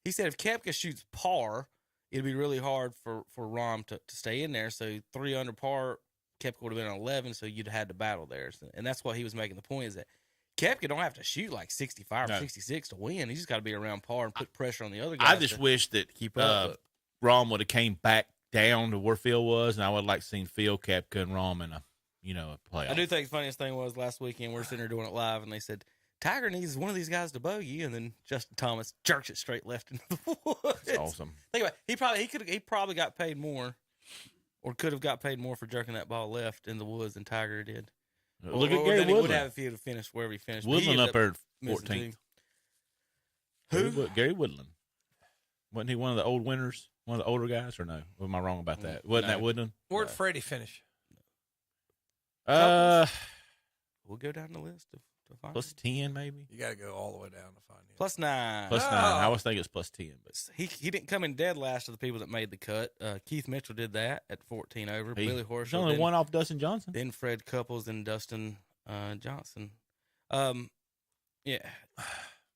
He said if Koepka shoots par, it'd be really hard for Rom to stay in there. So 3 under par, Koepka would have been 11. So you'd have had to battle there. And that's what he was making the point is that Koepka don't have to shoot like 65 or 66 to win. He's just got to be around par and put pressure on the other guys.
I just wish that
keep up.
Rom would have came back down to where Phil was, and I would like seen Phil, Koepka, and Rom in a playoff.
I do think the funniest thing was last weekend we're sitting there doing it live, and they said Tiger needs one of these guys to bogey, and then Justin Thomas jerks it straight left into the woods.
That's awesome.
Think about it. He probably got paid more, or could have got paid more for jerking that ball left in the woods than Tiger did.
Look at Gary
Woodland. He would
Woodland.
have if he had finished wherever he finished.
Woodland up there at
missing
14th.
Who?
Gary Woodland. Wasn't he one of the old winners? One of the older guys, or no? Or am I wrong about that? Wasn't that Woodland?
Where'd Freddie finish?
We'll go down the list to find
plus 10 maybe.
You got to go all the way down to find him.
plus 9.
Plus 9. I was thinking it's plus 10, but
He didn't come in dead last of the people that made the cut. Keith Mitchell did that at 14 over. Billy
there's
Horschel.
only one off Dustin Johnson.
Then Fred Couples and Dustin Johnson. Yeah.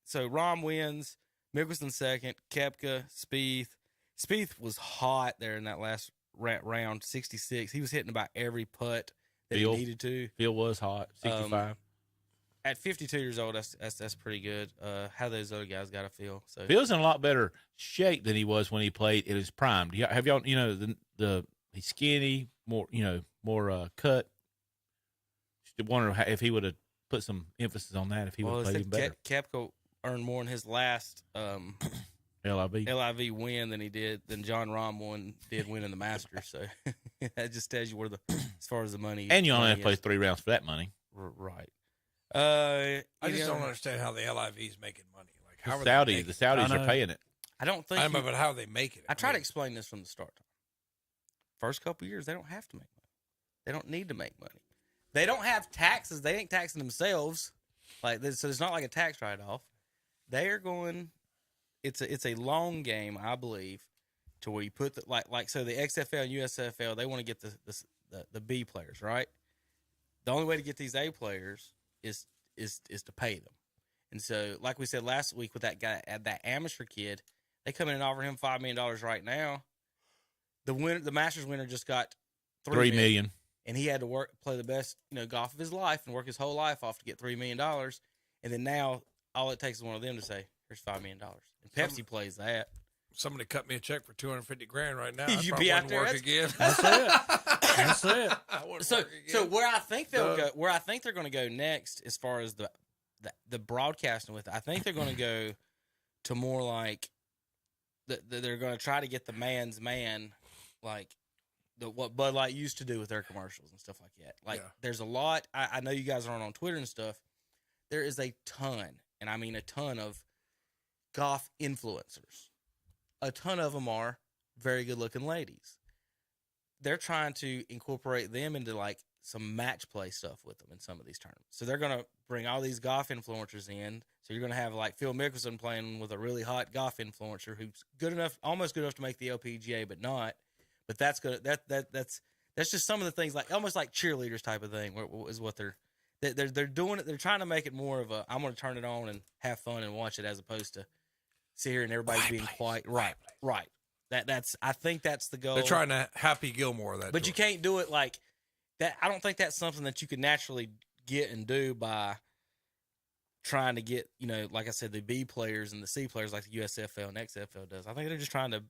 So Rom wins. Mickelson second. Koepka, Spieth. Spieth was hot there in that last round, 66. He was hitting about every putt that he needed to.
Phil was hot, 65.
At 52 years old, that's pretty good. How those other guys got to feel. So
Phil's in a lot better shape than he was when he played in his prime. Have y'all, he's skinny, more cut. Just wonder if he would have put some emphasis on that if he would have played even better.
Koepka earned more in his last LIV win than John Rahm did win in the Masters. So that just tells you where as far as the money.
And you only have to play 3 rounds for that money.
Right.
I just don't understand how the LIV is making money. Like how
the Saudis are paying it.
I don't think.
But how are they making it?
I try to explain this from the start. First couple years, they don't have to make money. They don't need to make money. They don't have taxes. They ain't taxing themselves. So it's not like a tax write-off. They are going. It's a long game, I believe, to where you put so the XFL and USFL, they want to get the B players, right? The only way to get these A players is to pay them. And so, like we said last week with that guy, that amateur kid, they come in and offer him $5 million right now. The Masters winner just got $3 million. And he had to play the best, golf of his life and work his whole life off to get $3 million. And then now all it takes is one of them to say, "Here's $5 million." And Pepsi plays that.
Somebody cut me a check for $250,000 right now.
You'd be out there.
Work again.
That's it.
So where I think they're going to go next, as far as the broadcasting with it, I think they're going to go to more like they're going to try to get the man's man, like what Bud Light used to do with their commercials and stuff like that. There's a lot. I know you guys aren't on Twitter and stuff. There is a ton, and I mean a ton of golf influencers. A ton of them are very good-looking ladies. They're trying to incorporate them into like some match play stuff with them in some of these tournaments. So they're going to bring all these golf influencers in. So you're going to have like Phil Mickelson playing with a really hot golf influencer who's almost good enough to make the LPGA, but not. But that's good. That's just some of the things, like almost like cheerleaders type of thing is what they're doing it. They're trying to make it more of a, I'm going to turn it on and have fun and watch it, as opposed to sit here and everybody's being quiet. Right. I think that's the goal.
They're trying to Happy Gilmore that.
But you can't do it like that. I don't think that's something that you could naturally get and do by trying to get, like I said, the B players and the C players like the USFL and XFL does. I think they're just trying to,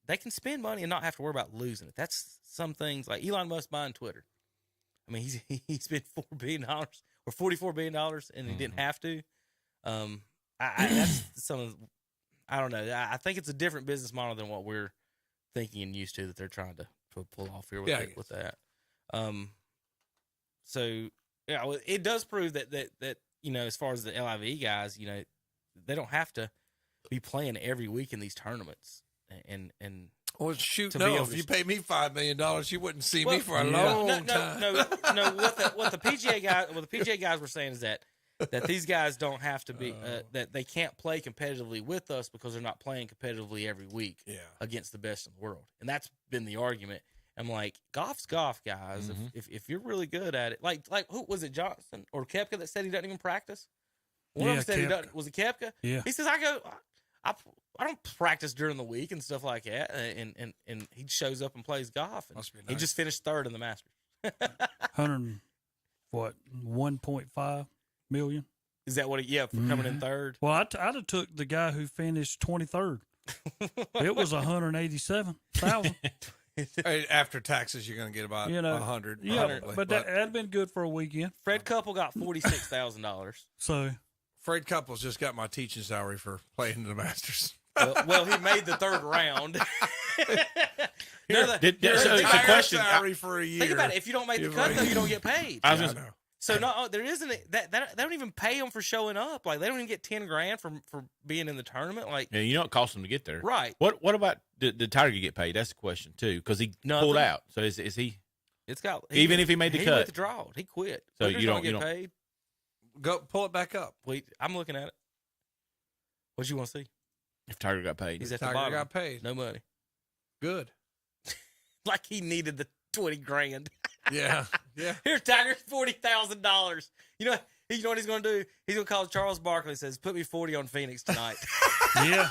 they can spend money and not have to worry about losing it. That's some things like Elon Musk buying Twitter. I mean, he spent $4 billion or $44 billion and he didn't have to. That's some of, I don't know. I think it's a different business model than what we're thinking and used to that they're trying to pull off here with that. So yeah, it does prove that as far as the LIV guys, they don't have to be playing every week in these tournaments. And
well, shoot, no. If you pay me $5 million, you wouldn't see me for a long time.
No. What the PGA guys were saying is that these guys don't have to be that they can't play competitively with us because they're not playing competitively every week against the best in the world, and that's been the argument. I'm like, golf's golf, guys.
Mm-hmm.
If you're really good at it, like who was it, Johnson or Koepka that said he doesn't even practice? One of them said he doesn't. Was it Koepka?
Yeah.
He says I don't practice during the week and stuff like that, and he shows up and plays golf. And
Must be nice.
He just finished third in the Masters.
1.5 million.
Is that what? For coming in third.
Well, I'd have took the guy who finished 23rd. It was 187,000.
After taxes, you're going to get about 100.
Yeah, but that'd been good for a weekend.
Fred Couple got $46,000.
So
Fred Couples just got my teaching salary for playing in the Masters.
Well, he made the third round.
It's a question.
Salary for a year.
Think about it. If you don't make the cut, though, you don't get paid.
I know.
So there isn't that they don't even pay them for showing up. Like they don't even get $10,000 for being in the tournament. Like
you know, it costs them to get there,
right?
What about did Tiger get paid? That's the question too, because he pulled out. So is he?
It's got
even if he made the cut,
he withdrawed. He quit.
So
you don't get paid.
Go pull it back up.
Wait, I'm looking at it. What you want to see?
If Tiger got paid,
he's at the
Tiger
bottom.
got paid.
No money.
Good.
Like he needed the $20,000.
Yeah.
Here's Tiger's $40,000. You know what he's going to do? He's going to call Charles Barkley and says, "Put me 40 on Phoenix tonight."
Yeah.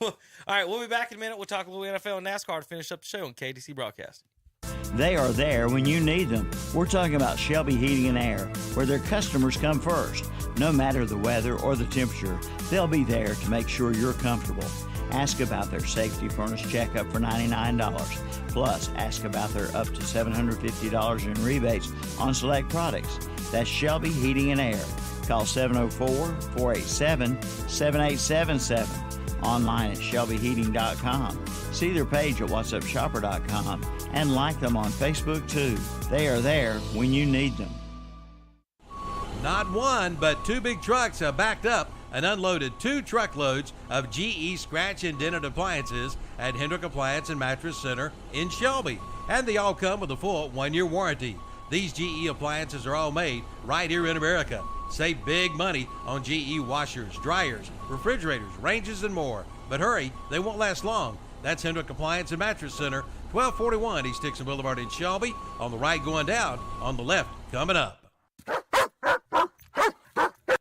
Well, all right, we'll be back in a minute. We'll talk a little NFL and NASCAR to finish up the show on KDC Broadcasting.
They are there when you need them. We're talking about Shelby Heating and Air, where their customers come first. No matter the weather or the temperature, they'll be there to make sure you're comfortable. Ask about their safety furnace checkup for $99. Plus, ask about their up to $750 in rebates on select products. That's Shelby Heating and Air. Call 704-487-7877. Online at shelbyheating.com. See their page at whatsupshopper.com and like them on Facebook too. They are there when you need them.
Not one, but two big trucks have backed up and unloaded 2 truckloads of GE scratch and dented appliances at Hendrick Appliance and Mattress Center in Shelby. And they all come with a full 1-year warranty. These GE appliances are all made right here in America. Save big money on GE washers, dryers, refrigerators, ranges, and more. But hurry, they won't last long. That's Hendrick Appliance and Mattress Center, 1241 East Dixon Boulevard in Shelby. On the right going down, on the left coming up.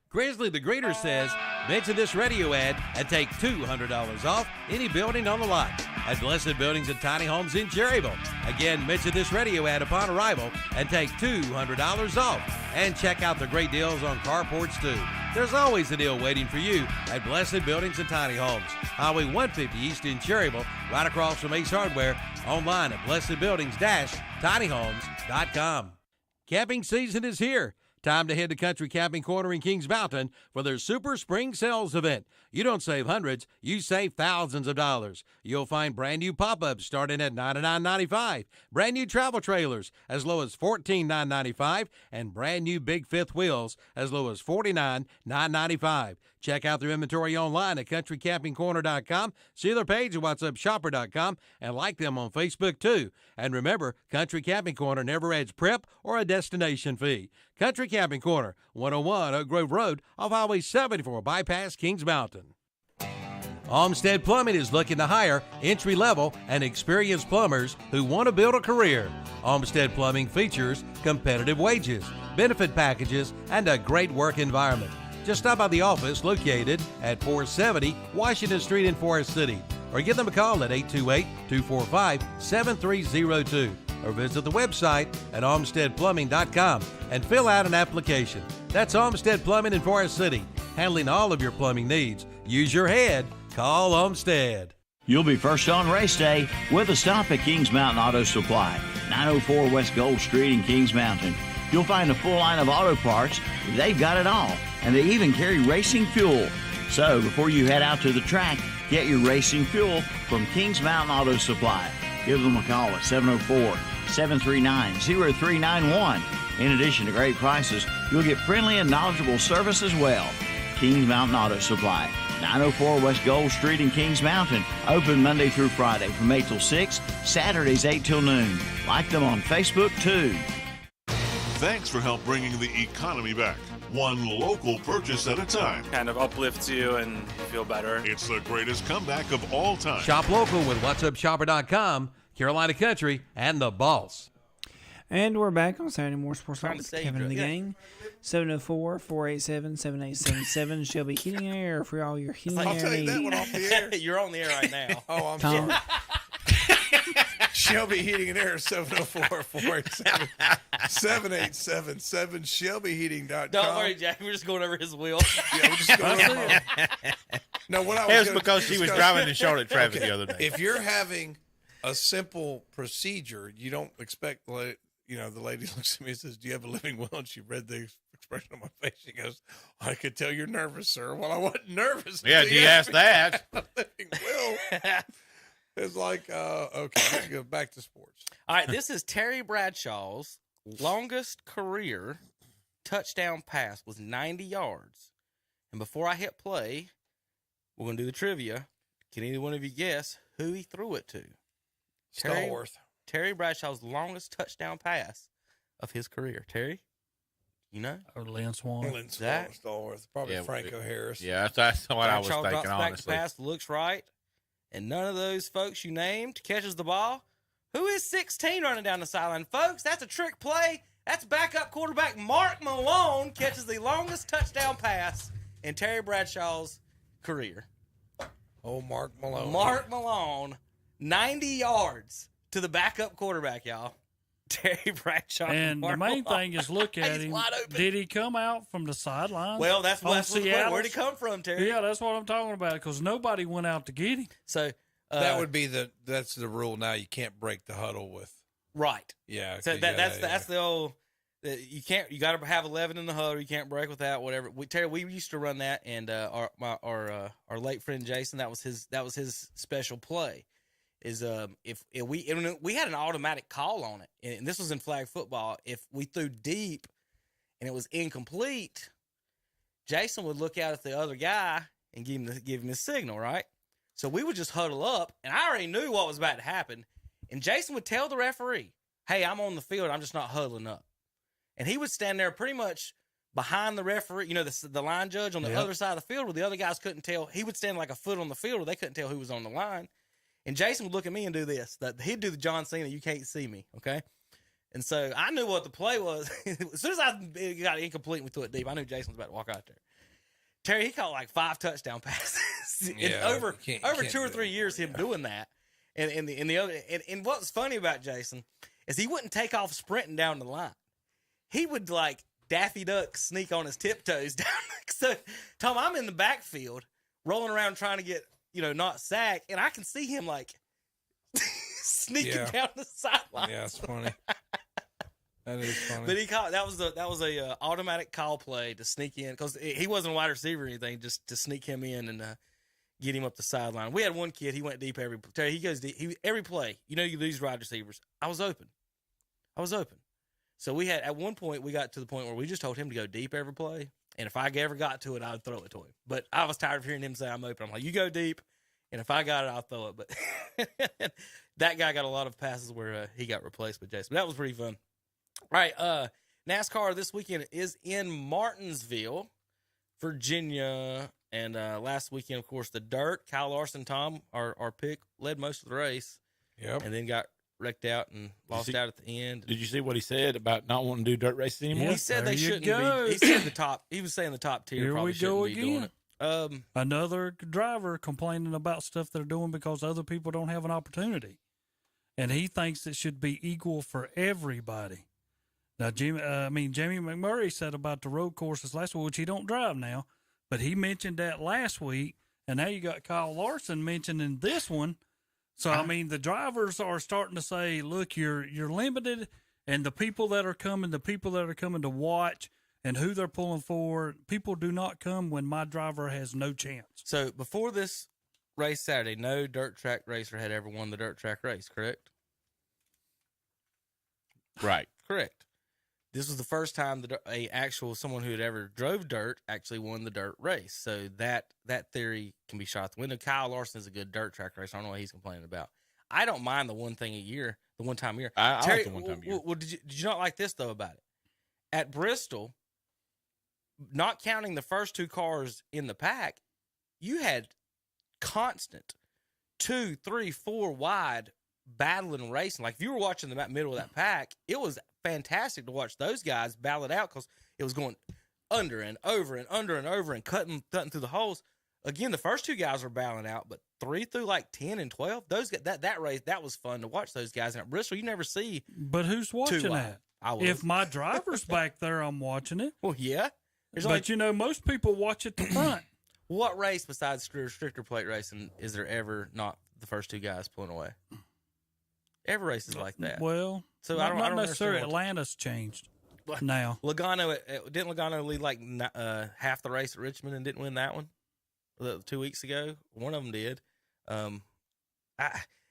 Grizzly the Greeter says, mention this radio ad and take $200 off any building on the lot at Blessed Buildings and Tiny Homes in Cherryville. Again, mention this radio ad upon arrival and take $200 off. And check out the great deals on carports too. There's always a deal waiting for you at Blessed Buildings and Tiny Homes. Highway 150 East in Cherryville, right across from Ace Hardware. Online at blessedbuildings-tinyhomes.com. Camping season is here. Time to head to Country Camping Corner in Kings Mountain for their Super Spring Sales event. You don't save hundreds, you save thousands of dollars. You'll find brand new pop-ups starting at $99.95, brand new travel trailers as low as $14,995, and brand new big fifth wheels as low as $49,995. Check out their inventory online at countrycampingcorner.com, see their page at whatsupshopper.com, and like them on Facebook too. And remember, Country Camping Corner never adds prep or a destination fee. Country Camping Corner, 101 Oak Grove Road off Highway 74, bypass Kings Mountain. Olmsted Plumbing is looking to hire entry-level and experienced plumbers who want to build a career. Olmsted Plumbing features competitive wages, benefit packages, and a great work environment. Just stop by the office located at 470 Washington Street in Forest City, or give them a call at 828-245-7302, or visit the website at olmstedplumbing.com and fill out an application. That's Olmsted Plumbing in Forest City, handling all of your plumbing needs. Use your head. Call Olmsted.
You'll be first on race day with a stop at Kings Mountain Auto Supply, 904 West Gold Street in Kings Mountain. You'll find a full line of auto parts. They've got it all, and they even carry racing fuel. So before you head out to the track, get your racing fuel from Kings Mountain Auto Supply. Give them a call at 739-0391. In addition to great prices, you'll get friendly and knowledgeable service as well. Kings Mountain Auto Supply, 904 West Gold Street in Kings Mountain. Open Monday through Friday from 8 till 6, Saturdays 8 till noon. Like them on Facebook, too.
Thanks for help bringing the economy back. One local purchase at a time.
Kind of uplifts you and you feel better.
It's the greatest comeback of all time.
Shop local with whatsupshopper.com, Carolina Country, and the Boss.
And we're back on Saturday Morning Sports Talk with
say
Kevin and the
yeah.
gang. 704-487-7877. Shelby Heating and Air for all your heating and
I'll
air
take that one
needs.
off the air.
You're on the air right now.
Oh, I'm
Tom,
sorry. Shelby Heating and Air, 704-487-7877. ShelbyHeating.com.
Don't worry, Jack. We're just going over his wheel.
Yeah, we're just going over. No, what I was
It was
gonna
because she was
discuss-
driving in Charlotte traffic
Okay,
the other day.
If you're having a simple procedure, you don't expect, the lady looks at me and says, "Do you have a living will?" And she read the expression on my face. She goes, "I could tell you're nervous, sir." Well, I wasn't nervous.
Yeah,
until
do you ask
me
that?
a living will. It's like, okay, let's go back to sports.
All right, this is Terry Bradshaw's longest career touchdown pass was 90 yards. And before I hit play, we're going to do the trivia. Can either one of you guess who he threw it to?
Stallworth.
Terry Bradshaw's longest touchdown pass of his career. Terry, you know?
Or Lynn Swan.
Lynn
Zach?
Stallworth. Probably
Yeah,
Franco Harris.
Yeah, that's what I was
Bradshaw
thinking,
drops back to
honestly.
pass, looks right, and none of those folks you named catches the ball. Who is 16 running down the sideline? Folks, that's a trick play. That's backup quarterback Mark Malone catches the longest touchdown pass in Terry Bradshaw's career.
Oh, Mark Malone.
Mark Malone, 90 yards to the backup quarterback, y'all. Terry Bradshaw.
And the main thing is look at
He's
him.
wide open.
Did he come out from the sideline?
Well, that's
on
what
Seattle's?
where'd he come from, Terry?
Yeah, that's what I'm talking about, because nobody went out to get him.
So
That would be that's the rule now. You can't break the huddle with.
right.
Yeah.
So
'cause
that's the old. You can't. You got to have 11 in the huddle. You can't break with that. Whatever. Terry, we used to run that, and our late friend Jason, that was his special play. Is if we had an automatic call on it, and this was in flag football. If we threw deep, and it was incomplete, Jason would look out at the other guy and give him the signal, right? So we would just huddle up, and I already knew what was about to happen. And Jason would tell the referee, "Hey, I'm on the field. I'm just not huddling up." And he would stand there pretty much behind the referee, the line judge on the other side of the field where the other guys couldn't tell. He would stand like a foot on the field where they couldn't tell who was on the line. And Jason would look at me and do this. He'd do the John Cena, "You can't see me," okay? And so I knew what the play was. As soon as I got incomplete and we threw it deep, I knew Jason was about to walk out there. Terry, he caught like 5 touchdown passes.
Yeah,
over
you
2 or 3 years, him doing that. And what was funny about Jason is he wouldn't take off sprinting down the line. He would like Daffy Duck sneak on his tiptoes down. So, Tom, I'm in the backfield rolling around trying to get, not sacked, and I can see him like sneaking down the sideline.
Yeah, it's funny. That is funny.
But that was a automatic call play to sneak in because he wasn't a wide receiver or anything, just to sneak him in and get him up the sideline. We had one kid, he went deep every play. He goes deep every play. You lose wide receivers. I was open. So we had, at one point, we got to the point where we just told him to go deep every play. And if I ever got to it, I would throw it to him. But I was tired of hearing him say, "I'm open." I'm like, "You go deep. And if I got it, I'll throw it." But that guy got a lot of passes where he got replaced with Jason. But that was pretty fun. All right. NASCAR this weekend is in Martinsville, Virginia. And last weekend, of course, the dirt. Kyle Larson, Tom, our pick, led most of the race.
Yep.
And then got wrecked out and lost out at the end.
Did you see what he said about not wanting to do dirt races anymore?
He said
there
they
you
shouldn't
go.
be. He said the top. He was saying the top tier
Here
probably
we go
shouldn't be doing
again.
it.
Another driver complaining about stuff they're doing because other people don't have an opportunity. And he thinks it should be equal for everybody. Now, Jamie McMurray said about the road courses last week, which he don't drive now, but he mentioned that last week, and now you got Kyle Larson mentioning this one. So, the drivers are starting to say, look, you're limited, and the people that are coming to watch and who they're pulling for, people do not come when my driver has no chance.
So before this race Saturday, no dirt track racer had ever won the dirt track race, correct?
Right.
Correct. This was the first time that someone who had ever drove dirt actually won the dirt race. So that theory can be shot out the window. Kyle Larson is a good dirt track racer. I don't know what he's complaining about. I don't mind the one time a year.
I
Terry,
like the one time a year.
Well, did you not like this though about it? At Bristol, not counting the first 2 cars in the pack, you had constant 2, 3, 4 wide battling and racing. Like if you were watching the middle of that pack, it was fantastic to watch those guys battle it out because it was going under and over and under and over and cutting through the holes. Again, the first 2 guys were battling out, but 3 through like 10 and 12, that race, that was fun to watch those guys. And at Bristol, you never see.
But who's watching that? If my driver's back there, I'm watching it.
Well, yeah.
But most people watch at the front.
What race besides restrictor plate racing is there ever not the first 2 guys pulling away? Every race is like that.
Well,
so
I don't
understand
necessarily. Atlanta's changed now.
Didn't Logano lead like half the race at Richmond and didn't win that one 2 weeks ago? One of them did.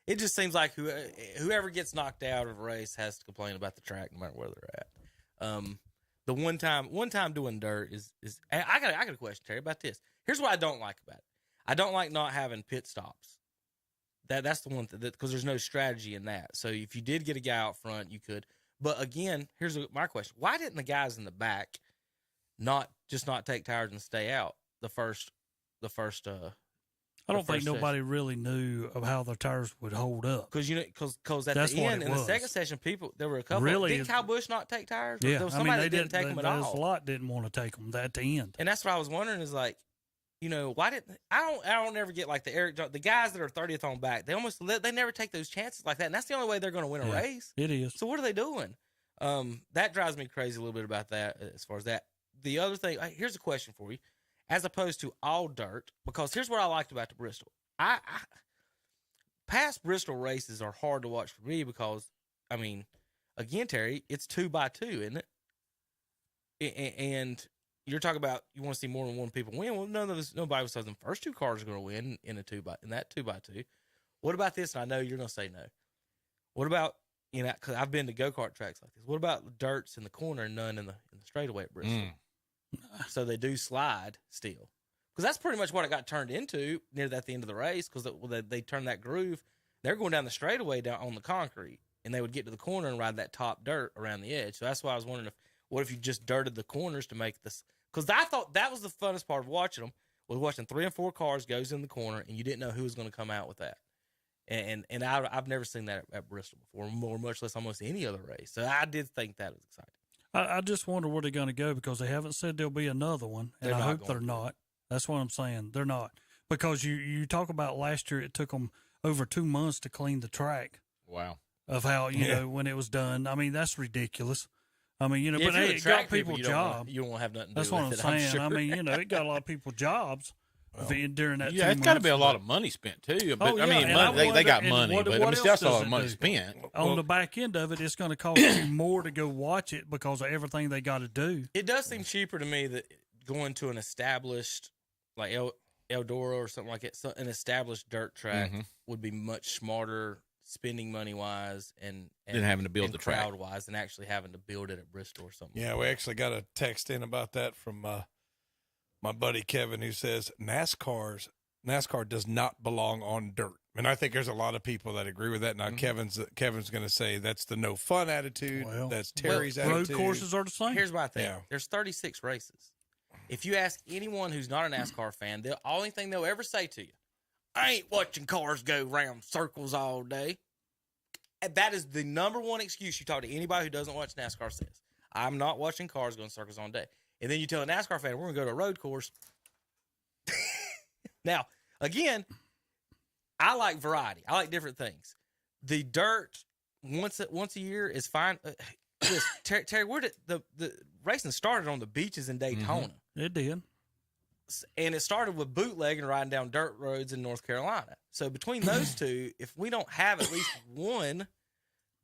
It just seems like whoever gets knocked out of a race has to complain about the track no matter where they're at. The one time doing dirt is I got a question, Terry, about this. Here's what I don't like about it. I don't like not having pit stops. That's the one because there's no strategy in that. So if you did get a guy out front, you could. But again, here's my question: why didn't the guys in the back not take tires and stay out the first? I
don't think nobody really knew of how the tires would hold up.
Because at the end in the second session, there were a couple.
Really,
didn't Kyle Busch not take tires?
Yeah,
there was somebody that didn't take them at all.
There's a lot didn't want to take them at the end.
And that's what I was wondering is like, why didn't I don't ever get like the guys that are 30th on back. They never take those chances like that, and that's the only way they're going to win a race.
It is.
So what are they doing? That drives me crazy a little bit about that. As far as that, the other thing, here's a question for you, as opposed to all dirt, because here's what I liked about the Bristol. Past Bristol races are hard to watch for me because, again, Terry, it's 2x2, isn't it? And you're talking about you want to see more than one people win. Well, nobody besides the first 2 cars are going to win in that 2x2. What about this? And I know you're going to say no. What about because I've been to go-kart tracks like this. What about the dirts in the corner and none in the straightaway at Bristol? So they do slide still. Because that's pretty much what it got turned into near the end of the race. Because they turned that groove, they're going down the straightaway down on the concrete, and they would get to the corner and ride that top dirt around the edge. So that's why I was wondering what if you just dirted the corners to make this? Because I thought that was the funnest part of watching them was watching 3 and 4 cars goes in the corner, and you didn't know who was going to come out with that. And I've never seen that at Bristol before, or much less almost any other race. So I did think that was exciting.
I just wonder where they're going to go because they haven't said there'll be another one, and I hope they're not. That's what I'm saying. They're not. Because you talk about last year, it took them over 2 months to clean the track.
Wow.
Of how, when it was done. That's ridiculous. But hey, it got people jobs.
You don't want to have nothing to
That's
do
what
with
I'm
it.
saying.
Sure.
It got a lot of people jobs during that 2 months.
Yeah, it's got to be a lot of money spent, too. But, they got money. But that's a lot of money spent.
On the back end of it, it's going to cost you more to go watch it because of everything they got to do.
It does seem cheaper to me that going to an established, like Eldora or something like that, an established dirt track would be much smarter spending money wise and
having to build the track
crowd wise than actually having to build it at Bristol or something.
Yeah, we actually got a text in about that from my buddy Kevin, who says NASCAR does not belong on dirt. And I think there's a lot of people that agree with that. Now Kevin's going to say that's the no fun attitude. That's Terry's attitude.
Road courses are the same.
Here's my thing. Yeah. There's 36 races. If you ask anyone who's not a NASCAR fan, the only thing they'll ever say to you, I ain't watching cars go round circles all day. And that is the number one excuse you talk to anybody who doesn't watch NASCAR says. I'm not watching cars going circles all day. And then you tell a NASCAR fan, we're going to go to a road course. Now, again, I like variety. I like different things. The dirt once a year is fine. Terry, where did the racing started on the beaches in Daytona?
It did.
And it started with bootlegging and riding down dirt roads in North Carolina. So between those two, if we don't have at least one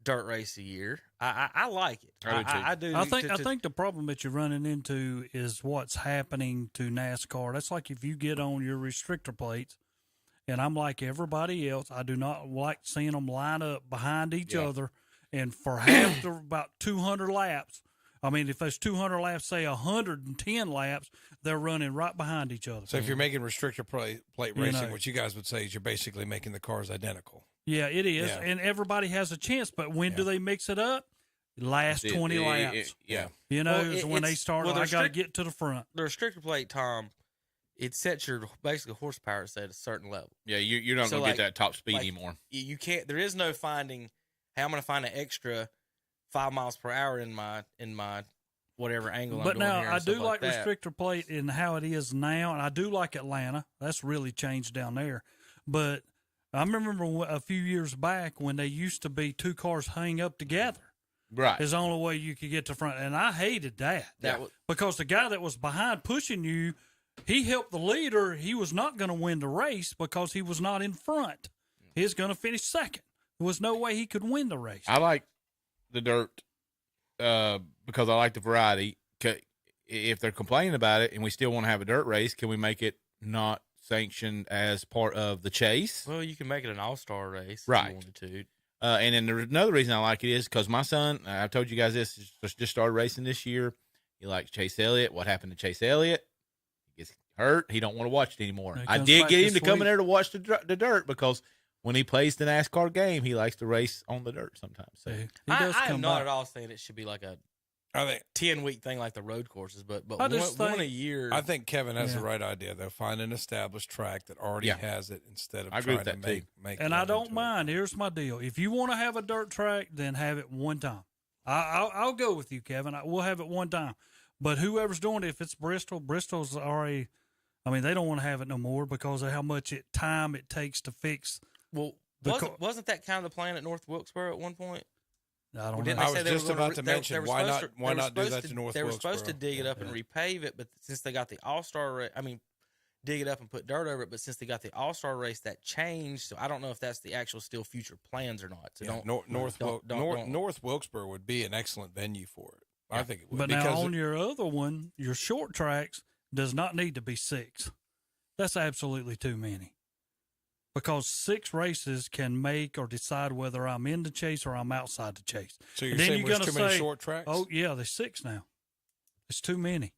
dirt race a year, I like it. I do.
I think the problem that you're running into is what's happening to NASCAR. That's like if you get on your restrictor plates, and I'm like everybody else, I do not like seeing them line up behind each other and for half about 200 laps. I mean, if there's 200 laps, say 110 laps, they're running right behind each other.
So if you're making restrictor plate racing, what you guys would say is you're basically making the cars identical.
Yeah, it is, and everybody has a chance. But when do they mix it up? Last 20 laps. You know, well, when they start, I got to get to the front.
The restrictor plate, Tom, it sets your basically horsepower at a certain level.
Yeah, you're not going to get that top speed anymore.
You can't. There is no finding. Hey, I'm going to find an extra 5 miles per hour in my whatever angle I'm
going
here.
But now I do like restrictor plate in how it is now, and I do like Atlanta. That's really changed down there. But I remember a few years back when they used to be 2 cars hang up together.
Right.
Is the only way you could get to front. And I hated that. Because the guy that was behind pushing you, he helped the leader. He was not going to win the race because he was not in front. He was going to finish second. There was no way he could win the race.
I like the dirt because I like the variety. If they're complaining about it and we still want to have a dirt race, can we make it not sanctioned as part of the chase?
Well, you can make it an all-star race
right.
if you wanted to.
And then there's another reason I like it is because my son, I've told you guys this, just started racing this year. He likes Chase Elliott. What happened to Chase Elliott? He gets hurt. He don't want to watch it anymore. I did get him to come in there to watch the dirt because when he plays the NASCAR game, he likes to race on the dirt sometimes. So
I am not at all saying it should be like a 10-week thing like the road courses, but one a year.
I think Kevin has the right idea. They'll find an established track that already has it instead of trying to make.
And I don't mind. Here's my deal: if you want to have a dirt track, then have it one time. I'll go with you, Kevin. We'll have it one time. But whoever's doing it, if it's Bristol's already. I mean, they don't want to have it no more because of how much time it takes to fix.
Well, wasn't that kind of the plan at North Wilkesboro at one point?
I don't know.
I was just about to mention why not do that to North Wilkesboro?
They were supposed to dig it up and repave it, but since they got the All-Star, dig it up and put dirt over it. But since they got the All-Star race, that changed. So I don't know if that's the actual still future plans or not. So
North Wilkesboro would be an excellent venue for it. Yeah. I think it would.
But now on your other one, your short tracks does not need to be 6. That's absolutely too many. Because 6 races can make or decide whether I'm in the chase or I'm outside the chase.
So you're saying there's too many short tracks?
Oh, yeah, there's 6 now. It's too many.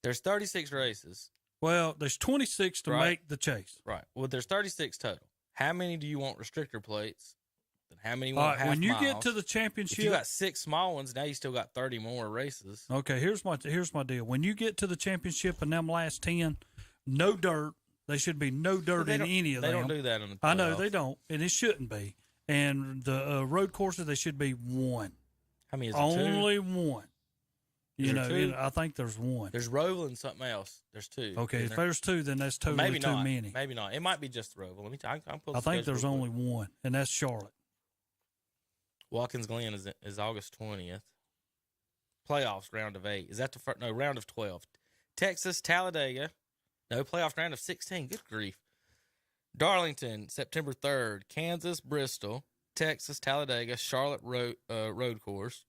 There's 36 races.
Well, there's 26 to make the chase.
Right. Well, there's 36 total. How many do you want restrictor plates? And how many want half
when you
miles?
get to the championship,
if you got 6 small ones, now you still got 30 more races.
Okay, here's my deal. When you get to the championship in them last 10, no dirt. There should be no dirt in any of them.
They don't do that in the playoffs.
I know they don't, and it shouldn't be. And the road courses, they should be 1.
How many is it?
Only
2?
1. I think there's 1.
There's Roval and something else. There's 2.
Okay, if there's 2, then that's totally too many.
Maybe not. It might be just Roval. Let me.
I think there's only 1, and that's Charlotte.
Watkins Glen is August 20th. Playoffs round of 8. Is that the first? No, round of 12. Texas, Talladega. No, playoff round of 16. Good grief. Darlington, September 3rd. Kansas, Bristol. Texas, Talladega. Charlotte road course.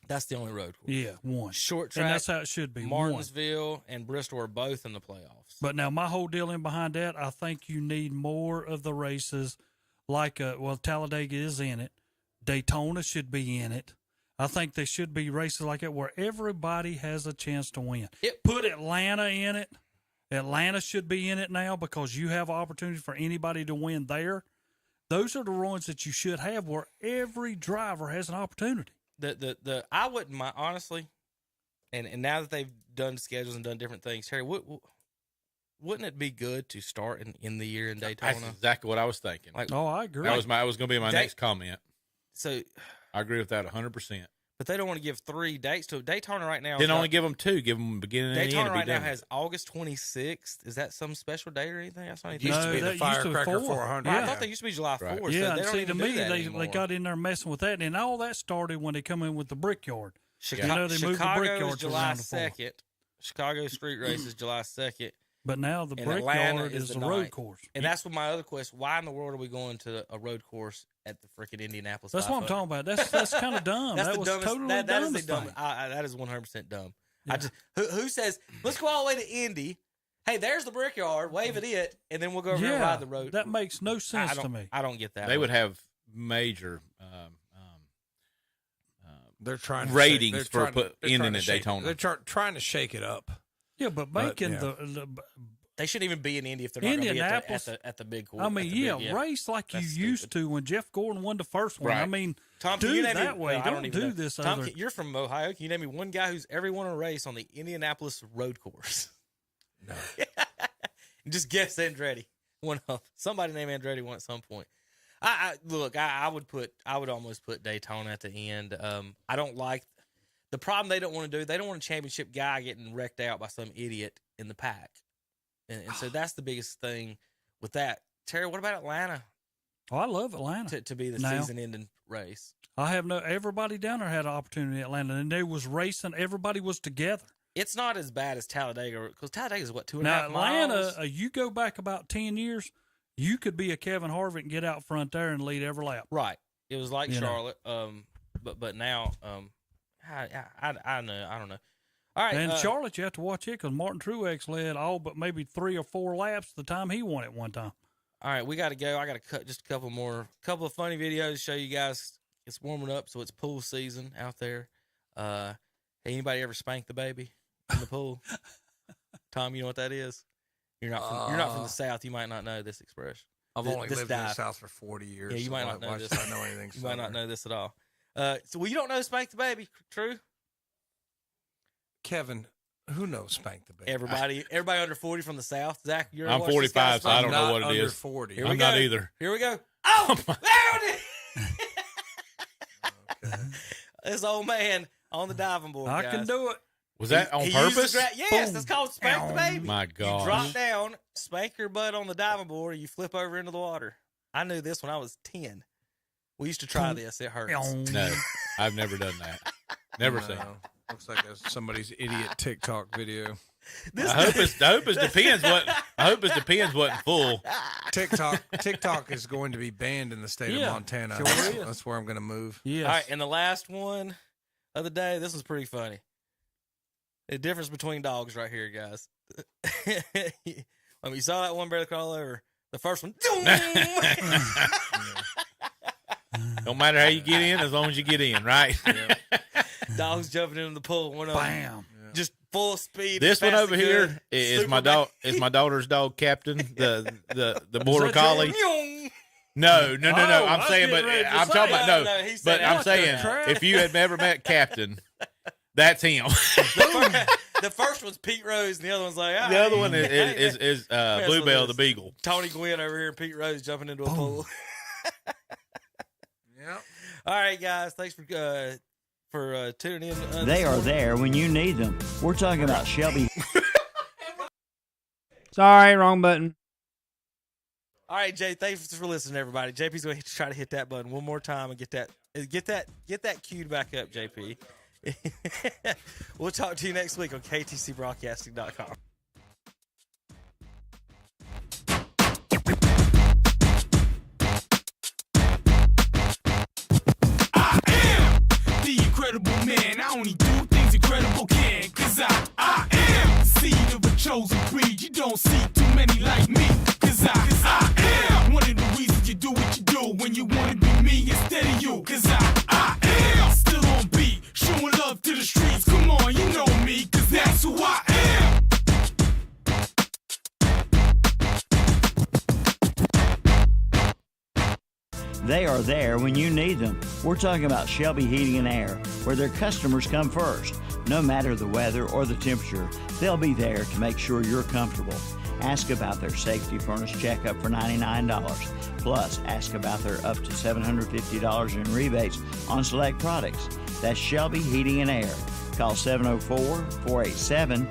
That's the only road course.
Yeah, 1.
Short track.
And that's how it should be.
Martinsville and Bristol are both in the playoffs.
But now my whole deal in behind that, I think you need more of the races like, Talladega is in it. Daytona should be in it. I think there should be races like that where everybody has a chance to win. Put Atlanta in it. Atlanta should be in it now because you have opportunity for anybody to win there. Those are the ones that you should have where every driver has an opportunity.
I wouldn't mind, honestly, and now that they've done schedules and done different things, Terry, wouldn't it be good to start in the year in Daytona?
That's exactly what I was thinking.
I agree.
That was going to be my next comment.
So
I agree with that 100%.
But they don't want to give 3 dates to Daytona right now.
Then only give them 2. Give them beginning and end.
Daytona right now has August 26th. Is that some special date or anything? That's not anything.
Used to be the Firecracker 400.
Yeah. I thought they used to be July 4th.
Right. Yeah,
so
see, to me, they got in there messing with that. And all that started when they come in with the Brickyard.
Chicago is July 2nd. Chicago street race is July 2nd.
But now the Brickyard is the road course.
And that's what my other question, why in the world are we going to a road course at the freaking Indianapolis?
That's what I'm talking about. That's kind of dumb. That was totally dumb. That
is 100% dumb. Yeah. Who says, let's go all the way to Indy. Hey, there's the Brickyard. Wave at it, and then we'll go over and ride the road.
That makes no sense to me.
I don't get that.
They would have major
They're trying to
ratings for ending at Daytona.
They're trying to shake it up.
Yeah, but making
they shouldn't even be in Indy if they're not going to be at the big court.
I mean, race like you used to when Jeff Gordon won the first one.
Right.
I mean,
Tom,
do it that way. Don't do this
Tom,
other.
You're from Ohio. Can you name me one guy who's ever won a race on the Indianapolis road course?
No.
Just guess Andretti. Somebody named Andretti won at some point. I would almost put Daytona at the end. I don't like the problem they don't want to do. They don't want a championship guy getting wrecked out by some idiot in the pack. And so that's the biggest thing with that. Terry, what about Atlanta?
Oh, I love Atlanta.
To be the season-ending race.
Everybody down there had an opportunity at Atlanta, and they was racing. Everybody was together.
It's not as bad as Talladega, because Talladega is, 2.5
miles? Now, Atlanta, you go back about 10 years, you could be a Kevin Harvick and get out front there and lead every lap.
Right. It was like Charlotte, but now, I don't know. All right,
and Charlotte, you have to watch it because Martin Truex led all but maybe 3 or 4 laps the time he won it one time.
All right, we got to go. I got to cut just a couple of funny videos to show you guys. It's warming up, so it's pool season out there. Hey, anybody ever spanked the baby in the pool? Tom, you know what that is? You're not from the South. You might not know this expression.
I've only lived in the South for 40 years.
Yeah, you might not know this.
I know anything.
You might not know this at all. So you don't know spank the baby, true?
Kevin, who knows spank the baby?
Everybody under 40 from the South. Zach,
I'm 45, so I don't know what it is.
40.
I'm not either.
Here we go. Oh, there it is. Okay. This old man on the diving board.
I can do it.
Was that on purpose?
Yes, that's called spank the baby.
My God.
You drop down, spank your butt on the diving board, and you flip over into the water. I knew this when I was 10. We used to try this. It hurts.
No, I've never done that. Never seen it.
Looks like somebody's idiot TikTok video.
I hope it depends what full.
TikTok is going to be banned in the state of Montana.
Sure
That's where I'm going to move.
Yes. All right, and the last one of the day, this was pretty funny. The difference between dogs right here, guys. When you saw that one barely crawl over, the first one.
Don't matter how you get in, as long as you get in, right?
Yeah.
Dogs jumping into the pool. One of them, just full speed.
This one over here is my dog. Is my daughter's dog, Captain, the border collie. No. I'm saying, but I'm talking about no. But I'm saying, if you had never met Captain, that's him.
The first one's Pete Rose, and the other one's like
the other one is Bluebell the Beagle.
Tony Gwynn over here, and Pete Rose jumping into a pool.
Yep.
All right, guys. Thanks for tuning in.
They are there when you need them. We're talking about Shelby.
Sorry, wrong button.
All right, Jay. Thanks for listening, everybody. JP's going to try to hit that button one more time and get that queued back up, JP. We'll talk to you next week on ktcbroadcasting.com.
Incredible man, I only do things incredible can. Cause I am the seed of a chosen breed. You don't see too many like me. Cause I am one of the reasons you do what you do when you wanna be me instead of you. Cause I am still on beat, showing love to the streets. Come on, you know me, cause that's who I am.
They are there when you need them. We're talking about Shelby Heating and Air, where their customers come first. No matter the weather or the temperature, they'll be there to make sure you're comfortable. Ask about their safety furnace checkup for $99. Plus, ask about their up to $750 in rebates on select products. That's Shelby Heating and Air. Call 704-487-787.